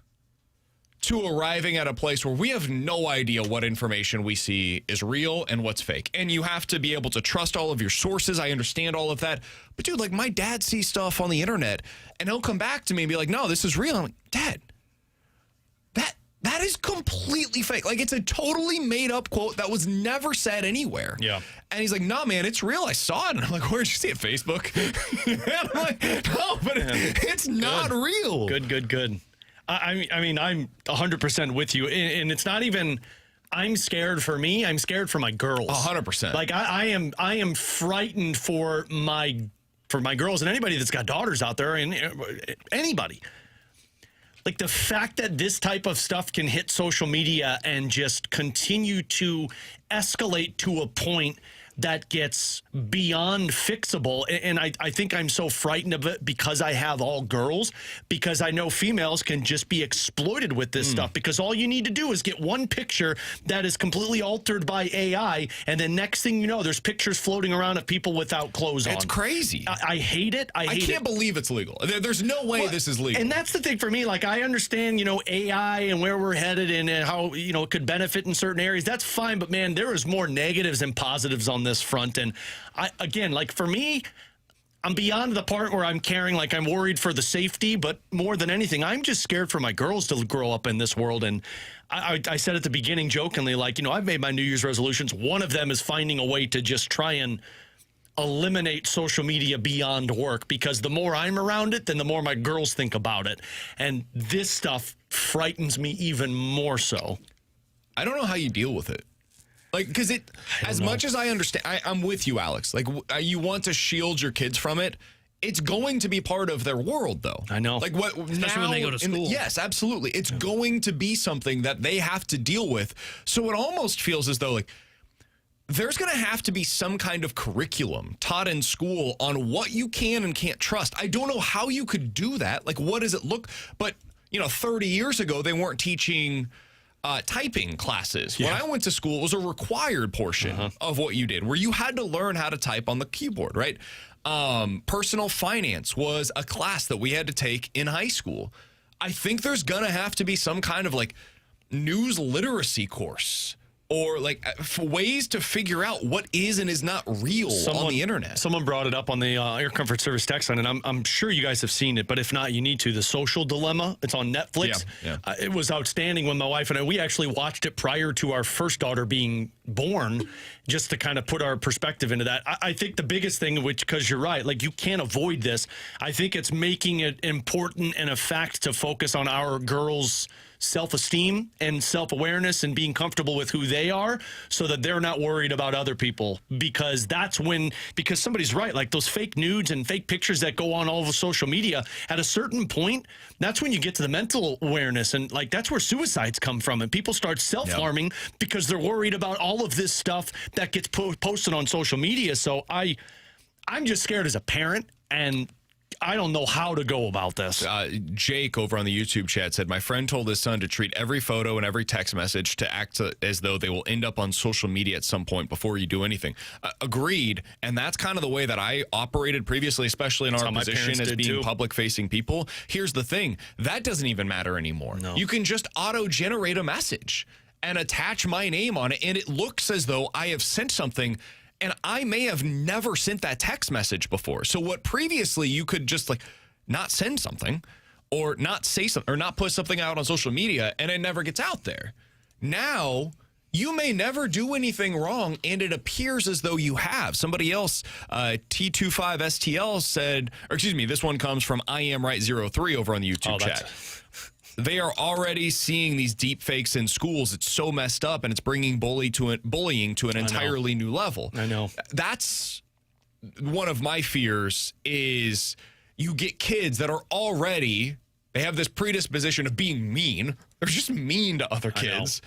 to arriving at a place where we have no idea what information we see is real and what's fake. And you have to be able to trust all of your sources. I understand all of that. But dude, like my dad sees stuff on the internet and he'll come back to me and be like, no, this is real. I'm like, Dad, that is completely fake. Like it's a totally made up quote that was never said anywhere. Yeah. And he's like, nah, man, it's real. I saw it. And I'm like, where'd you see it? Facebook? And I'm like, no, but it's not real. Good. I mean, I'm 100% with you. And it's not even, I'm scared for me. I'm scared for my girls. 100%. Like I am frightened for my girls and anybody that's got daughters out there and anybody. Like the fact that this type of stuff can hit social media and just continue to escalate to a point that gets beyond fixable. And I think I'm so frightened of it because I have all girls, because I know females can just be exploited with this stuff, because all you need to do is get one picture that is completely altered by AI. And then next thing you know, there's pictures floating around of people without clothes on. It's crazy. I hate it. I can't believe it's legal. There's no way this is legal. And that's the thing for me. Like, I understand, AI and where we're headed and how, it could benefit in certain areas. That's fine. But man, there is more negatives than positives on this front. And for me, I'm beyond the part where I'm caring, like I'm worried for the safety, but more than anything, I'm just scared for my girls to grow up in this world. And I said at the beginning jokingly, like, I've made my New Year's resolutions. One of them is finding a way to just try and eliminate social media beyond work, because the more I'm around it, then the more my girls think about it. And this stuff frightens me even more so. I don't know how you deal with it. Like, because much as I understand, I'm with you, Alex. Like, you want to shield your kids from it. It's going to be part of their world, though. I know. Like, especially when they go to school. Yes, absolutely. It's going to be something that they have to deal with. So it almost feels as though, like, there's going to have to be some kind of curriculum taught in school on what you can and can't trust. I don't know how you could do that. Like, what does it look? But, 30 years ago, they weren't teaching typing classes. Yeah. When I went to school, it was a required portion of what you did, where you had to learn how to type on the keyboard, right? Personal finance was a class that we had to take in high school. I think there's going to have to be some kind of like news literacy course, or like ways to figure out what is and is not real on the internet. Someone brought it up on the Air Comfort Service text line, and I'm sure you guys have seen it, but if not, you need to. The Social Dilemma. It's on Netflix. Yeah. It was outstanding when my wife and we actually watched it prior to our first daughter being born, just to kind of put our perspective into that. I think the biggest thing, because you're right, like you can't avoid this. I think it's making it important and a fact to focus on our girls' self-esteem and self-awareness and being comfortable with who they are, so that they're not worried about other people, because somebody's right, like those fake nudes and fake pictures that go on all over social media, at a certain point, that's when you get to the mental awareness, and like that's where suicides come from, and people start self-harming because they're worried about all of this stuff that gets posted on social media. So I'm just scared as a parent, and I don't know how to go about this. Jake over on the YouTube chat said, my friend told his son to treat every photo and every text message to act as though they will end up on social media at some point before you do anything. Agreed. And that's kind of the way that I operated previously, especially in our position as being public-facing people. Here's the thing. That doesn't even matter anymore. No. You can just auto-generate a message and attach my name on it, and it looks as though I have sent something, and I may have never sent that text message before. So what previously you could just like not send something or not say something or not put something out on social media and it never gets out there. Now you may never do anything wrong, and it appears as though you have. Somebody else, T25STL said, or excuse me, this one comes from I Am Right 03 over on the YouTube chat. They are already seeing these deep fakes in schools. It's so messed up, and it's bringing bullying to an entirely new level. I know. That's one of my fears, is you get kids that are already, they have this predisposition of being mean. They're just mean to other kids.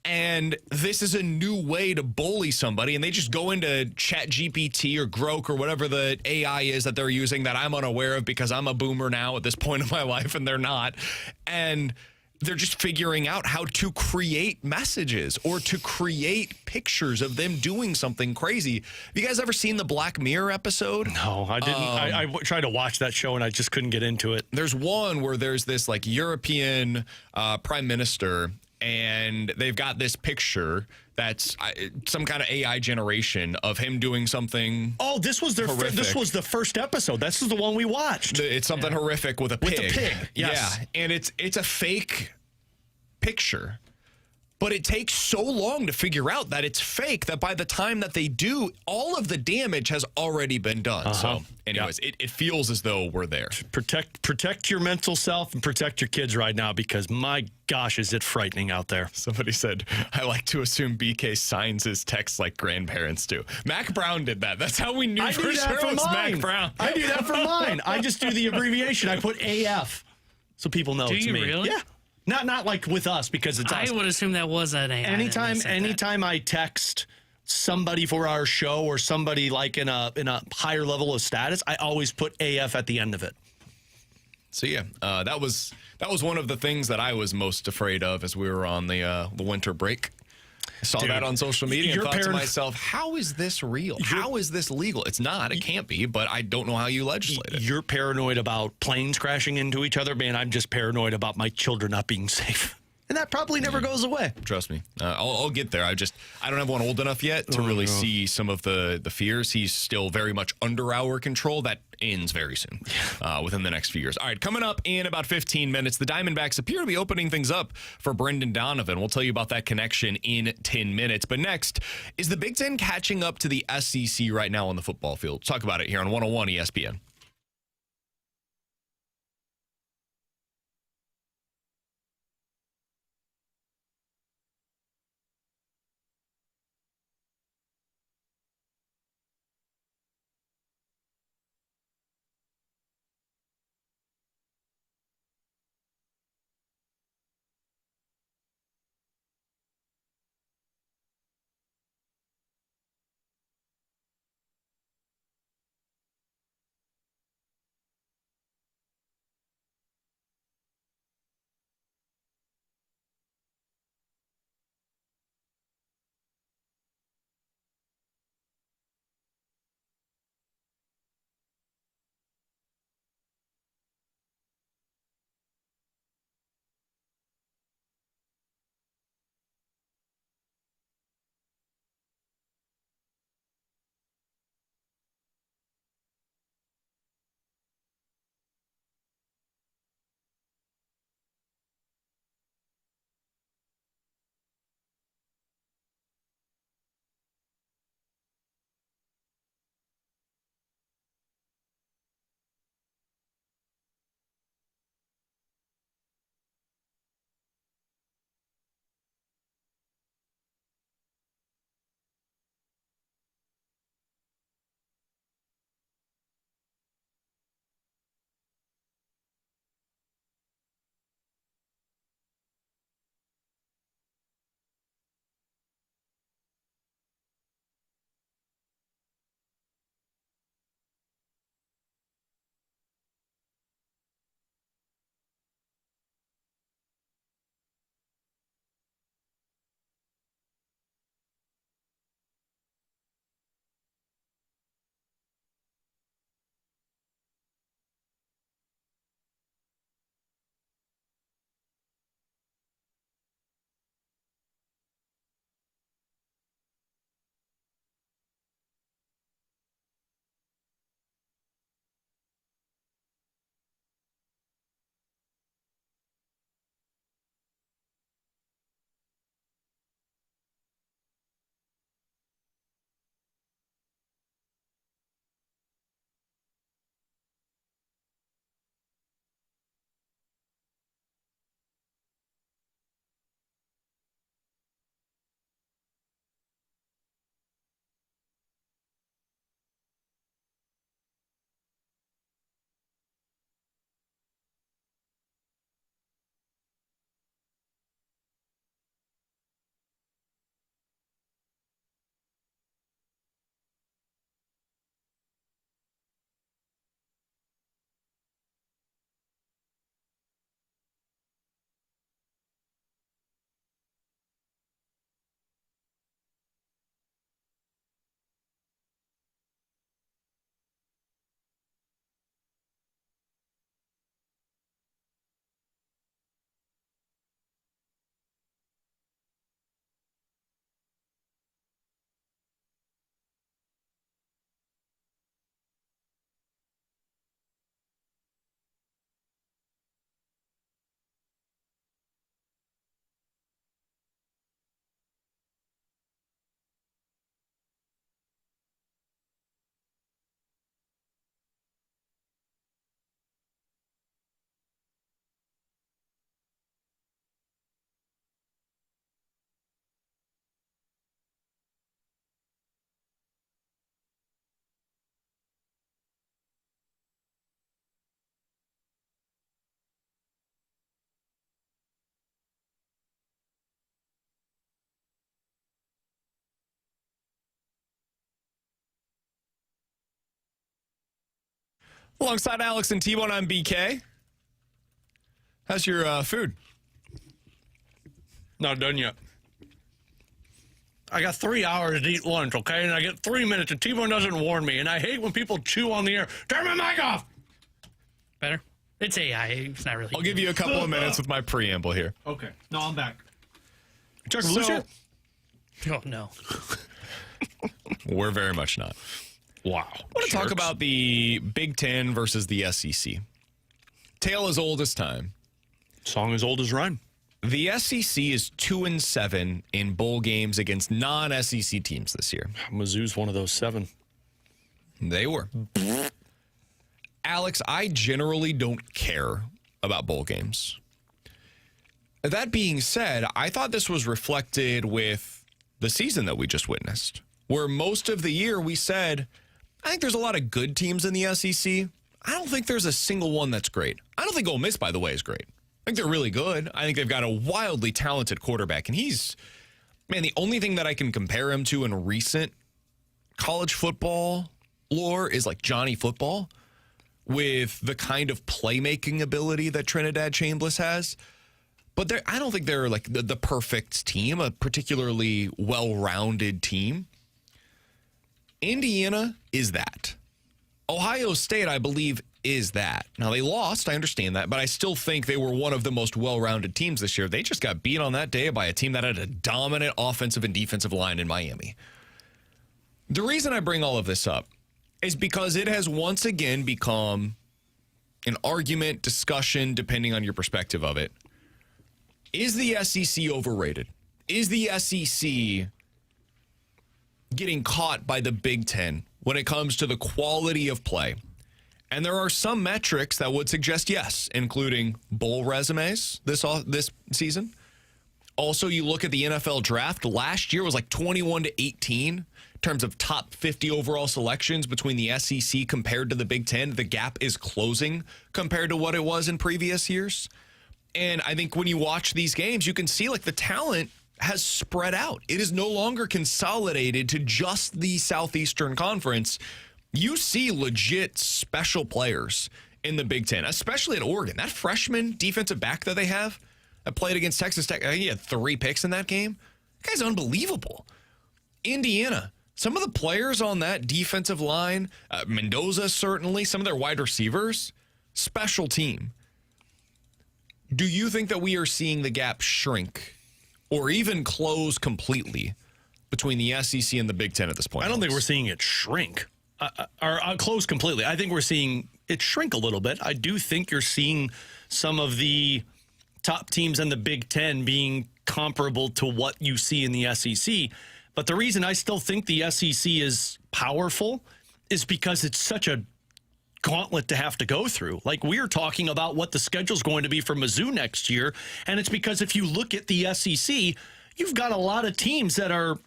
And this is a new way to bully somebody, and they just go into ChatGPT or Grok or whatever the AI is that they're using that I'm unaware of because I'm a boomer now at this point in my life and they're not. And they're just figuring out how to create messages or to create pictures of them doing something crazy. Have you guys ever seen the Black Mirror episode? No, I didn't. I tried to watch that show and I just couldn't get into it. There's one where there's this like European prime minister, and they've got this picture that's some kind of AI generation of him doing something. Oh, this was this was the first episode. This is the one we watched. It's something horrific with a pig. With a pig, yes. Yeah, and it's a fake picture. But it takes so long to figure out that it's fake that by the time that they do, all of the damage has already been done. So, anyways, it feels as though we're there. Protect your mental self and protect your kids right now, because my gosh, is it frightening out there. Somebody said, I like to assume BK signs his texts like grandparents do. Mac Brown did that. That's how we knew I do that for mine. Mac Brown. I do that for mine. I just do the abbreviation. I put AF so people know it's me. Do you really? Yeah. Not like with us, because it's us. I would assume that was an AI. Anytime I text somebody for our show or somebody like in a higher level of status, I always put AF at the end of it. So yeah, that was one of the things that I was most afraid of as we were on the winter break. I saw that on social media and thought to myself, how is this real? How is this legal? It's not. It can't be, but I don't know how you legislate it. You're paranoid about planes crashing into each other, man. I'm just paranoid about my children not being safe. And that probably never goes away. Trust me. I'll get there. I don't have one old enough yet to really see some of the fears. He's still very much under our control. That ends very soon, within the next few years. All right, coming up in about 15 minutes, the Diamondbacks appear to be opening things up for Brendan Donovan. We'll tell you about that connection in 10 minutes. But next, is the Big Ten catching up to the SEC right now on the football field? Talk about it here on 101 ESPN. Alongside Alex and T-Bone, I'm BK. How's your food? Not done yet. I got 3 hours to eat lunch, okay? And I get 3 minutes, and T-Bone doesn't warn me. And I hate when people chew on the air. Turn my mic off! Better? It's AI. It's not really. I'll give you a couple of minutes with my preamble here. Okay. No, I'm back. Chuck, So, Oh, no. we're very much not. wow. I want to talk about the Big Ten versus the SEC. Tale as old as time. Song as old as rhyme. The SEC is 2-7 in bowl games against non-SEC teams this year. Mizzou's one of those 7. They were. Alex, I generally don't care about bowl games. That being said, I thought this was reflected with the season that we just witnessed, where most of the year we said, I think there's a lot of good teams in the SEC. I don't think there's a single one that's great. I don't think Ole Miss, by the way, is great. I think they're really good. I think they've got a wildly talented quarterback, and the only thing that I can compare him to in recent college football lore is like Johnny Football, with the kind of playmaking ability that Trinidad Chambliss has. But I don't think they're like the perfect team, a particularly well-rounded team. Indiana is that. Ohio State, I believe, is that. Now, they lost, I understand that, but I still think they were one of the most well-rounded teams this year. They just got beat on that day by a team that had a dominant offensive and defensive line in Miami. The reason I bring all of this up is because it has once again become an argument, discussion, depending on your perspective of it. Is the SEC overrated? Is the SEC getting caught by the Big Ten when it comes to the quality of play? And there are some metrics that would suggest yes, including bowl resumes this season. Also, you look at the NFL draft. Last year was like 21-18 in terms of top 50 overall selections between the SEC compared to the Big Ten. The gap is closing compared to what it was in previous years. And I think when you watch these games, you can see like the talent has spread out. It is no longer consolidated to just the Southeastern Conference. You see legit special players in the Big Ten, especially at Oregon. That freshman defensive back that they have that played against Texas Tech, I think he had 3 picks in that game. That guy's unbelievable. Indiana, some of the players on that defensive line, Mendoza certainly, some of their wide receivers, special team. Do you think that we are seeing the gap shrink or even close completely between the SEC and the Big Ten at this point? I don't think we're seeing it shrink or close completely. I think we're seeing it shrink a little bit. I do think you're seeing some of the top teams in the Big Ten being comparable to what you see in the SEC. But the reason I still think the SEC is powerful is because it's such a gauntlet to have to go through. Like, we're talking about what the schedule's going to be for Mizzou next year, and it's because if you look at the SEC, you've got a lot of teams that are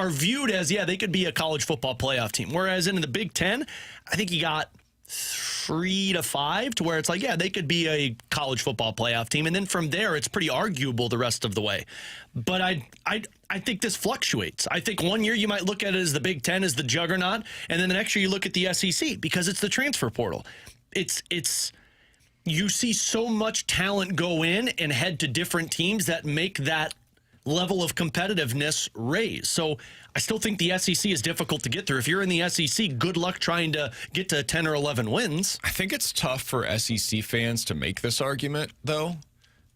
viewed as, yeah, they could be a college football playoff team. Whereas in the Big Ten, I think you got 3 to 5 to where it's like, yeah, they could be a college football playoff team. And then from there, it's pretty arguable the rest of the way. But I think this fluctuates. I think one year you might look at it as the Big Ten as the juggernaut, and then the next year you look at the SEC because it's the transfer portal. It's you see so much talent go in and head to different teams that make that level of competitiveness raise. So I still think the SEC is difficult to get through. If you're in the SEC, good luck trying to get to 10 or 11 wins. I think it's tough for SEC fans to make this argument, though,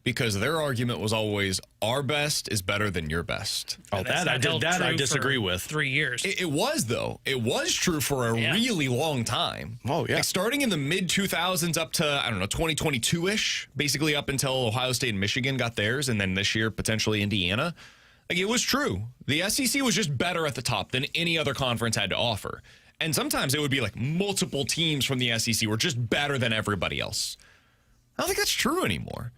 because their argument was always, our best is better than your best. Oh, that I disagree with. 3 years. It was, though. It was true for a really long time. Oh, yeah. Like starting in the mid-2000s up to, 2022-ish, basically up until Ohio State and Michigan got theirs, and then this year, potentially Indiana. Like, it was true. The SEC was just better at the top than any other conference had to offer. And sometimes it would be like multiple teams from the SEC were just better than everybody else. I don't think that's true anymore.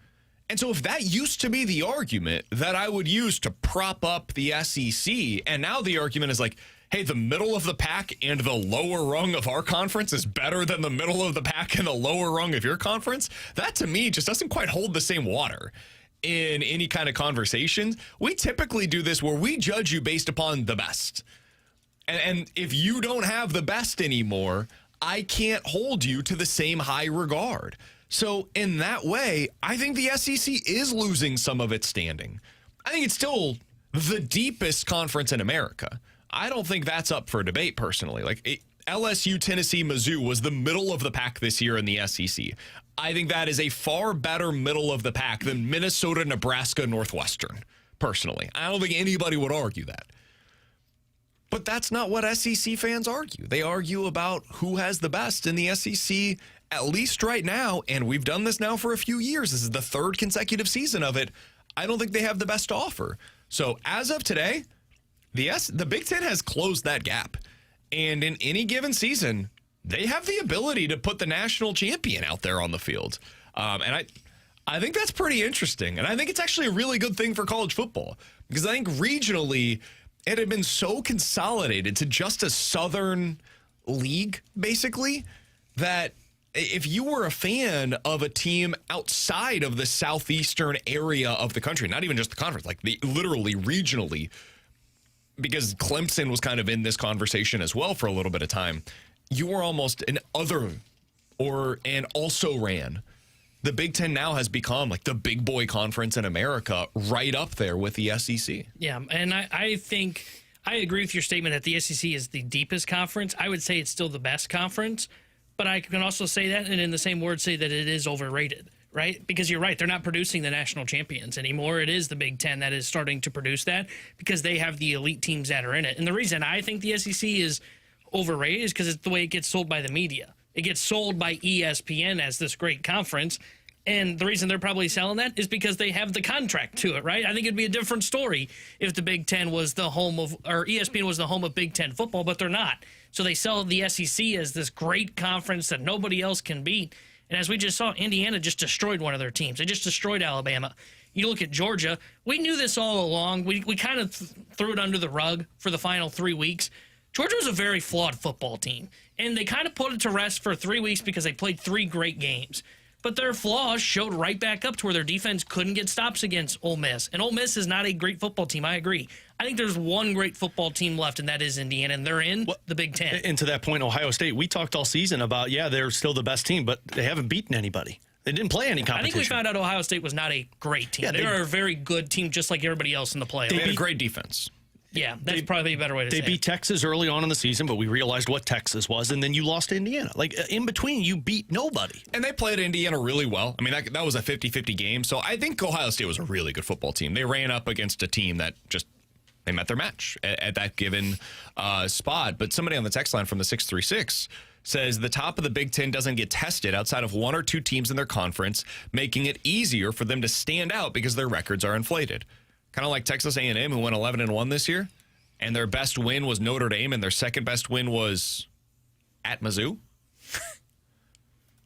And so if that used to be the argument that I would use to prop up the SEC, and now the argument is like, hey, the middle of the pack and the lower rung of our conference is better than the middle of the pack and the lower rung of your conference, that to me just doesn't quite hold the same water in any kind of conversation. We typically do this where we judge you based upon the best. And if you don't have the best anymore, I can't hold you to the same high regard. So in that way, I think the SEC is losing some of its standing. I think it's still the deepest conference in America. I don't think that's up for debate personally. LSU, Tennessee, Mizzou was the middle of the pack this year in the SEC. I think that is a far better middle of the pack than Minnesota, Nebraska, Northwestern, personally. I don't think anybody would argue that. But that's not what SEC fans argue. They argue about who has the best in the SEC, at least right now, and we've done this now for a few years. This is the third consecutive season of it. I don't think they have the best to offer. So as of today, the Big Ten has closed that gap. And in any given season, they have the ability to put the national champion out there on the field. And I think that's pretty interesting. And I think it's actually a really good thing for college football. Because I think regionally, it had been so consolidated to just a Southern league, basically, that if you were a fan of a team outside of the southeastern area of the country, not even just the conference, literally regionally, because Clemson was kind of in this conversation as well for a little bit of time, you were almost an other and also ran. The Big Ten now has become the big boy conference in America, right up there with the SEC. Yeah, and I think I agree with your statement that the SEC is the deepest conference. I would say it's still the best conference, but I can also say that, and in the same word say that it is overrated, right? Because you're right, they're not producing the national champions anymore. It is the Big Ten that is starting to produce that because they have the elite teams that are in it. And the reason I think the SEC is overrated is because it's the way it gets sold by the media. It gets sold by ESPN as this great conference. And the reason they're probably selling that is because they have the contract to it, right? I think it'd be a different story if the Big Ten was the home of, or ESPN was the home of Big Ten football, but they're not. So they sell the SEC as this great conference that nobody else can beat. And as we just saw, Indiana just destroyed one of their teams. They just destroyed Alabama. You look at Georgia. We knew this all along. We kind of threw it under the rug for the final 3 weeks. Georgia was a very flawed football team, and they kind of put it to rest for 3 weeks because they played 3 great games. But their flaws showed right back up to where their defense couldn't get stops against Ole Miss. And Ole Miss is not a great football team. I agree. I think there's one great football team left, and that is Indiana, and they're in the Big Ten. And to that point, Ohio State, we talked all season about, they're still the best team, but they haven't beaten anybody. They didn't play any competition. I think we found out Ohio State was not a great team. They are a very good team, just like everybody else in the playoffs. They had a great defense. Yeah, that's probably a better way to say it. They beat Texas early on in the season, but we realized what Texas was, and then you lost to Indiana. In between, you beat nobody. And they played Indiana really well. I mean, that was a 50-50 game, so I think Ohio State was a really good football team. They ran up against a team that they met their match at that given spot. But somebody on the text line from the 636 says the top of the Big Ten doesn't get tested outside of 1 or 2 teams in their conference, making it easier for them to stand out because their records are inflated. Kind of like Texas A&M, who went 11-1 this year, and their best win was Notre Dame, and their second best win was at Mizzou.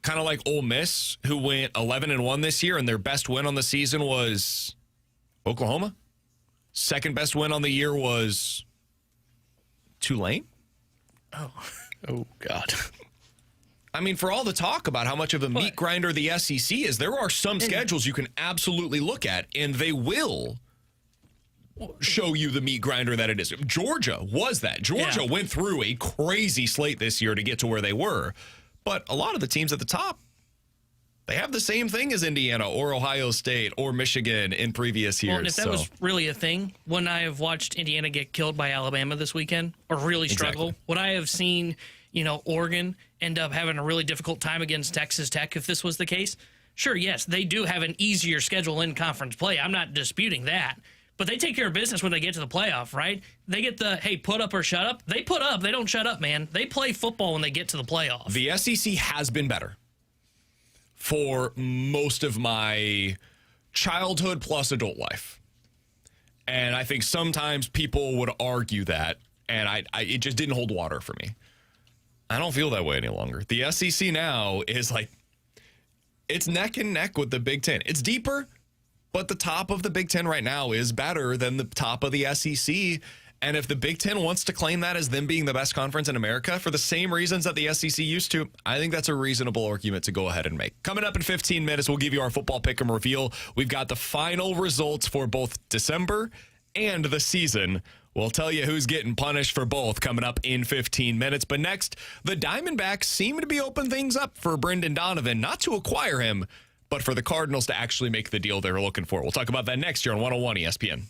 Kind of like Ole Miss, who went 11-1 this year, and their best win on the season was Oklahoma. Second best win on the year was Tulane. Oh, God. I mean, for all the talk about how much of a meat grinder the SEC is, there are some schedules you can absolutely look at, and they will show you the meat grinder that it is. Georgia was that. Georgia went through a crazy slate this year to get to where they were. But a lot of the teams at the top, they have the same thing as Indiana or Ohio State or Michigan in previous years. Well, and if that was really a thing, wouldn't I have watched Indiana get killed by Alabama this weekend or really struggle? Exactly. Would I have seen, Oregon end up having a really difficult time against Texas Tech if this was the case? Sure, yes, they do have an easier schedule in conference play. I'm not disputing that. But they take care of business when they get to the playoff, right? They get the, hey, put up or shut up. They put up. They don't shut up, man. They play football when they get to the playoff. The SEC has been better for most of my childhood plus adult life. And I think sometimes people would argue that, and it just didn't hold water for me. I don't feel that way any longer. The SEC now is it's neck and neck with the Big Ten. It's deeper, but the top of the Big Ten right now is better than the top of the SEC. And if the Big Ten wants to claim that as them being the best conference in America for the same reasons that the SEC used to, I think that's a reasonable argument to go ahead and make. Coming up in 15 minutes, we'll give you our football pick'em reveal. We've got the final results for both December and the season. We'll tell you who's getting punished for both coming up in 15 minutes. But next, the Diamondbacks seem to be opening things up for Brendan Donovan, not to acquire him, but for the Cardinals to actually make the deal they were looking for. We'll talk about that next year on 101 ESPN.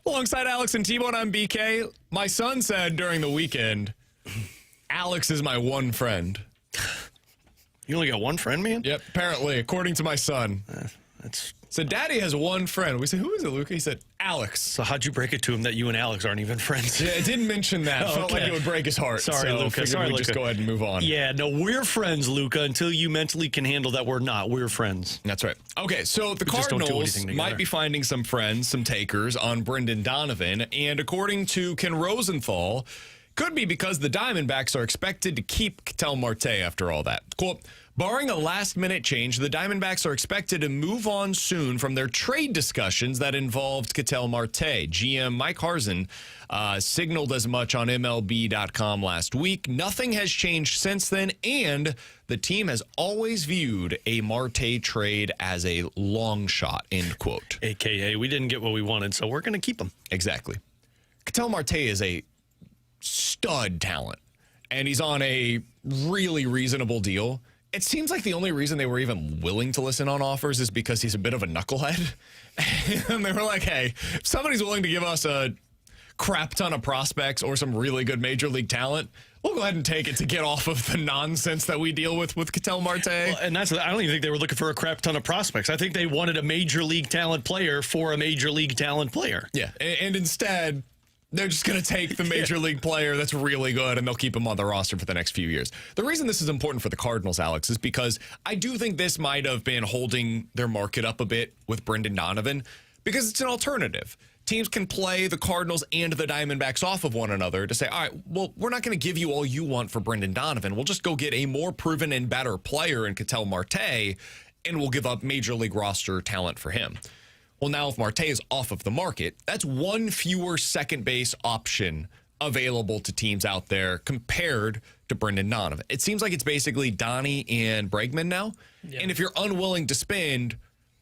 Alongside Alex and T-Bone, I'm BK. My son said during the weekend, Alex is my one friend. You only got one friend, man? Yep, apparently, according to my son. That's So Daddy has one friend. We said, who is it, Luca? He said, Alex. So how'd you break it to him that you and Alex aren't even friends? Yeah, it didn't mention that. Felt like it would break his heart. Sorry, so Luca. figured Sorry, we'd Luca. just go ahead and move on. Yeah, no, we're friends, Luca, until you mentally can handle that we're not. We're friends. That's right. Okay, so the just don't do Cardinals anything together. might be finding some friends, some takers on Brendan Donovan, and according to Ken Rosenthal, could be because the Diamondbacks are expected to keep Ketel Marte after all that. Quote, barring a last-minute change, the Diamondbacks are expected to move on soon from their trade discussions that involved Ketel Marte. GM Mike Harzan signaled as much on MLB.com last week. Nothing has changed since then, and the team has always viewed a Marte trade as a long shot, end quote. AKA, we didn't get what we wanted, so we're going to keep him. Exactly. Ketel Marte is a stud talent, and he's on a really reasonable deal. It seems like the only reason they were even willing to listen on offers is because he's a bit of a knucklehead. And they were like, hey, if somebody's willing to give us a crap ton of prospects or some really good major league talent, we'll go ahead and take it to get off of the nonsense that we deal with Ketel Marte. Well, and I don't even think they were looking for a crap ton of prospects. I think they wanted a major league talent player for a major league talent player. Yeah, and instead, they're just going to take the major league player that's really good, and they'll keep him on the roster for the next few years. The reason this is important for the Cardinals, Alex, is because I do think this might have been holding their market up a bit with Brendan Donovan, because it's an alternative. Teams can play the Cardinals and the Diamondbacks off of one another to say, all right, well, we're not going to give you all you want for Brendan Donovan. We'll just go get a more proven and better player in Ketel Marte, and we'll give up major league roster talent for him. Well, now if Marte is off of the market, that's one fewer second base option available to teams out there compared to Brendan Donovan. It seems like it's basically Donnie and Bregman now. Yeah. And if you're unwilling to spend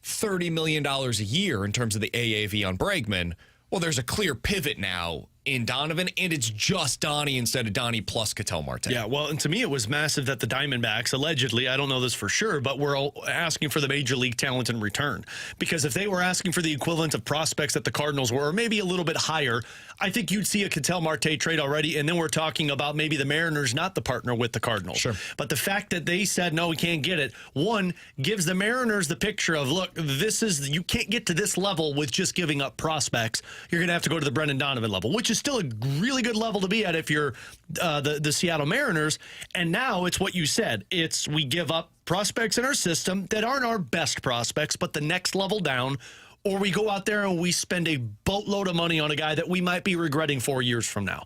$30 million a year in terms of the AAV on Bregman, well, there's a clear pivot now in Donovan, and it's just Donnie instead of Donnie plus Ketel Marte. Yeah, well, and to me, it was massive that the Diamondbacks, allegedly, I don't know this for sure, but were asking for the major league talent in return. Because if they were asking for the equivalent of prospects that the Cardinals were, or maybe a little bit higher, I think you'd see a Ketel Marte trade already, and then we're talking about maybe the Mariners not the partner with the Cardinals. Sure. But the fact that they said, no, we can't get it, one, gives the Mariners the picture of, look, you can't get to this level with just giving up prospects. You're going to have to go to the Brendan Donovan level, which is still a really good level to be at if you're the Seattle Mariners. And now it's what you said. It's we give up prospects in our system that aren't our best prospects, but the next level down, or we go out there and we spend a boatload of money on a guy that we might be regretting 4 years from now.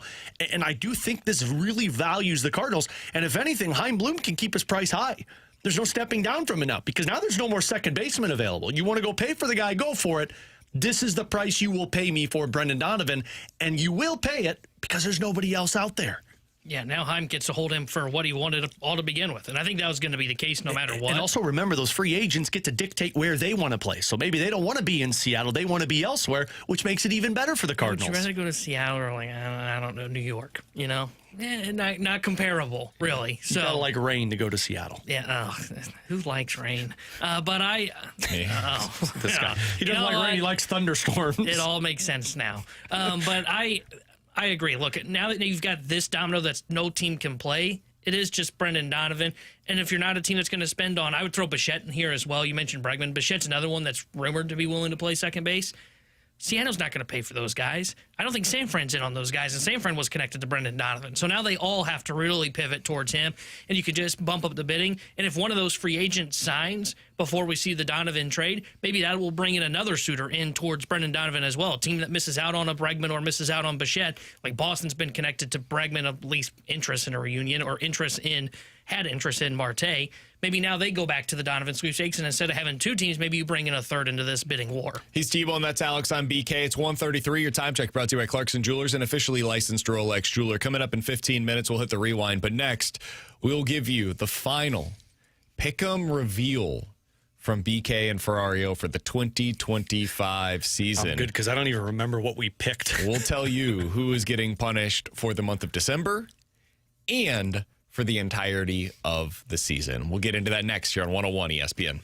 And I do think this really values the Cardinals. And if anything, Chaim Bloom can keep his price high. There's no stepping down from it now because now there's no more second baseman available. You want to go pay for the guy, go for it. This is the price you will pay me for Brendan Donovan, and you will pay it because there's nobody else out there. Yeah, now Chaim gets to hold him for what he wanted all to begin with. And I think that was going to be the case no matter what. And also remember, those free agents get to dictate where they want to play. So maybe they don't want to be in Seattle. They want to be elsewhere, which makes it even better for the Cardinals. Would you rather go to Seattle or, like, I don't know, New York, you know? Not comparable, really. So you gotta like rain to go to Seattle. Yeah, who likes rain? But I... This guy. He doesn't like rain, he likes thunderstorms. It all makes sense now. But I agree. Look, now that you've got this domino that no team can play, it is just Brendan Donovan. And if you're not a team that's going to spend on, I would throw Bichette in here as well. You mentioned Bregman. Bichette's another one that's rumored to be willing to play second base. Seattle's not going to pay for those guys. I don't think San Fran's in on those guys, and San Fran was connected to Brendan Donovan. So now they all have to really pivot towards him, and you could just bump up the bidding. And if one of those free agents signs before we see the Donovan trade, maybe that will bring in another suitor in towards Brendan Donovan as well. A team that misses out on a Bregman or misses out on Bichette, like Boston's been connected to Bregman, at least interest in a reunion or had interest in Marte. Maybe now they go back to the Donovan sweepstakes, and instead of having two teams, maybe you bring in a third into this bidding war. He's T-Bone, that's Alex on BK. It's 1:33. Your time check brought to you by Clarkson Jewelers, an officially licensed Rolex jeweler. Coming up in 15 minutes, we'll hit the rewind. But next, we'll give you the final pick'em reveal from BK and Ferrario for the 2025 season. I'm good because I don't even remember what we picked. We'll tell you who is getting punished for the month of December and for the entirety of the season. We'll get into that next here on 101 ESPN.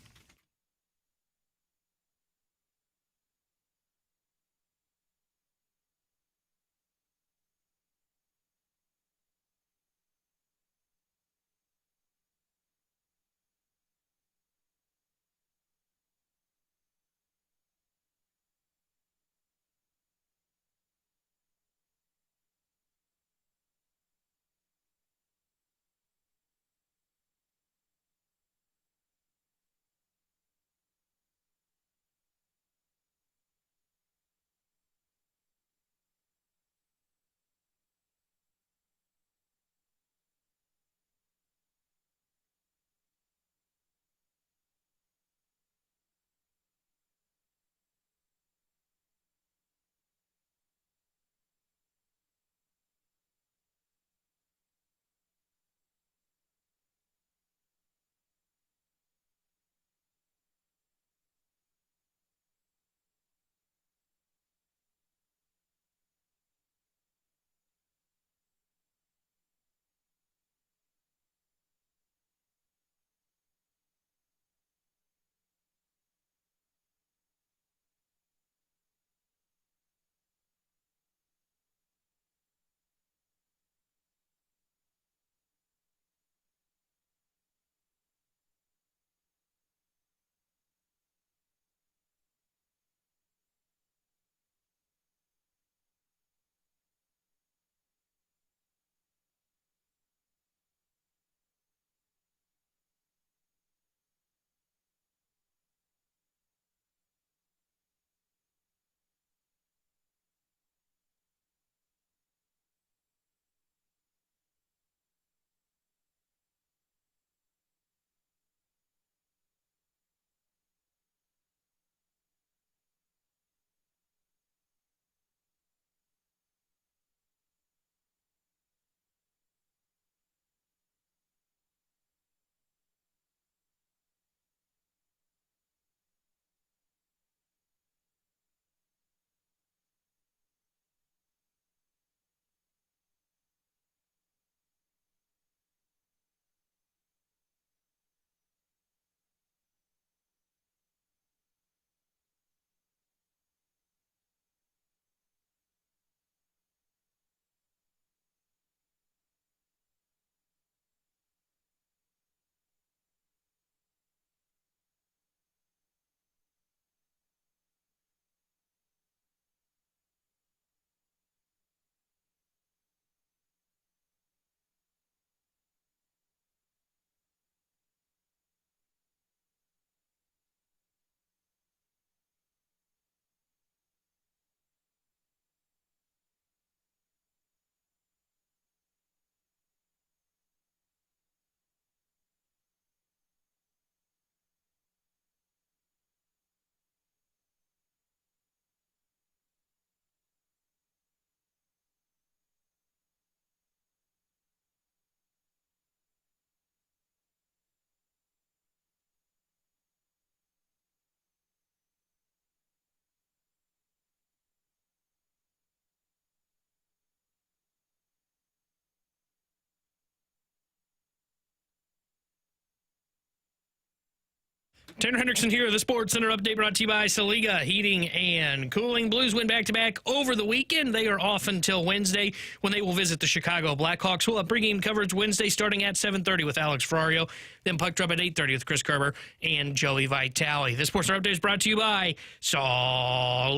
Tanner Hendrickson here. The Sports Center update brought to you by Saliga Heating and Cooling. Blues win back-to-back over the weekend. They are off until Wednesday when they will visit the Chicago Blackhawks. We'll have pregame coverage Wednesday starting at 7:30 with Alex Ferrario. Then puck drop at 8:30 with Chris Kerber and Joey Vitale. The Sports Center update is brought to you by Saliga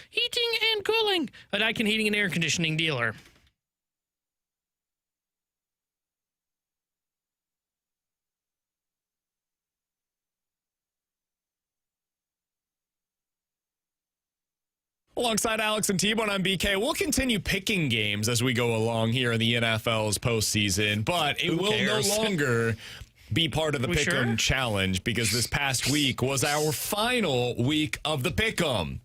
Heating and Cooling, a Daikin heating and air conditioning dealer. Alongside Alex and T-Bone, I'm BK. We'll continue picking games as we go along here in the NFL's postseason, but it will no longer be part of the Pick'em Challenge because this past week was our final week of the Pick'em.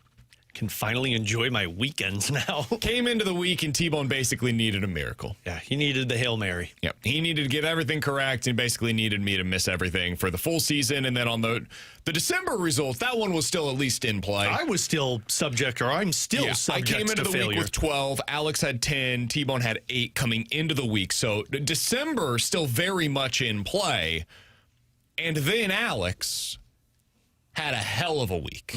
Can finally enjoy my weekends now. Came into the week and T-Bone basically needed a miracle. Yeah, he needed the Hail Mary. Yep, he needed to get everything correct and basically needed me to miss everything for the full season. And then on the December results, that one was still at least in play. I was still subject, or I'm still subject to failure. I came into the week with 12. Alex had 10. T-Bone had 8 coming into the week. So December still very much in play. And then Alex had a hell of a week.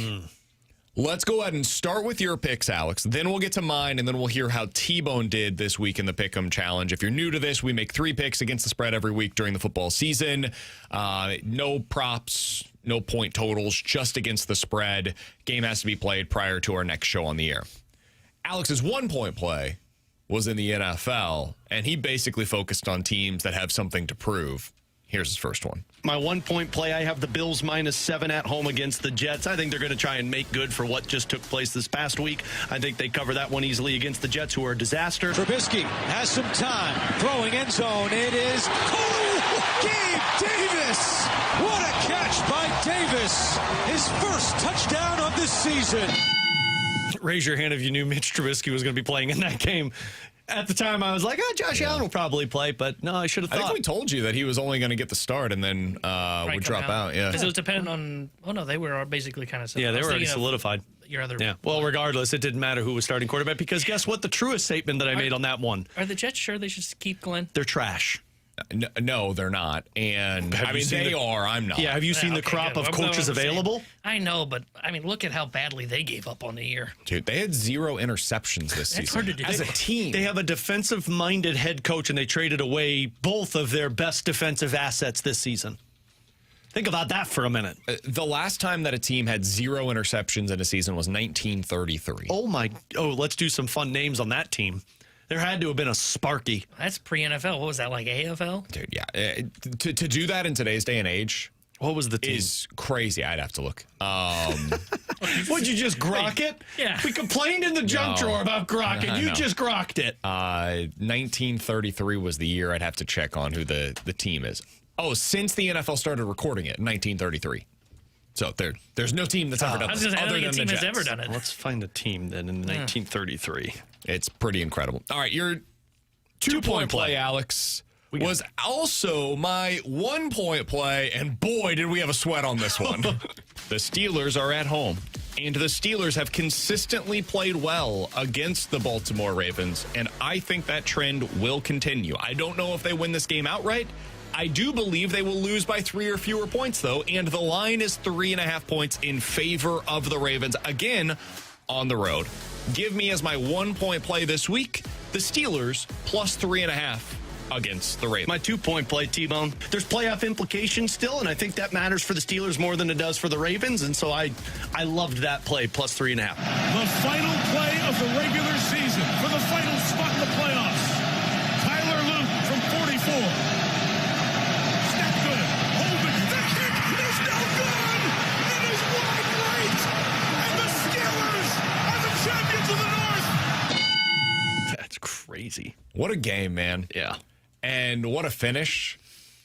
Let's go ahead and start with your picks, Alex. Then we'll get to mine, and then we'll hear how T-Bone did this week in the Pick'em Challenge. If you're new to this, we make 3 picks against the spread every week during the football season. No props, no point totals, just against the spread. Game has to be played prior to our next show on the air. Alex's 1-point play was in the NFL, and he basically focused on teams that have something to prove. Here's his first one. My 1-point play, I have the Bills -7 at home against the Jets. I think they're going to try and make good for what just took place this past week. I think they cover that one easily against the Jets, who are a disaster. Trubisky has some time. Throwing end zone. It is Gabe Davis. What a catch by Davis. His first touchdown of the season. Raise your hand if you knew Mitch Trubisky was going to be playing in that game. At the time, I was like, Josh Allen will probably play, but no, I should have thought. I think we told you that he was only going to get the start and then would drop out. Yeah, because it was dependent on. Oh no, they were basically kind of. Yeah, they were already solidified. Your other. Yeah. Well, regardless, it didn't matter who was starting quarterback because guess what? The truest statement that I made on that one. Are the Jets sure they should keep Glenn? They're trash. No, they're not. And I mean, they are. I'm not. Yeah. Have you seen the crop of coaches available? I know, but I mean, look at how badly they gave up on the year. Dude, they had 0 interceptions this season. Hard to do. As a team. They have a defensive-minded head coach, and they traded away both of their best defensive assets this season. Think about that for a minute. The last time that a team had 0 interceptions in a season was 1933. Oh, let's do some fun names on that team. There had to have been a Sparky. That's pre-NFL. What was that, like AFL? Dude, yeah. To do that in today's day and age what was the team? Is crazy. I'd have to look. Would you just grok it? Yeah. We complained in the junk drawer about grokking. You just grokked it. 1933 was the year. I'd have to check on who the team is. Oh, since the NFL started recording it, 1933. So there's no team that's ever done this. I don't think a team has ever done it. Let's find a team then in 1933. It's pretty incredible. All right, your 2-point play, Alex, was also my 1-point play, and boy, did we have a sweat on this one. The Steelers are at home, and the Steelers have consistently played well against the Baltimore Ravens, and I think that trend will continue. I don't know if they win this game outright. I do believe they will lose by 3 or fewer points, though, and the line is 3.5 points in favor of the Ravens, again, on the road. Give me as my 1-point play this week, the Steelers plus 3.5 against the Ravens. My 2-point play, T-Bone. There's playoff implications still, and I think that matters for the Steelers more than it does for the Ravens, and so I loved that play, plus 3.5. The final play of the regular season for the final spot in the playoffs. Tyler Luke from 44. Snap good. Holden. The kick is no good. It is wide right. And the Steelers are the champions of the North. That's crazy. What a game, man. Yeah. And what a finish.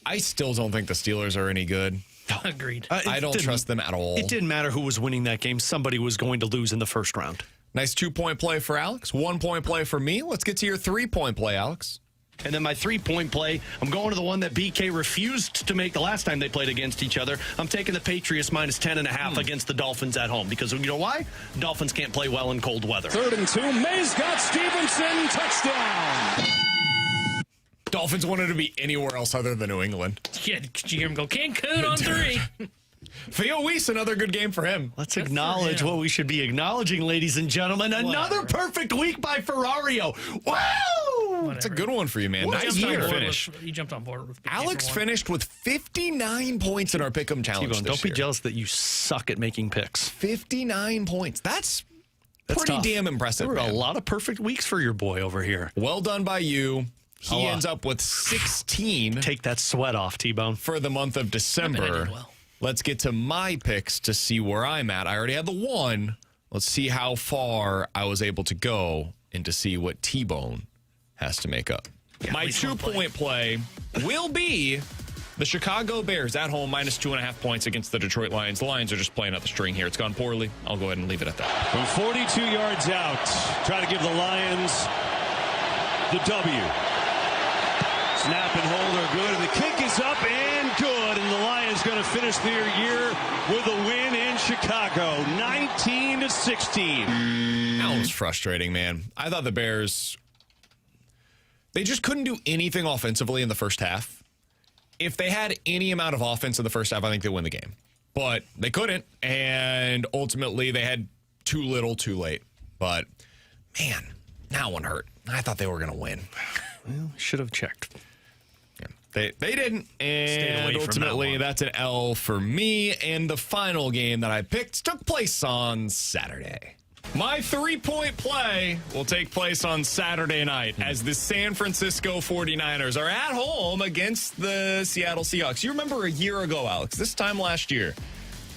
I still don't think the Steelers are any good. Agreed. I don't trust them at all. It didn't matter who was winning that game. Somebody was going to lose in the first round. Nice 2-point play for Alex. 1-point play for me. Let's get to your 3-point play, Alex. And then my 3-point play, I'm going to the one that BK refused to make the last time they played against each other. I'm taking the Patriots minus 10.5 against the Dolphins at home. Because you know why? Dolphins can't play well in cold weather. 3rd and 2. Mays got Stevenson. Touchdown. Dolphins wanted to be anywhere else other than New England. Yeah, did you hear him go, Cancun on 3? Theo Weiss, another good game for him. Let's acknowledge what we should be acknowledging, ladies and gentlemen. Another perfect week by Ferrario. Wow! It's a good one for you, man. Nice time finish. He jumped on board with BK Alex finished with 59 points in our Pick'em Challenge T-Bone, don't be jealous that you suck at making picks. 59 points. That's pretty tough. damn impressive. There were man. a lot of perfect weeks for your boy over here. Well done by you. He ends up with 16. Take that sweat off, T-Bone. For the month of December. well. Let's get to my picks to see where I'm at. I already had the 1. Let's see how far I was able to go and to see what T-Bone has to make up. My 2-point play will be the Chicago Bears at home minus 2.5 points against the Detroit Lions. The Lions are just playing out the string here. It's gone poorly. I'll go ahead and leave it at that. From 42 yards out, try to give the Lions the W. Snap and hold are good, and the kick is up and good, and the Lions going to finish their year with a win in Chicago, 19-16. That was frustrating, man. I thought the Bears, they just couldn't do anything offensively in the first half. If they had any amount of offense in the first half, I think they win the game. But they couldn't, and ultimately they had too little too late. But, man, that one hurt. I thought they were going to win. Well, should have checked. They didn't, and ultimately that's an L for me. And the final game that I picked took place on Saturday. My 3-point play will take place on Saturday night as the San Francisco 49ers are at home against the Seattle Seahawks. You remember a year ago, Alex, this time last year,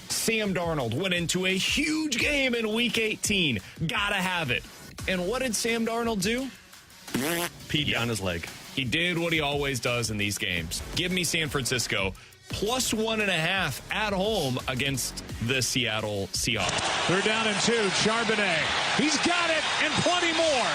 Sam Darnold went into a huge game in Week 18. Gotta have it. And what did Sam Darnold do? Peed down his leg. He did what he always does in these games. Give me San Francisco plus 1.5 at home against the Seattle Seahawks. 3rd down and 2, Charbonnet. He's got it and plenty more.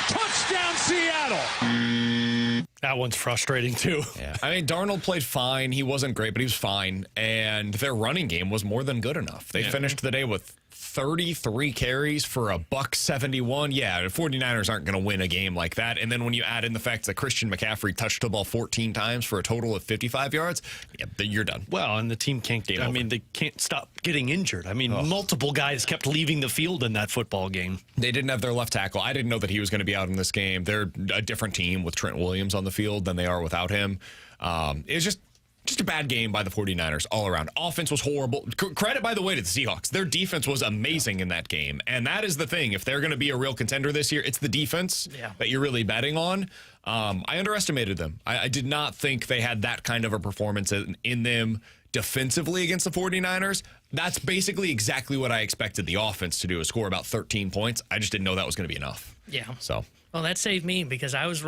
Touchdown, Seattle. That one's frustrating, too. Yeah. I mean, Darnold played fine. He wasn't great, but he was fine. And their running game was more than good enough. They finished the day with 33 carries for $171. Yeah, the 49ers aren't going to win a game like that. And then when you add in the fact that Christian McCaffrey touched the ball 14 times for a total of 55 yards, yeah, you're done. Well, and the team can't Game over. they can't stop getting injured. I mean, multiple guys kept leaving the field in that football game. They didn't have their left tackle. I didn't know that he was going to be out in this game. They're a different team with Trent Williams on the field than they are without him. It was just a bad game by the 49ers all around. Offense was horrible. Credit, by the way, to the Seahawks. Their defense was amazing in that game. And that is the thing. If they're going to be a real contender this year, it's the defense that you're really betting on. I underestimated them. I did not think they had that kind of a performance in them defensively against the 49ers. That's basically exactly what I expected the offense to do, is score about 13 points. I just didn't know that was going to be enough. Yeah. So... Well, that saved me because that was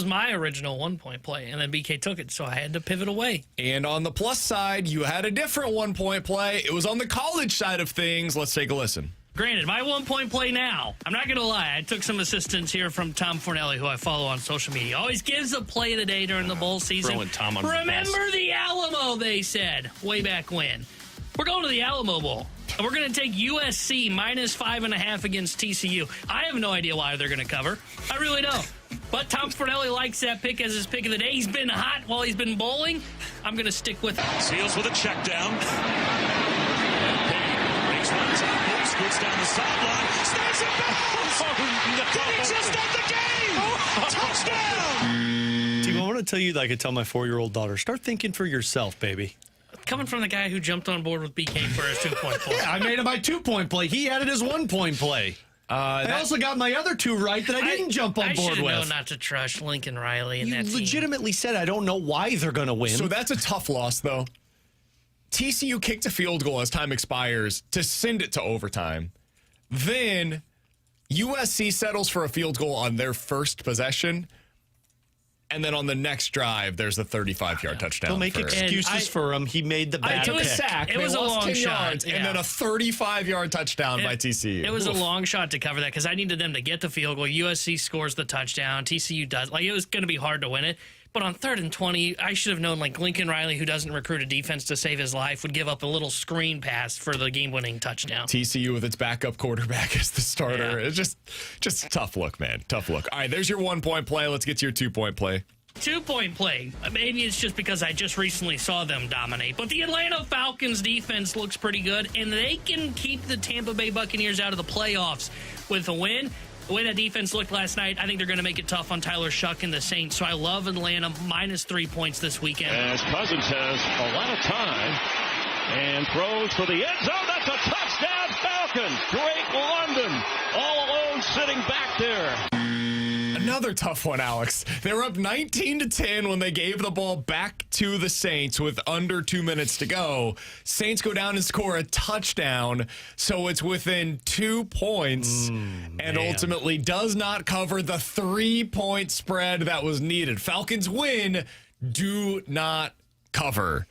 my original 1-point play, and then BK took it, so I had to pivot away. And on the plus side, you had a different 1-point play. It was on the college side of things. Let's take a listen. Granted, my 1-point play now, I'm not going to lie, I took some assistance here from Tom Fornelli, who I follow on social media. Always gives a play of the day during the bowl season. Throwing Tom on Remember the Alamo, they said, way back when. We're going to the Alamo Bowl. And we're going to take USC minus 5.5 against TCU. I have no idea why they're going to cover. I really don't. But Tom Fornelli likes that pick as his pick of the day. He's been hot while he's been bowling. I'm going to stick with it. Seals with a check down. Breaks one time, scoots down the sideline. Snaps it back. Did he just end the game? Touchdown. Team, I want to tell you that I could tell my 4-year-old daughter, start thinking for yourself, baby. Coming from the guy who jumped on board with BK for his 2-point play. Yeah, I made it my 2-point play. He added his 1-point play. I also got my other 2 right that I didn't jump on board with. I should know not to trust Lincoln Riley and that team. You legitimately said I don't know why they're going to win. So that's a tough loss, though. TCU kicked a field goal as time expires to send it to overtime. Then USC settles for a field goal on their first possession. And then on the next drive, there's a 35-yard touchdown. Don't make excuses for him. He made the bad pick. It was a sack. It was a long shot. And then a 35-yard touchdown by TCU. It was a long shot to cover that because I needed them to get the field goal. USC scores the touchdown. TCU does. Like, it was going to be hard to win it. But on 3rd and 20, I should have known, like, Lincoln Riley, who doesn't recruit a defense to save his life, would give up a little screen pass for the game-winning touchdown. TCU with its backup quarterback as the starter. Yeah. It's just a tough look, man. Tough look. All right, there's your 1-point play. Let's get to your 2-point play. 2-point play. Maybe it's just because I just recently saw them dominate. But the Atlanta Falcons defense looks pretty good, and they can keep the Tampa Bay Buccaneers out of the playoffs with a win. The way that defense looked last night, I think they're going to make it tough on Tyler Shuck and the Saints. So I love Atlanta minus 3 points this weekend. As Cousins has a lot of time and throws for the end zone. That's a touchdown, Falcons. Drake London all alone sitting back there. Another tough one, Alex. They were up 19-10 when they gave the ball back to the Saints with under 2 minutes to go. Saints go down and score a touchdown, so it's within 2 points and ultimately does not cover the 3-point spread that was needed. Falcons win, do not cover.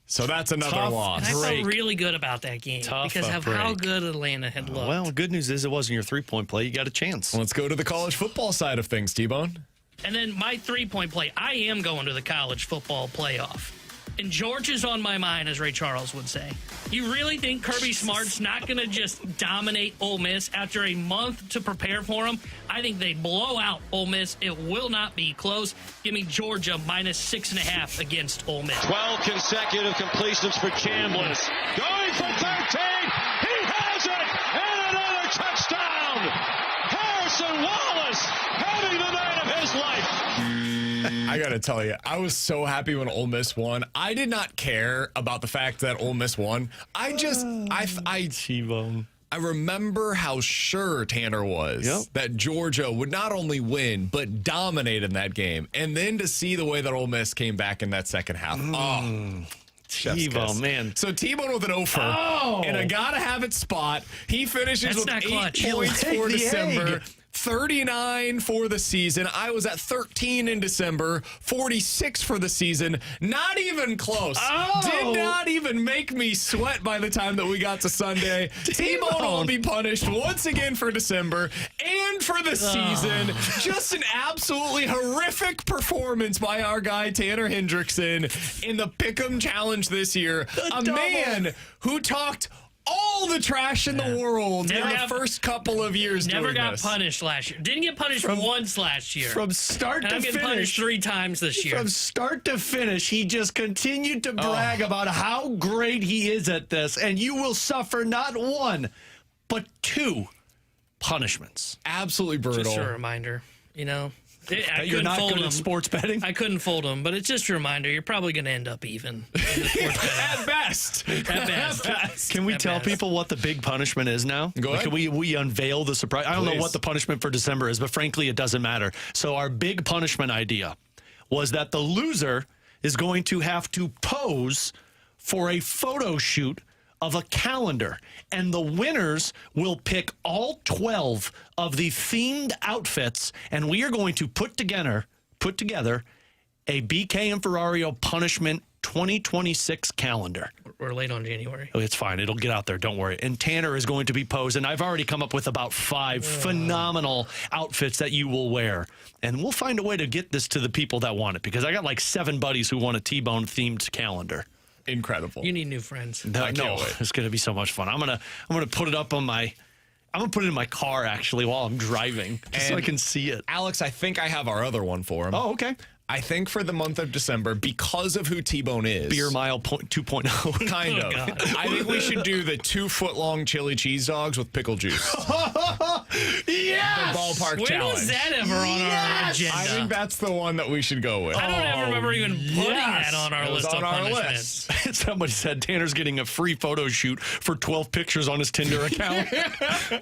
So that's another loss. And I felt really good about that game because of how good Atlanta had looked. Well, good news is it wasn't your 3-point play. You got a chance. Let's go to the college football side of things, T-Bone. And then my 3-point play, I am going to the college football playoff. And Georgia's on my mind, as Ray Charles would say. You really think Kirby Smart's not going to just dominate Ole Miss after a month to prepare for them? I think they blow out Ole Miss. It will not be close. Give me Georgia minus 6.5 against Ole Miss. 12 consecutive completions for Chambliss. Going for 13. He has it. And another touchdown. Harrison Wallace having the night of his life. I got to tell you, I was so happy when Ole Miss won. I did not care about the fact that Ole Miss won. I remember how sure Tanner was that Georgia would not only win, but dominate in that game. And then to see the way that Ole Miss came back in that second half. T-Bone, man. So T-Bone with an offer and a gotta have it spot. He finishes with 8 points for December. 39 for the season. I was at 13 in December, 46 for the season. Not even close. Did not even make me sweat by the time that we got to Sunday. T-Bone will be punished once again for December and for the season. Just an absolutely horrific performance by our guy Tanner Hendrickson in the Pick'em Challenge this year. A man who talked all the trash in the world in the first couple of years. Never got punished last year. Didn't get punished once last year. From start to finish. I'm getting punished 3 times this year. From start to finish, he just continued to brag about how great he is at this. And you will suffer not 1, but 2 punishments. Absolutely brutal. Just a reminder, you know. You're not good at sports betting? I couldn't fold them, but it's just a reminder. You're probably going to end up even. At best. At best. Can we tell people what the big punishment is now? Go ahead. Can we unveil the surprise? I don't know what the punishment for December is, but frankly, it doesn't matter. So our big punishment idea was that the loser is going to have to pose for a photo shoot of a calendar, and the winners will pick all 12 of the themed outfits, and we are going to put together a BK and Ferrario punishment 2026 calendar. We're late on January. Oh, it's fine. It'll get out there. Don't worry. And Tanner is going to be posed, and I've already come up with about 5 phenomenal outfits that you will wear. And we'll find a way to get this to the people that want it, because I got like 7 buddies who want a T-Bone themed calendar. Incredible. You need new friends. No, it's going to be so much fun. I'm gonna put it up on I'm gonna put it in my car actually while I'm driving, so I can see it. Alex, I think I have our other one for him. Oh, okay. I think for the month of December, because of who T-Bone is. Beer Mile 2.0. Kind of. I think we should do the 2-foot-long chili cheese dogs with pickle juice. Yes! The ballpark When challenge. was that ever on our agenda? I think that's the one that we should go with. I don't ever remember even putting that on our list of punishments. Somebody said Tanner's getting a free photo shoot for 12 pictures on his Tinder account.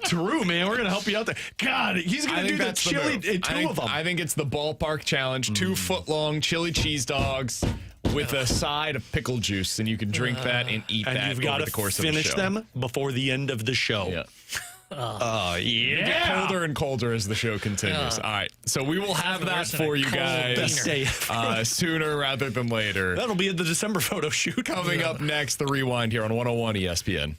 True, man. We're going to help you out there. God, he's going to do the chili, 2 of them. I think it's the ballpark challenge, 2-foot-long chili cheese dogs with a side of pickle juice, and you can drink that and eat that you've got over to the course of the show. finish them before the end of the show. Yeah. Yeah. They get colder and colder as the show continues. All right, so we will have that for you guys Best day sooner rather than later. That'll be at the December photo shoot. Coming up next, the Rewind here on 101 ESPN.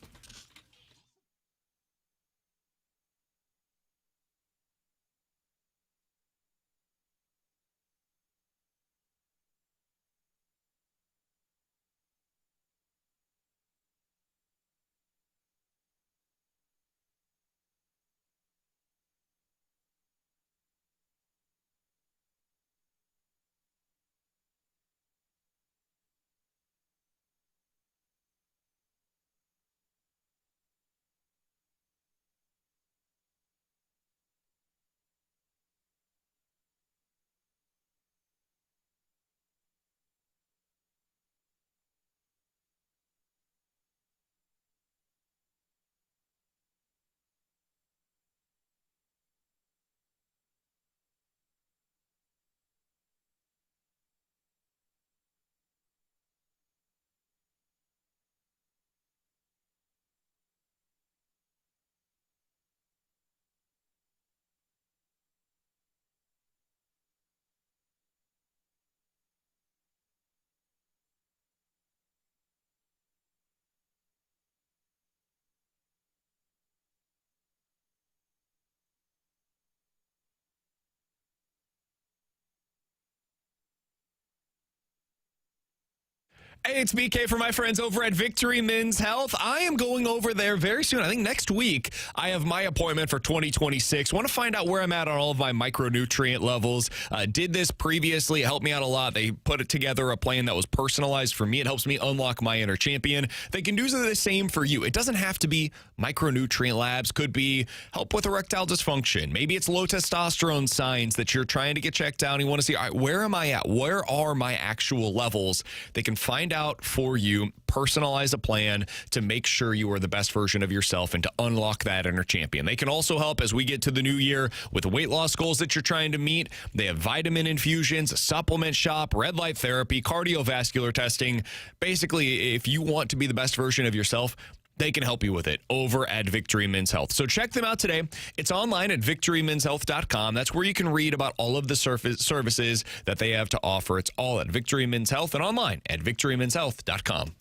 Hey, it's BK for my friends over at Victory Men's Health. I am going over there very soon. I think next week I have my appointment for 2026. Want to find out where I'm at on all of my micronutrient levels. Did this previously. It helped me out a lot. They put together a plan that was personalized for me. It helps me unlock my inner champion. They can do the same for you. It doesn't have to be micronutrient labs. Could be help with erectile dysfunction. Maybe it's low testosterone signs that you're trying to get checked out. And you want to see, all right, where am I at? Where are my actual levels? They can find out for you, personalize a plan to make sure you are the best version of yourself and to unlock that inner champion. They can also help as we get to the new year with the weight loss goals that you're trying to meet. They have vitamin infusions, a supplement shop, red light therapy, cardiovascular testing. Basically, if you want to be the best version of yourself, they can help you with it over at Victory Men's Health. So check them out today. It's online at victorymenshealth.com. That's where you can read about all of the services that they have to offer. It's all at Victory Men's Health and online at victorymenshealth.com.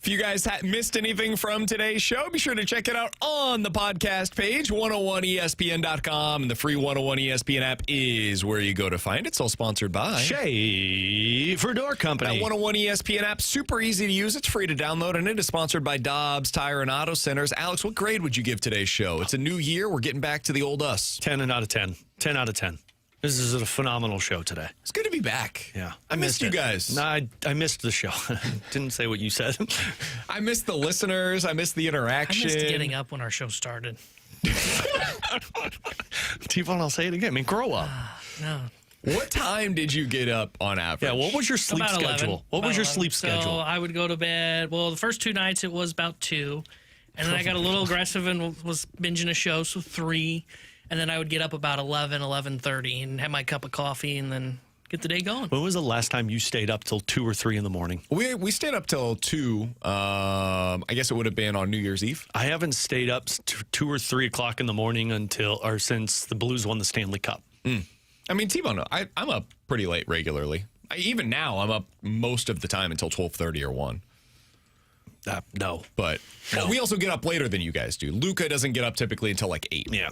If you guys missed anything from today's show, be sure to check it out on the podcast page, 101ESPN.com. And the free 101 ESPN app is where you go to find it. It's all sponsored by Schaefer Door Company. That 101 ESPN app, super easy to use. It's free to download, and it is sponsored by Dobbs Tire and Auto Centers. Alex, what grade would you give today's show? It's a new year. We're getting back to the old us. 10 out of 10. 10 out of 10. This is a phenomenal show today. It's good to be back. Yeah. I missed you guys. No, I missed the show. Didn't say what you said. I missed the listeners. I missed the interaction. I missed getting up when our show started. T-Bone, I'll say it again. I mean, grow up. No. What time did you get up on average? Yeah, what was your sleep About 11. schedule? What was your sleep schedule? So I would go to bed. Well, the first two nights it was about 2. And then I got a little aggressive and was binging a show, so 3. And then I would get up about 11, 11:30 and have my cup of coffee and then get the day going. When was the last time you stayed up till 2 or 3 in the morning? We stayed up till 2. I guess it would have been on New Year's Eve. I haven't stayed up 2 or 3 o'clock in the morning since the Blues won the Stanley Cup. I mean, T-Bone, I'm up pretty late regularly. Even now, I'm up most of the time until 12:30 or 1. No. But we also get up later than you guys do. Luca doesn't get up typically until like 8. Yeah.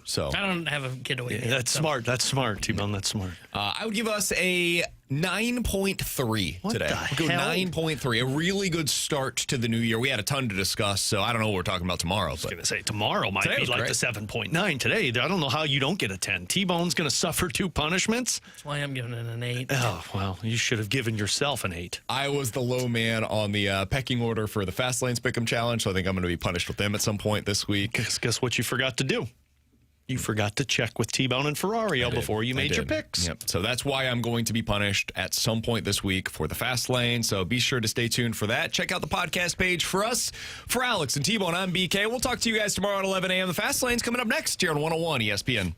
So I don't have a kid to wait. That's smart. That's smart, T-Bone. That's smart. I would give us a 9.3 today. the We'll go hell? 9.3. A really good start to the new year. We had a ton to discuss, so I don't know what we're talking about tomorrow. I was But going to say tomorrow might Today be was like great. the 7.9. Today, I don't know how you don't get a 10. T-Bone's going to suffer 2 punishments. That's why I'm giving it an 8. Oh, well, you should have given yourself an 8. I was the low man on the pecking order for the Fast Lanes Pick'em Challenge, so I think I'm going to be punished with them at some point this week. Guess what you forgot to do? You forgot to check with T-Bone and Ferrario before you made your picks. Yep. So that's why I'm going to be punished at some point this week for the Fast Lane. So be sure to stay tuned for that. Check out the podcast page for us. For Alex and T-Bone, I'm BK. We'll talk to you guys tomorrow at 11 a.m. The Fast Lane's coming up next here on 101 ESPN.